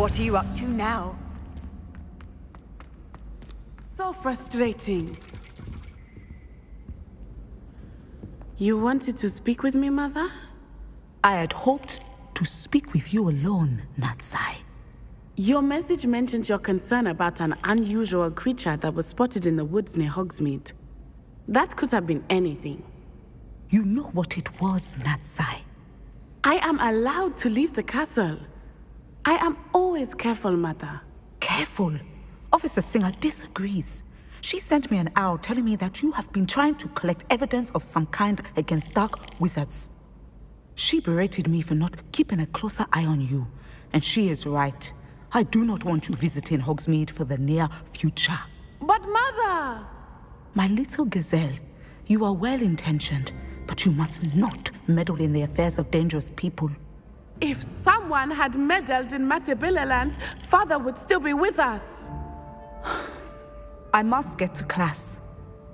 What are you up to now? So frustrating. You wanted to speak with me, Mother? I had hoped to speak with you alone, Natsai. Your message mentioned your concern about an unusual creature that was spotted in the woods near Hogsmeade. That could have been anything. You know what it was, Natsai. I am allowed to leave the castle. I am always careful, Mother. Careful? Officer Singer disagrees. She sent me an owl telling me that you have been trying to collect evidence of some kind against dark wizards. She berated me for not keeping a closer eye on you, and she is right. I do not want you visiting Hogsmeade for the near future. But Mother! My little gazelle, you are well-intentioned, but you must not meddle in the affairs of dangerous people. If someone had meddled in Matabeleland, Father would still be with us. I must get to class.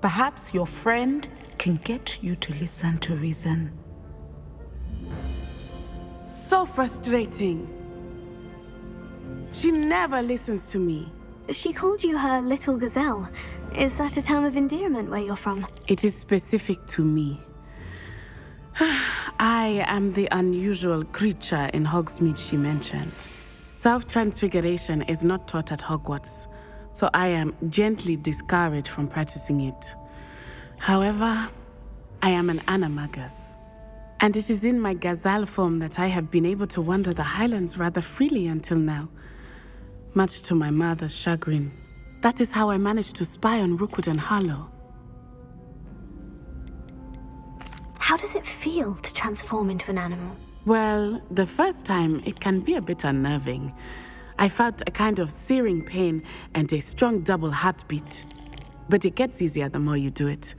Perhaps your friend can get you to listen to reason. So frustrating. She never listens to me. She called you her little gazelle. Is that a term of endearment where you're from? It is specific to me. I am the unusual creature in Hogsmeade she mentioned. Self-transfiguration is not taught at Hogwarts, so I am gently discouraged from practicing it. However, I am an animagus, and it is in my gazelle form that I have been able to wander the Highlands rather freely until now, much to my mother's chagrin. That is how I managed to spy on Rookwood and Harlow. How does it feel to transform into an animal? Well, the first time, it can be a bit unnerving. I felt a kind of searing pain and a strong double heartbeat. But it gets easier the more you do it.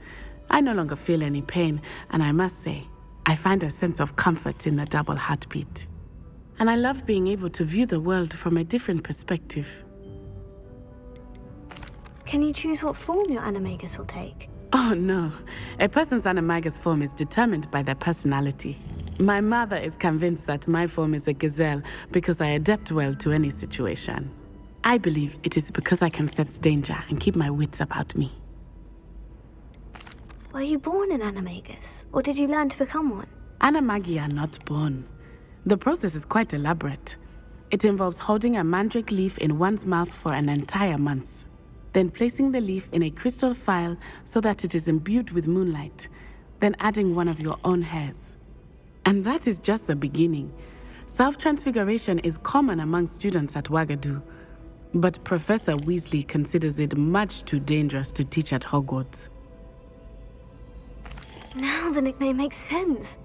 I no longer feel any pain, and I must say, I find a sense of comfort in the double heartbeat. And I love being able to view the world from a different perspective. Can you choose what form your animagus will take? Oh no, a person's animagus form is determined by their personality. My mother is convinced that my form is a gazelle because I adapt well to any situation. I believe it is because I can sense danger and keep my wits about me. Were you born an animagus, or did you learn to become one? Animagi are not born. The process is quite elaborate. It involves holding a mandrake leaf in one's mouth for an entire month, then placing the leaf in a crystal phial so that it is imbued with moonlight, then adding one of your own hairs. And that is just the beginning. Self-transfiguration is common among students at Wagadu, but Professor Weasley considers it much too dangerous to teach at Hogwarts. Now the nickname makes sense.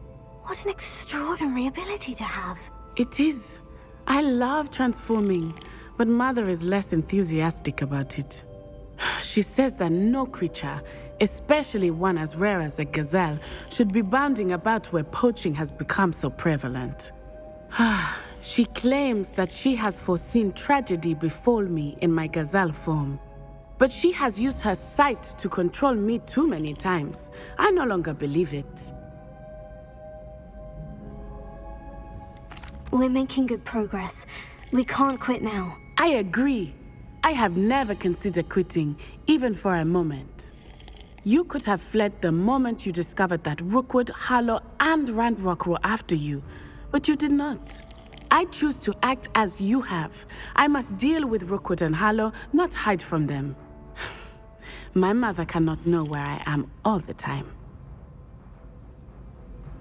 What an extraordinary ability to have. It is. I love transforming, but Mother is less enthusiastic about it. She says that no creature, especially one as rare as a gazelle, should be bounding about where poaching has become so prevalent. She claims that she has foreseen tragedy befall me in my gazelle form. But she has used her sight to control me too many times. I no longer believe it. We're making good progress. We can't quit now. I agree. I have never considered quitting, even for a moment. You could have fled the moment you discovered that Rookwood, Harlow, and Ranrock were after you, but you did not. I choose to act as you have. I must deal with Rookwood and Harlow, not hide from them. My mother cannot know where I am all the time.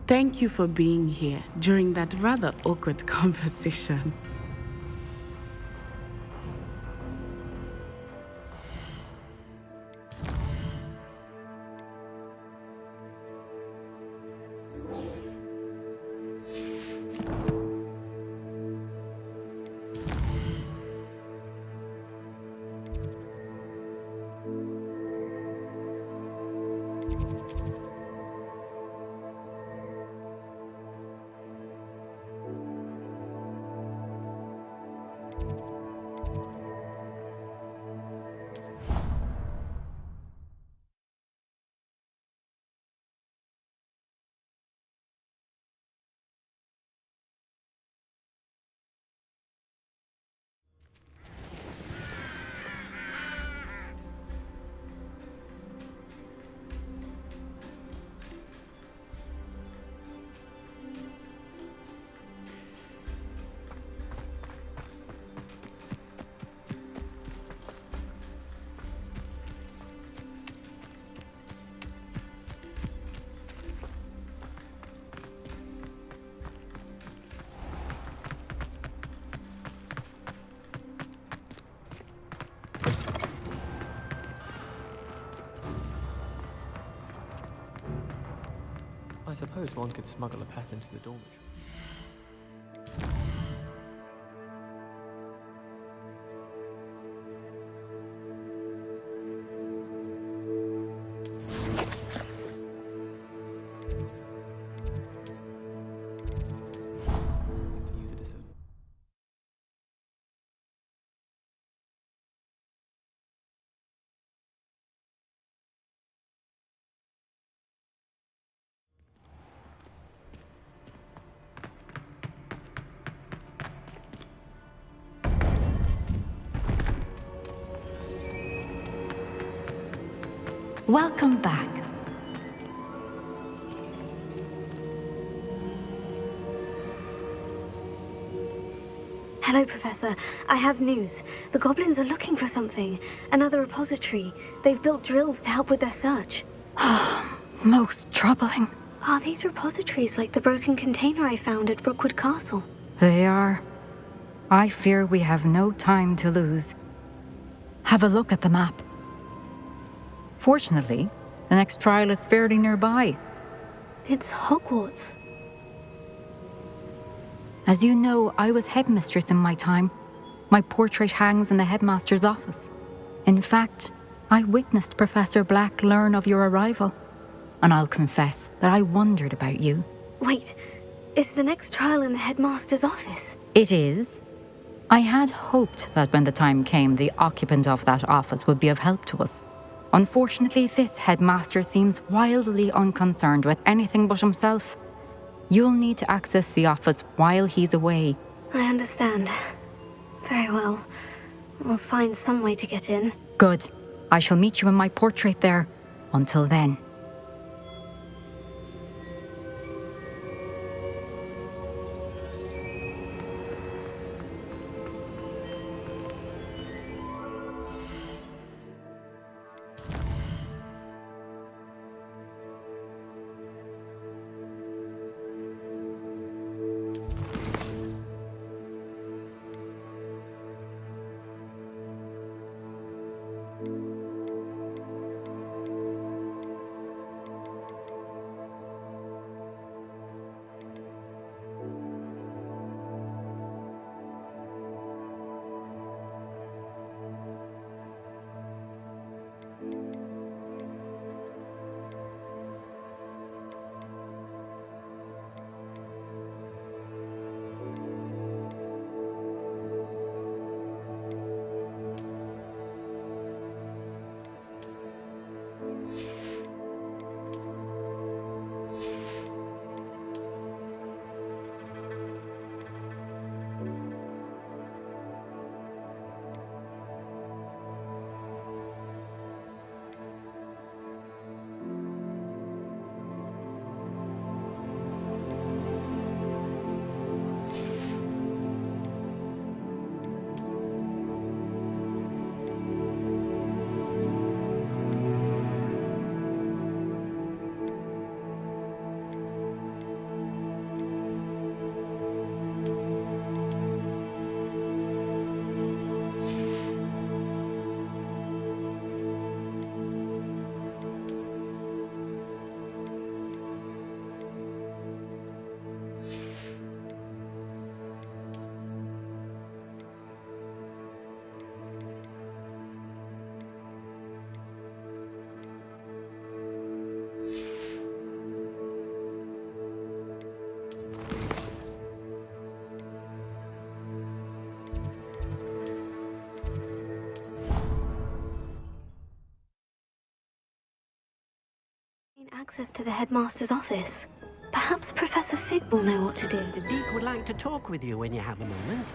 Thank you for being here during that rather awkward conversation. suppose one could smuggle a pet into the dormitory. Welcome back. Hello, Professor. I have news. The goblins are looking for something. Another repository. They've built drills to help with their search. Most troubling. Are these repositories like the broken container I found at Rookwood Castle? They are. I fear we have no time to lose. Have a look at the map. Fortunately, the next trial is fairly nearby. It's Hogwarts. As you know, I was headmistress in my time. My portrait hangs in the headmaster's office. In fact, I witnessed Professor Black learn of your arrival. And I'll confess that I wondered about you. Wait, is the next trial in the headmaster's office? It is. I had hoped that when the time came, the occupant of that office would be of help to us. Unfortunately, this headmaster seems wildly unconcerned with anything but himself. You'll need to access the office while he's away. I understand. Very well. We'll find some way to get in. Good. I shall meet you in my portrait there. Until then. Access to the headmaster's office. Perhaps Professor Fig will know what to do. The Deek would like to talk with you when you have a moment.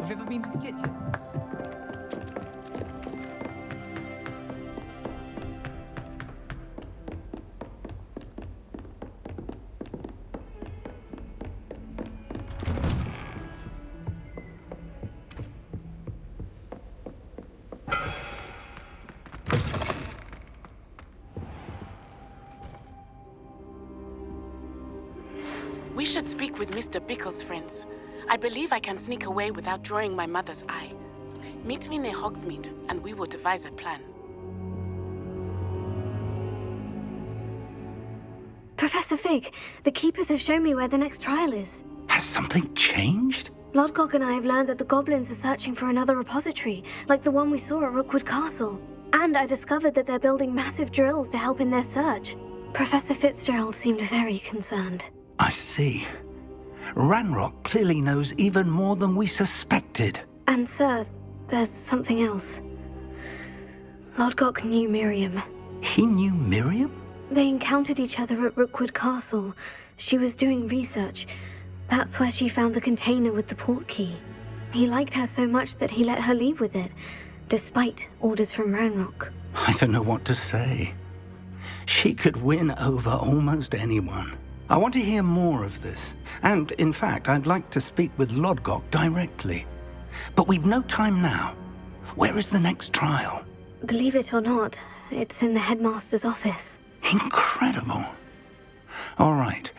Have you ever been to the kitchen? We should speak with Mr. Pickle's friends. I believe I can sneak away without drawing my mother's eye. Meet me near Hogsmeade, and we will devise a plan. Professor Fig, the Keepers have shown me where the next trial is. Has something changed? Lodgok and I have learned that the goblins are searching for another repository, like the one we saw at Rookwood Castle. And I discovered that they're building massive drills to help in their search. Professor Fitzgerald seemed very concerned. I see. Ranrock clearly knows even more than we suspected. And sir, there's something else. Lodgok knew Miriam. He knew Miriam? They encountered each other at Rookwood Castle. She was doing research. That's where she found the container with the port key. He liked her so much that he let her leave with it, despite orders from Ranrock. I don't know what to say. She could win over almost anyone. I want to hear more of this. And, in fact, I'd like to speak with Lodgok directly. But we've no time now. Where is the next trial? Believe it or not, it's in the headmaster's office. Incredible. All right.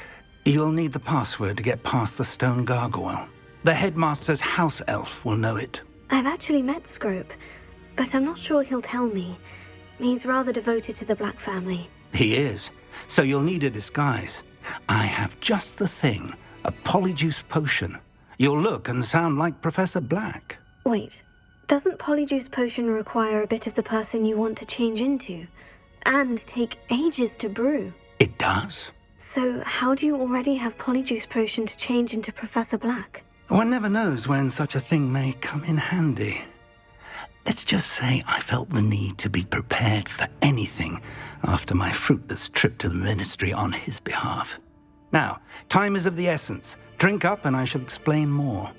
You'll need the password to get past the stone gargoyle. The headmaster's house elf will know it. I've actually met Scrope, but I'm not sure he'll tell me. He's rather devoted to the Black family. He is. So you'll need a disguise. I have just the thing. A polyjuice potion. You'll look and sound like Professor Black. Wait, doesn't polyjuice potion require a bit of the person you want to change into? And take ages to brew? It does. So how do you already have polyjuice potion to change into Professor Black? One never knows when such a thing may come in handy. Let's just say I felt the need to be prepared for anything after my fruitless trip to the Ministry on his behalf. Now, time is of the essence. Drink up and I shall explain more.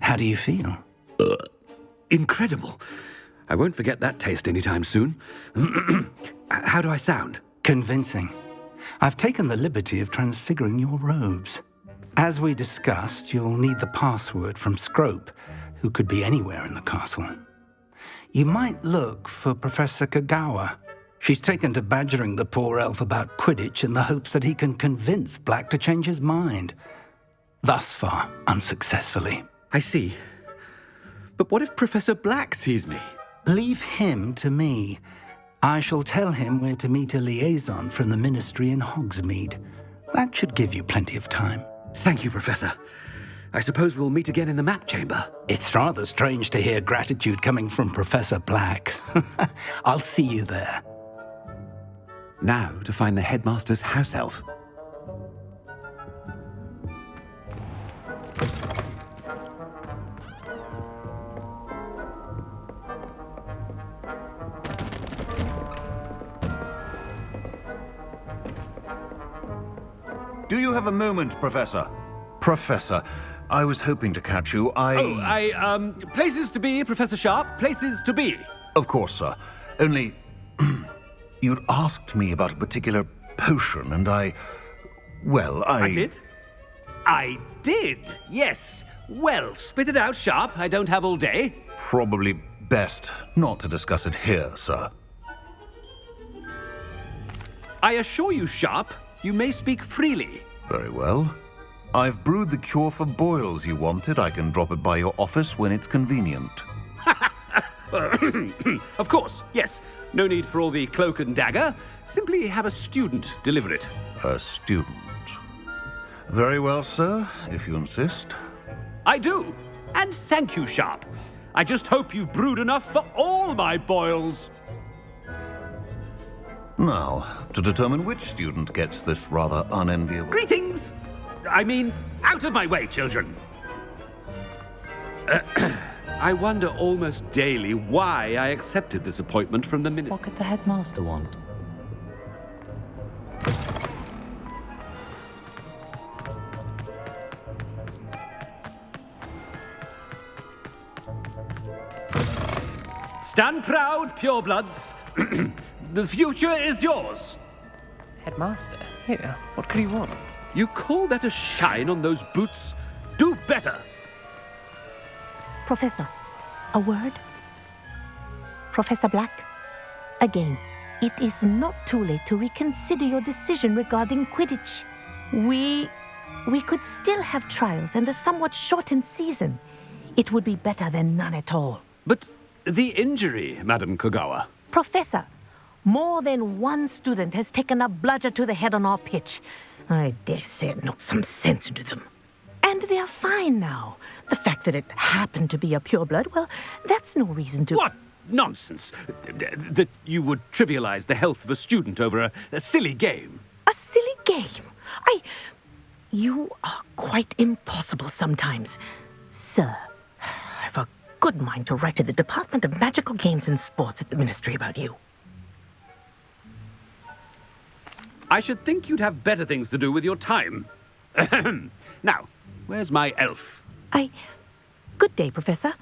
How do you feel? Incredible. I won't forget that taste anytime soon. How do I sound? Convincing. I've taken the liberty of transfiguring your robes. As we discussed, you'll need the password from Scrope, who could be anywhere in the castle. You might look for Professor Kagawa. She's taken to badgering the poor elf about Quidditch in the hopes that he can convince Black to change his mind. Thus far, unsuccessfully. I see. But what if Professor Black sees me? Leave him to me. I shall tell him where to meet a liaison from the Ministry in Hogsmeade. That should give you plenty of time. Thank you, Professor. I suppose we'll meet again in the map chamber. It's rather strange to hear gratitude coming from Professor Black. I'll see you there. Now to find the headmaster's house elf. Do you have a moment, Professor? Professor, I was hoping to catch you. Places to be, Professor Sharp. Places to be. Of course, sir. Only, you'd asked me about a particular potion, and I did? I did, yes. Well, spit it out, Sharp. I don't have all day. Probably best not to discuss it here, sir. I assure you, Sharp, you may speak freely. Very well. I've brewed the cure for boils you wanted. I can drop it by your office when it's convenient. Of course, yes. No need for all the cloak and dagger. Simply have a student deliver it. A student? Very well, sir, if you insist. I do. And thank you, Sharp. I just hope you've brewed enough for all my boils. Now, to determine which student gets this rather unenviable... Greetings! I mean, out of my way, children. I wonder almost daily why I accepted this appointment from the minister. What could the headmaster want? Stand proud, purebloods. The future is yours. Headmaster? Here, what could he want? You call that a shine on those boots? Do better. Professor, a word? Professor Black, again, it is not too late to reconsider your decision regarding Quidditch. We could still have trials and a somewhat shortened season. It would be better than none at all. But the injury, Madam Kagawa. Professor, more than one student has taken a bludger to the head on our pitch. I dare say it knocked some sense into them. And they're fine now. The fact that it happened to be a pureblood, well, that's no reason to... What nonsense! That you would trivialize the health of a student over a silly game. A silly game? You are quite impossible sometimes. Sir, I've a good mind to write to the Department of Magical Games and Sports at the Ministry about you. I should think you'd have better things to do with your time. Now, where's my elf? Good day, Professor.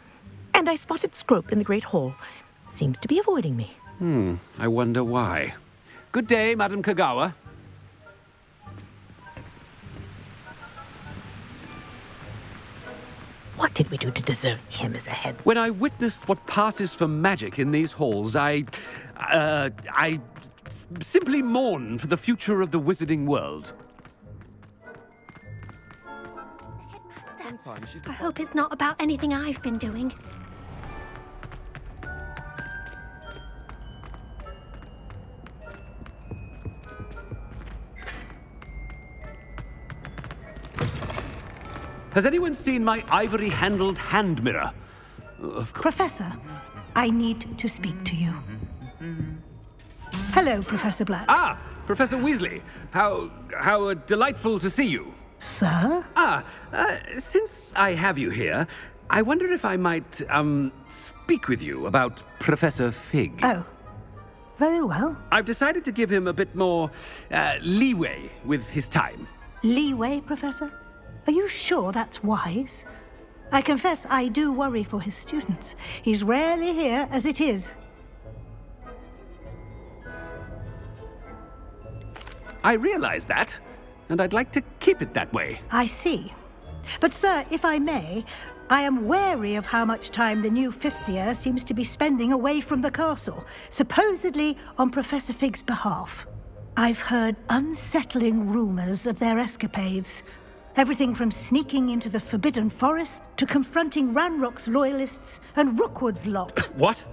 And I spotted Scrope in the Great Hall. Seems to be avoiding me. I wonder why. Good day, Madam Kagawa. What did we do to deserve him as a head? When I witnessed what passes for magic in these halls, I simply mourn for the future of the wizarding world. I hope it's not about anything I've been doing. Has anyone seen my ivory-handled hand mirror? Professor, I need to speak to you. Hello, Professor Black. Ah, Professor Weasley. How delightful to see you. Sir? Since I have you here, I wonder if I might, speak with you about Professor Fig. Oh, very well. I've decided to give him a bit more, leeway with his time. Leeway, Professor? Are you sure that's wise? I confess I do worry for his students. He's rarely here as it is. I realize that. and I'd like to keep it that way. I see. But, sir, if I may, I am wary of how much time the new fifth year seems to be spending away from the castle, supposedly on Professor Fig's behalf. I've heard unsettling rumors of their escapades. Everything from sneaking into the Forbidden Forest to confronting Ranrock's loyalists and Rookwood's lot. What?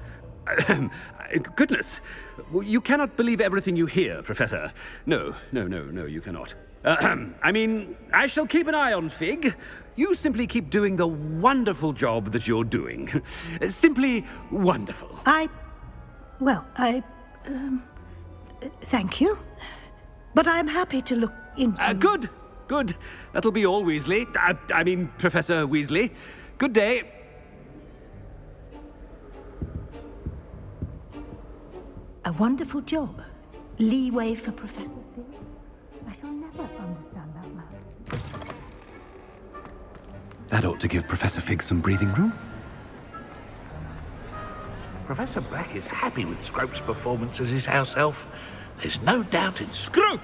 Goodness. You cannot believe everything you hear, Professor. No, you cannot. I mean, I shall keep an eye on Fig. You simply keep doing the wonderful job that you're doing. Simply wonderful. Thank you. But I'm happy to look into... Good. That'll be all, Weasley. I mean, Professor Weasley. Good day. A wonderful job. Leeway for Professor Fig. I shall never understand that man. That ought to give Professor Fig some breathing room. Professor Black is happy with Scrope's performance as his house elf. There's no doubt in... Scrope!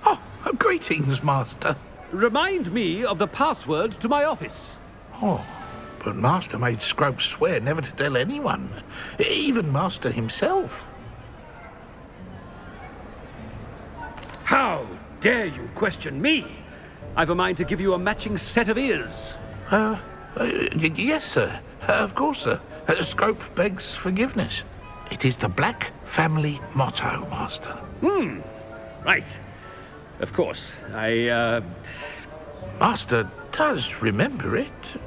Oh, greetings, Master. Remind me of the password to my office. Oh, but Master made Scrope swear never to tell anyone, even Master himself. How dare you question me? I've a mind to give you a matching set of ears. Yes, sir. Of course, sir. Scrope begs forgiveness. It is the Black family motto, Master. Right. Of course. Master does remember it.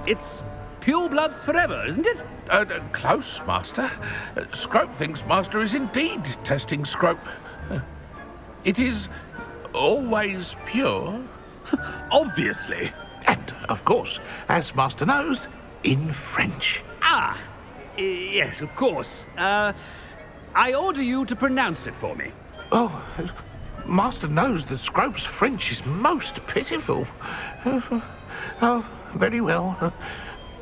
It's pure bloods forever, isn't it? Close, Master. Scrope thinks Master is indeed testing Scrope. It is always pure. Obviously. And, of course, as Master knows, in French. Yes, of course. I order you to pronounce it for me. Oh, Master knows that Scrope's French is most pitiful. Oh, very well.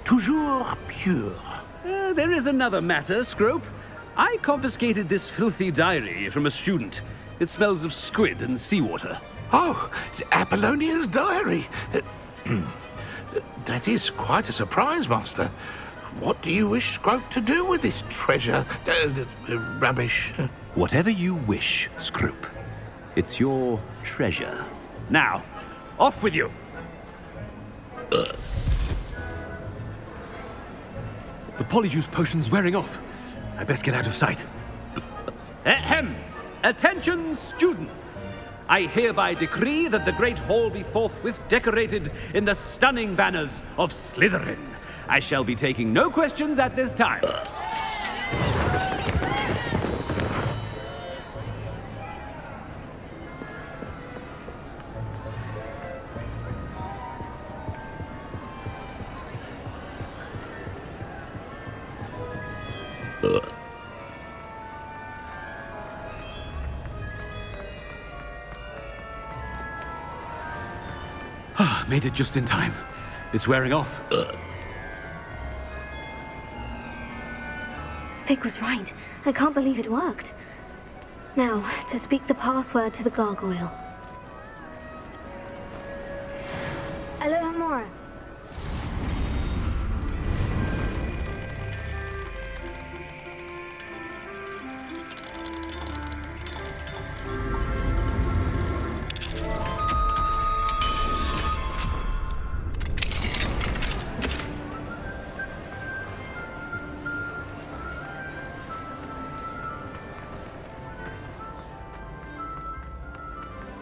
Toujours pure. There is another matter, Scrope. I confiscated this filthy diary from a student. It smells of squid and seawater. Oh, Apollonia's diary. That is quite a surprise, Master. What do you wish Scrope to do with this treasure? Rubbish. Whatever you wish, Scrope. It's your treasure. Now, off with you. The polyjuice potion's wearing off. I best get out of sight. Ahem! Attention, students! I hereby decree that the Great Hall be forthwith decorated in the stunning banners of Slytherin. I shall be taking no questions at this time. Made it just in time. It's wearing off. Fig was right. I can't believe it worked. Now, to speak the password to the gargoyle. Alohomora.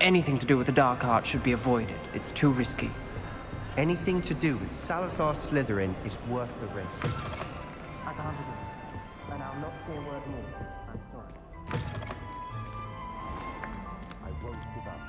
Anything to do with the dark art should be avoided. It's too risky. Anything to do with Salazar Slytherin is worth the risk. I can't do it. And I'll not say a word more. I'm sorry. I won't give up.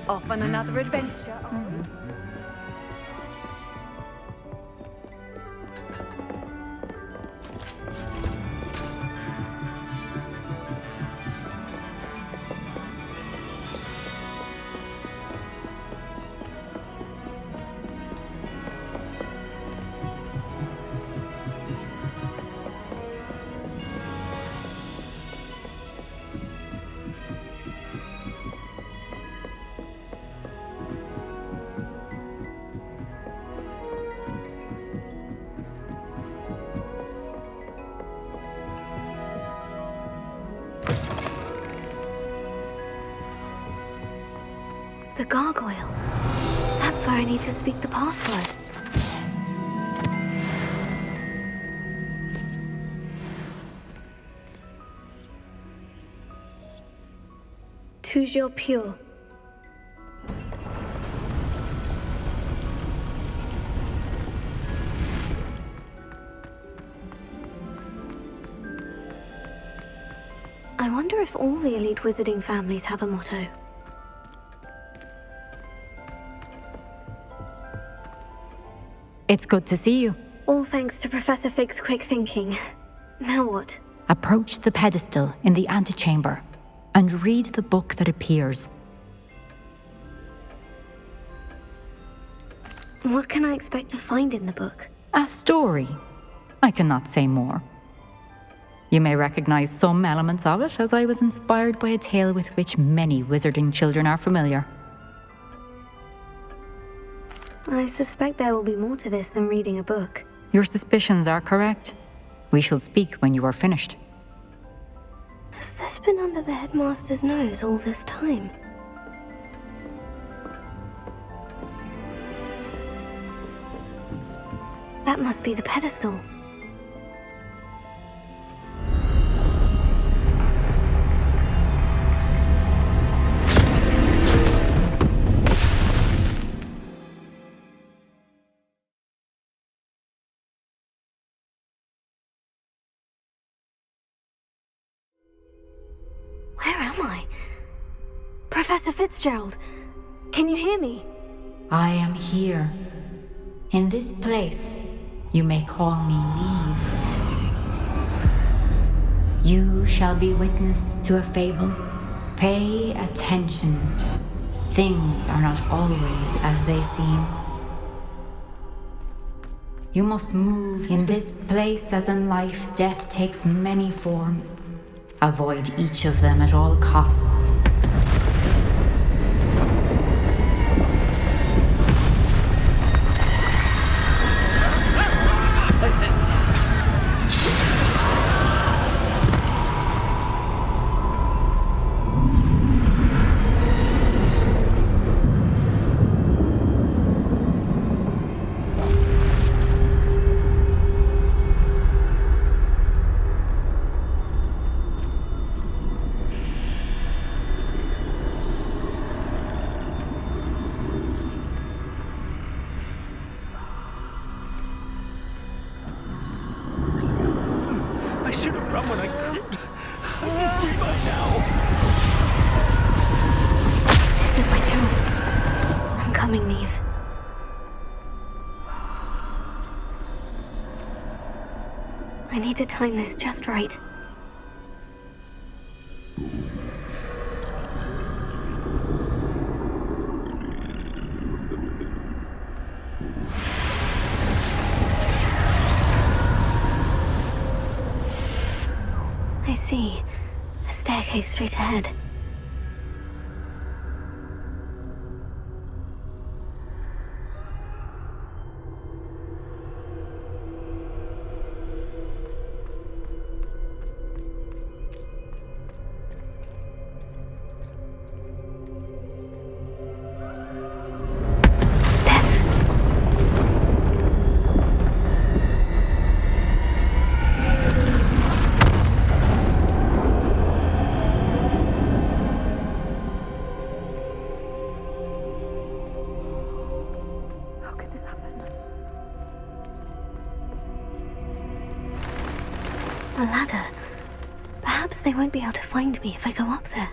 Off on another adventure. The gargoyle. That's where I need to speak the password. Toujours pure. I wonder if all the elite wizarding families have a motto. It's good to see you. All thanks to Professor Fig's quick thinking. Now what? Approach the pedestal in the antechamber and read the book that appears. What can I expect to find in the book? A story. I cannot say more. You may recognize some elements of it, as I was inspired by a tale with which many wizarding children are familiar. I suspect there will be more to this than reading a book. Your suspicions are correct. We shall speak when you are finished. Has this been under the headmaster's nose all this time? That must be the pedestal. Where am I? Professor Fitzgerald, can you hear me? I am here. In this place, you may call me Neve. You shall be witness to a fable. Pay attention. Things are not always as they seem. You must move in this place as in life, death takes many forms. Avoid each of them at all costs. I need to time this just right. I see. A staircase straight ahead. A ladder. Perhaps they won't be able to find me if I go up there.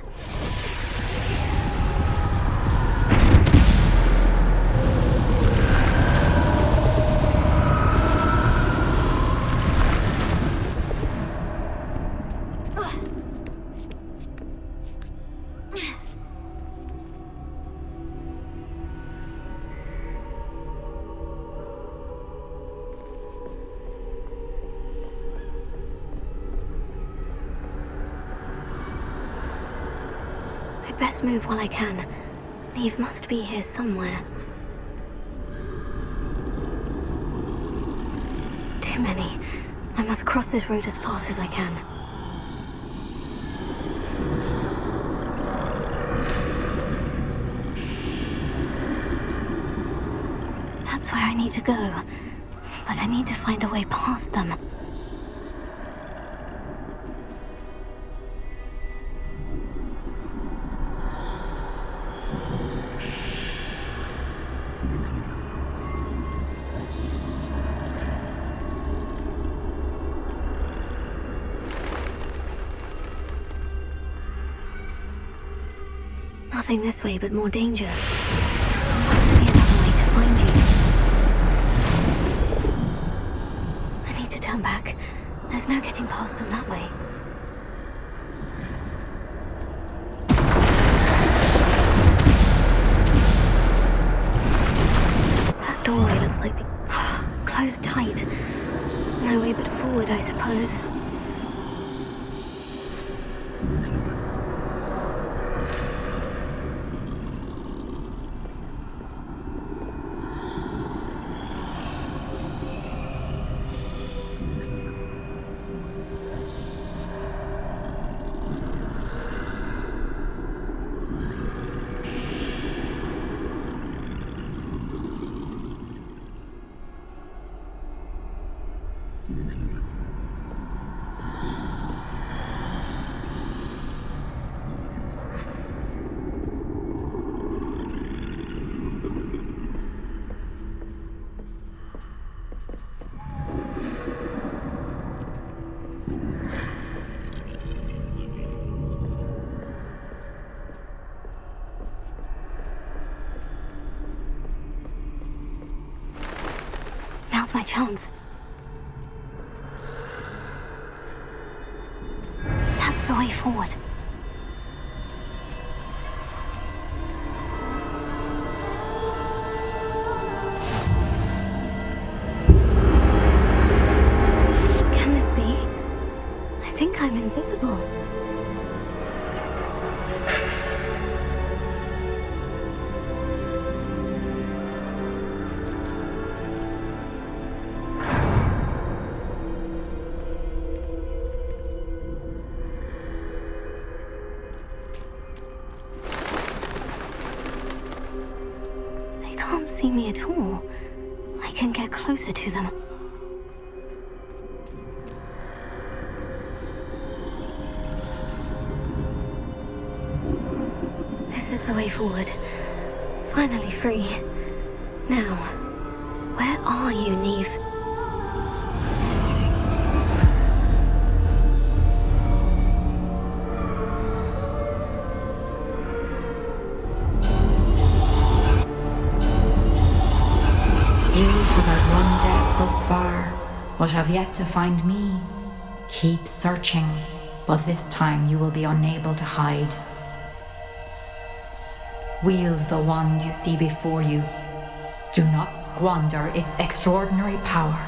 I'd best move while I can. Neve must be here somewhere. Too many. I must cross this road as fast as I can. That's where I need to go. But I need to find a way past them. Nothing this way, but more danger. Must be another way to find you. I need to turn back. There's no getting past them that way. That doorway looks like the... closed tight. No way but forward, I suppose. Now's my chance. That's the way forward. Can this be? I think I'm invisible. Can't see me at all. I can get closer to them. This is the way forward. Finally free. Now, where are you, Neve? But have yet to find me. Keep searching, but this time you will be unable to hide. Wield the wand you see before you. Do not squander its extraordinary power.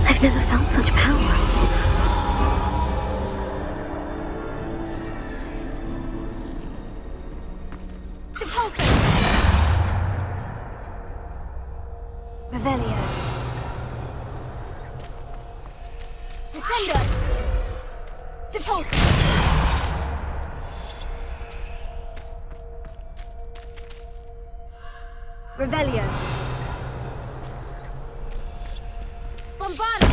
I've never felt such power. Depulso! Revelio. Descendo! Depulso! Revelio. Bombarda!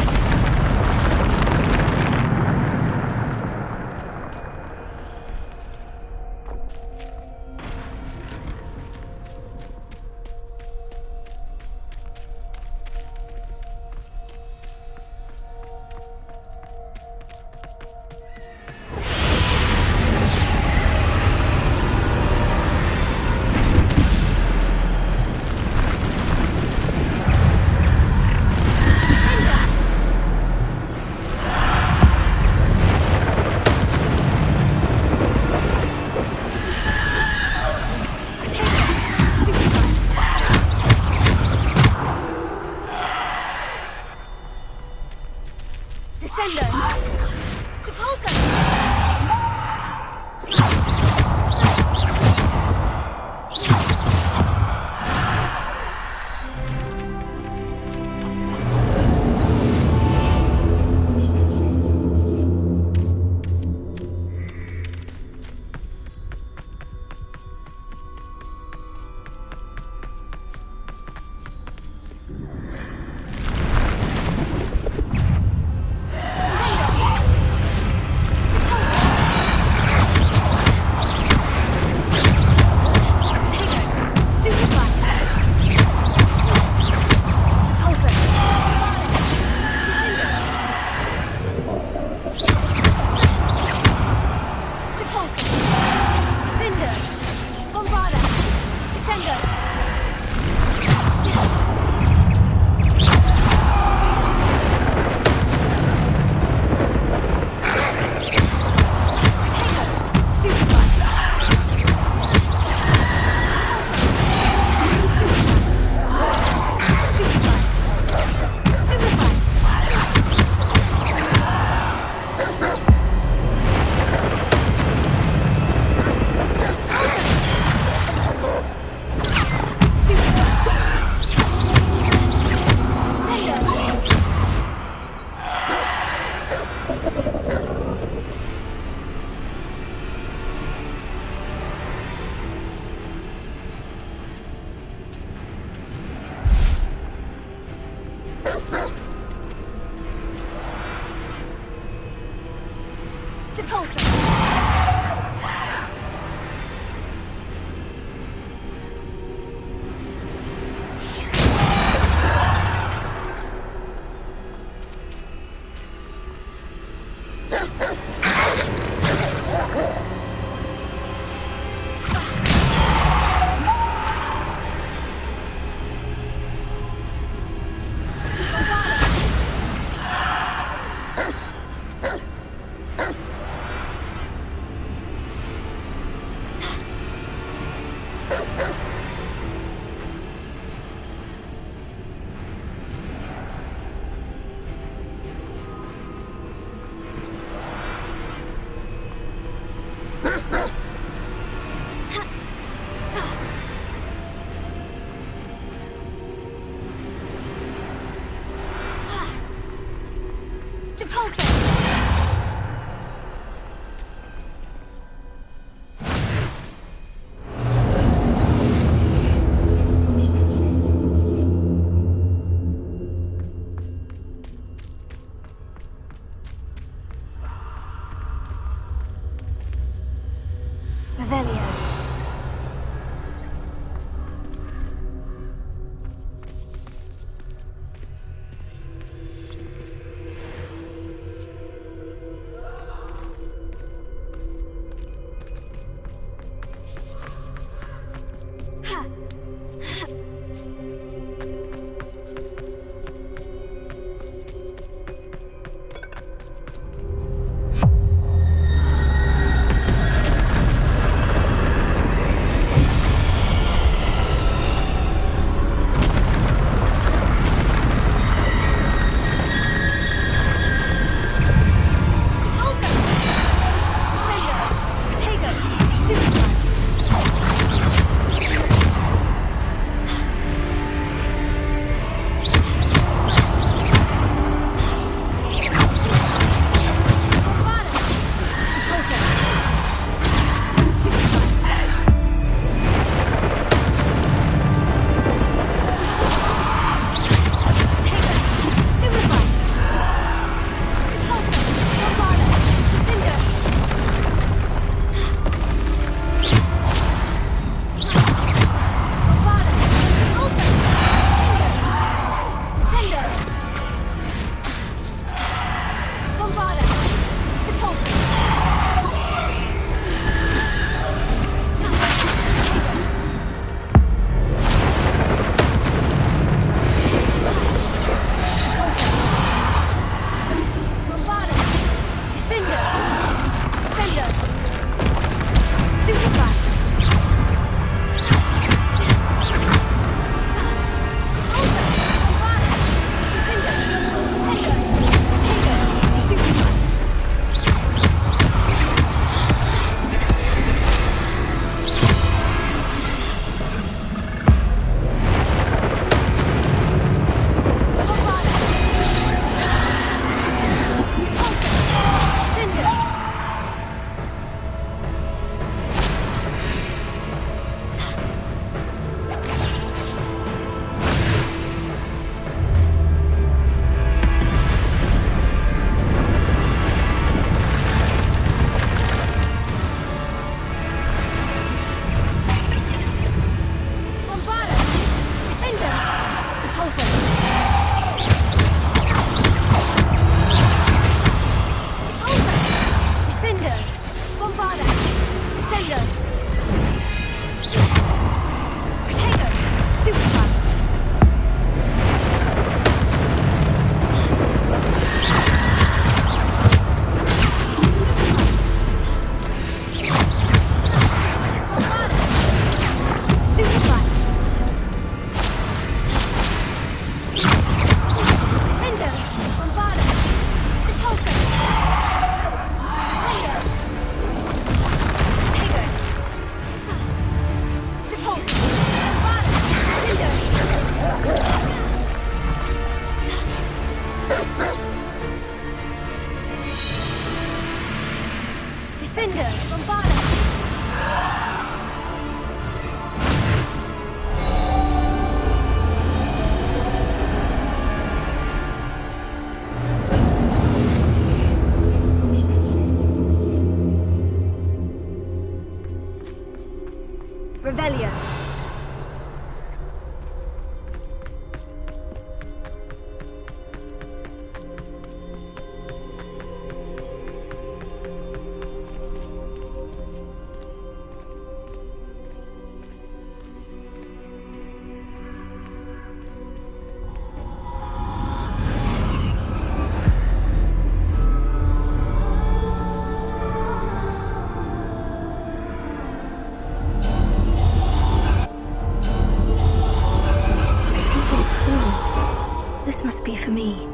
must be for me.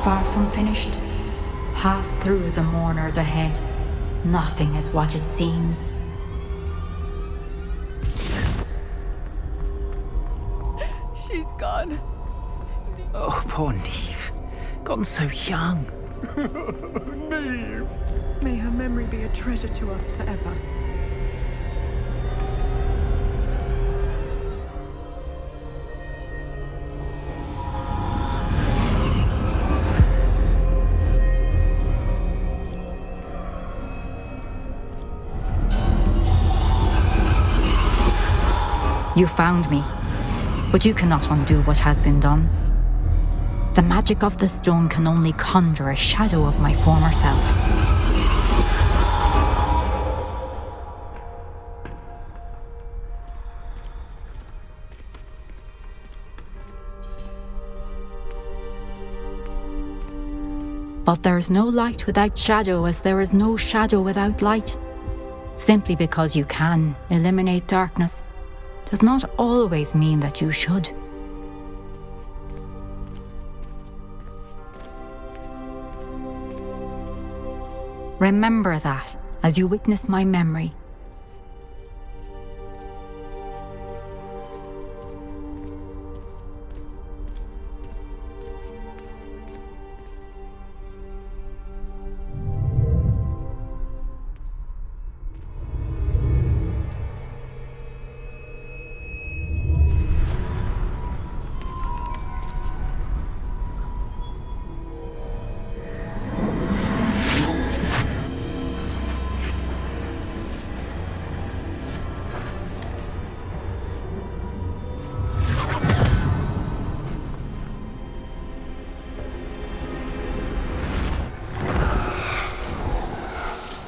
Far from finished. Pass through the mourners ahead. Nothing is what it seems. She's gone. Oh, poor Neve. Gone so young. Neve! May her memory be a treasure to us forever. You found me, but you cannot undo what has been done. The magic of the stone can only conjure a shadow of my former self. But there is no light without shadow, as there is no shadow without light. Simply because you can eliminate darkness does not always mean that you should. Remember that as you witness my memory.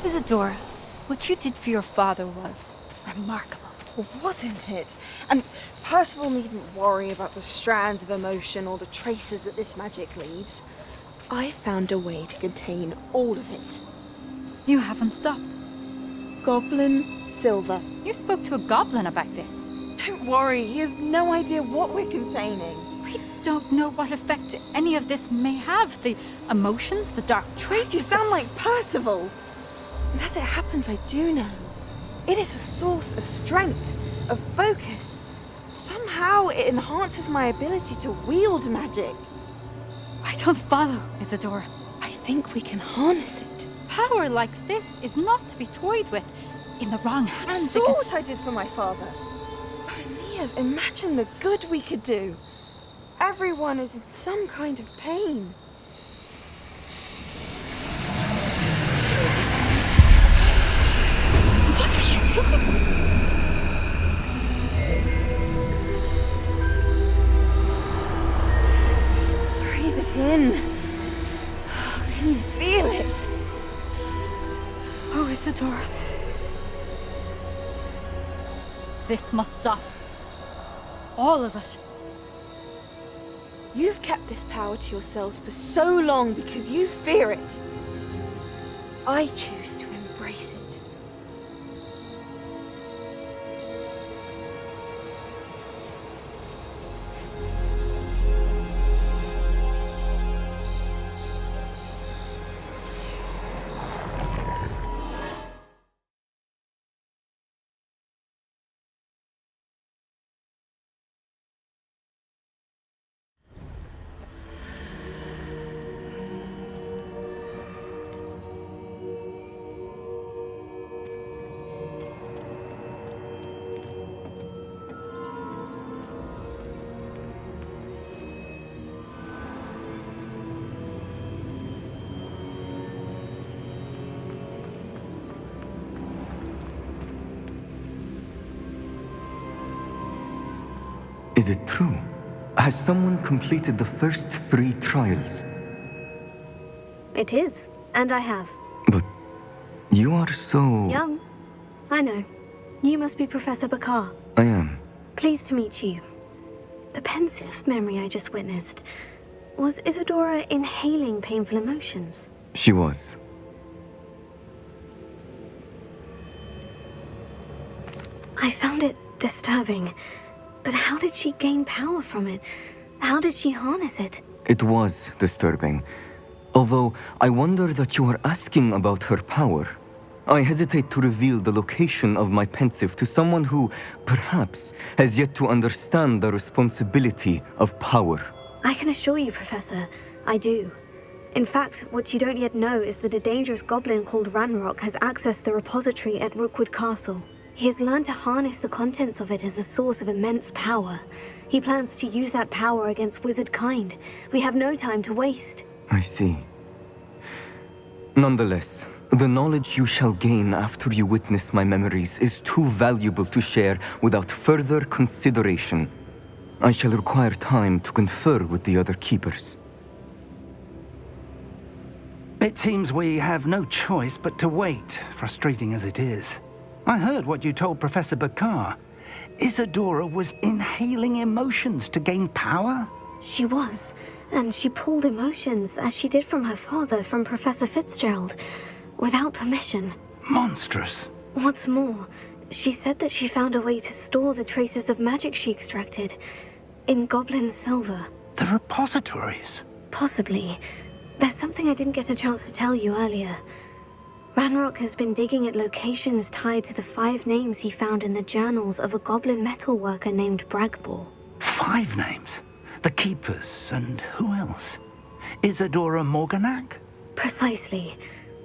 Isadora, what you did for your father was remarkable. Well, wasn't it? And Percival needn't worry about the strands of emotion or the traces that this magic leaves. I found a way to contain all of it. You haven't stopped. Goblin Silver. You spoke to a goblin about this. Don't worry, he has no idea what we're containing. We don't know what effect any of this may have. The emotions, the dark traits. You sound like Percival. And as it happens, I do know. It is a source of strength, of focus. Somehow it enhances my ability to wield magic. I don't follow, Isadora. I think we can harness it. Power like this is not to be toyed with. In the wrong hands. You saw what I did for my father. Oh, Neve, imagine the good we could do. Everyone is in some kind of pain. What are you doing? Breathe it in. Can you feel it? Oh, Isadora. This must stop. All of it. You've kept this power to yourselves for so long because you fear it. I choose to embrace it. Is it true? Has someone completed the first 3 trials? It is, and I have. But You are so... Young. I know. You must be Professor Bakar. I am. Pleased to meet you. The pensive memory I just witnessed. Was Isadora inhaling painful emotions? She was. I found it disturbing. But how did she gain power from it? How did she harness it? It was disturbing. Although, I wonder that you are asking about her power. I hesitate to reveal the location of my pensive to someone who, perhaps, has yet to understand the responsibility of power. I can assure you, Professor, I do. In fact, what you don't yet know is that a dangerous goblin called Ranrock has accessed the repository at Rookwood Castle. He has learned to harness the contents of it as a source of immense power. He plans to use that power against wizard kind. We have no time to waste. I see. Nonetheless, the knowledge you shall gain after you witness my memories is too valuable to share without further consideration. I shall require time to confer with the other keepers. It seems we have no choice but to wait, frustrating as it is. I heard what you told Professor Bakar. Isadora was inhaling emotions to gain power? She was, and she pulled emotions, as she did from her father, from Professor Fitzgerald, without permission. Monstrous. What's more, she said that she found a way to store the traces of magic she extracted in goblin silver. The repositories? Possibly. There's something I didn't get a chance to tell you earlier. Ranrock has been digging at locations tied to the 5 names he found in the journals of a goblin metalworker named Bragbor. 5 names? The Keepers, and who else? Isadora Morganac? Precisely.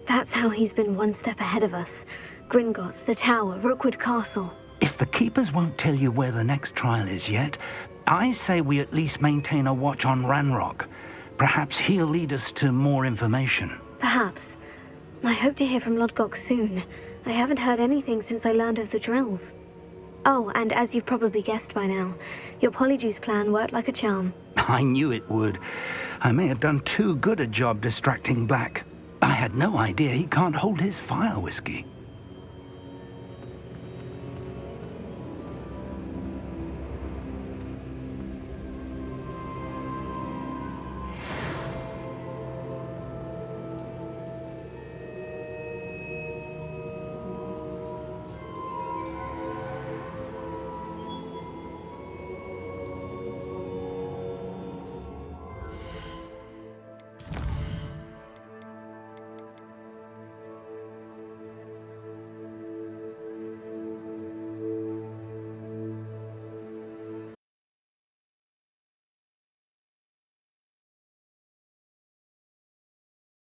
That's how he's been one step ahead of us. Gringotts, the Tower, Rookwood Castle. If the Keepers won't tell you where the next trial is yet, I say we at least maintain a watch on Ranrock. Perhaps he'll lead us to more information. Perhaps. I hope to hear from Lodgok soon. I haven't heard anything since I learned of the drills. Oh, and as you've probably guessed by now, your Polyjuice plan worked like a charm. I knew it would. I may have done too good a job distracting Black. I had no idea he can't hold his fire whiskey.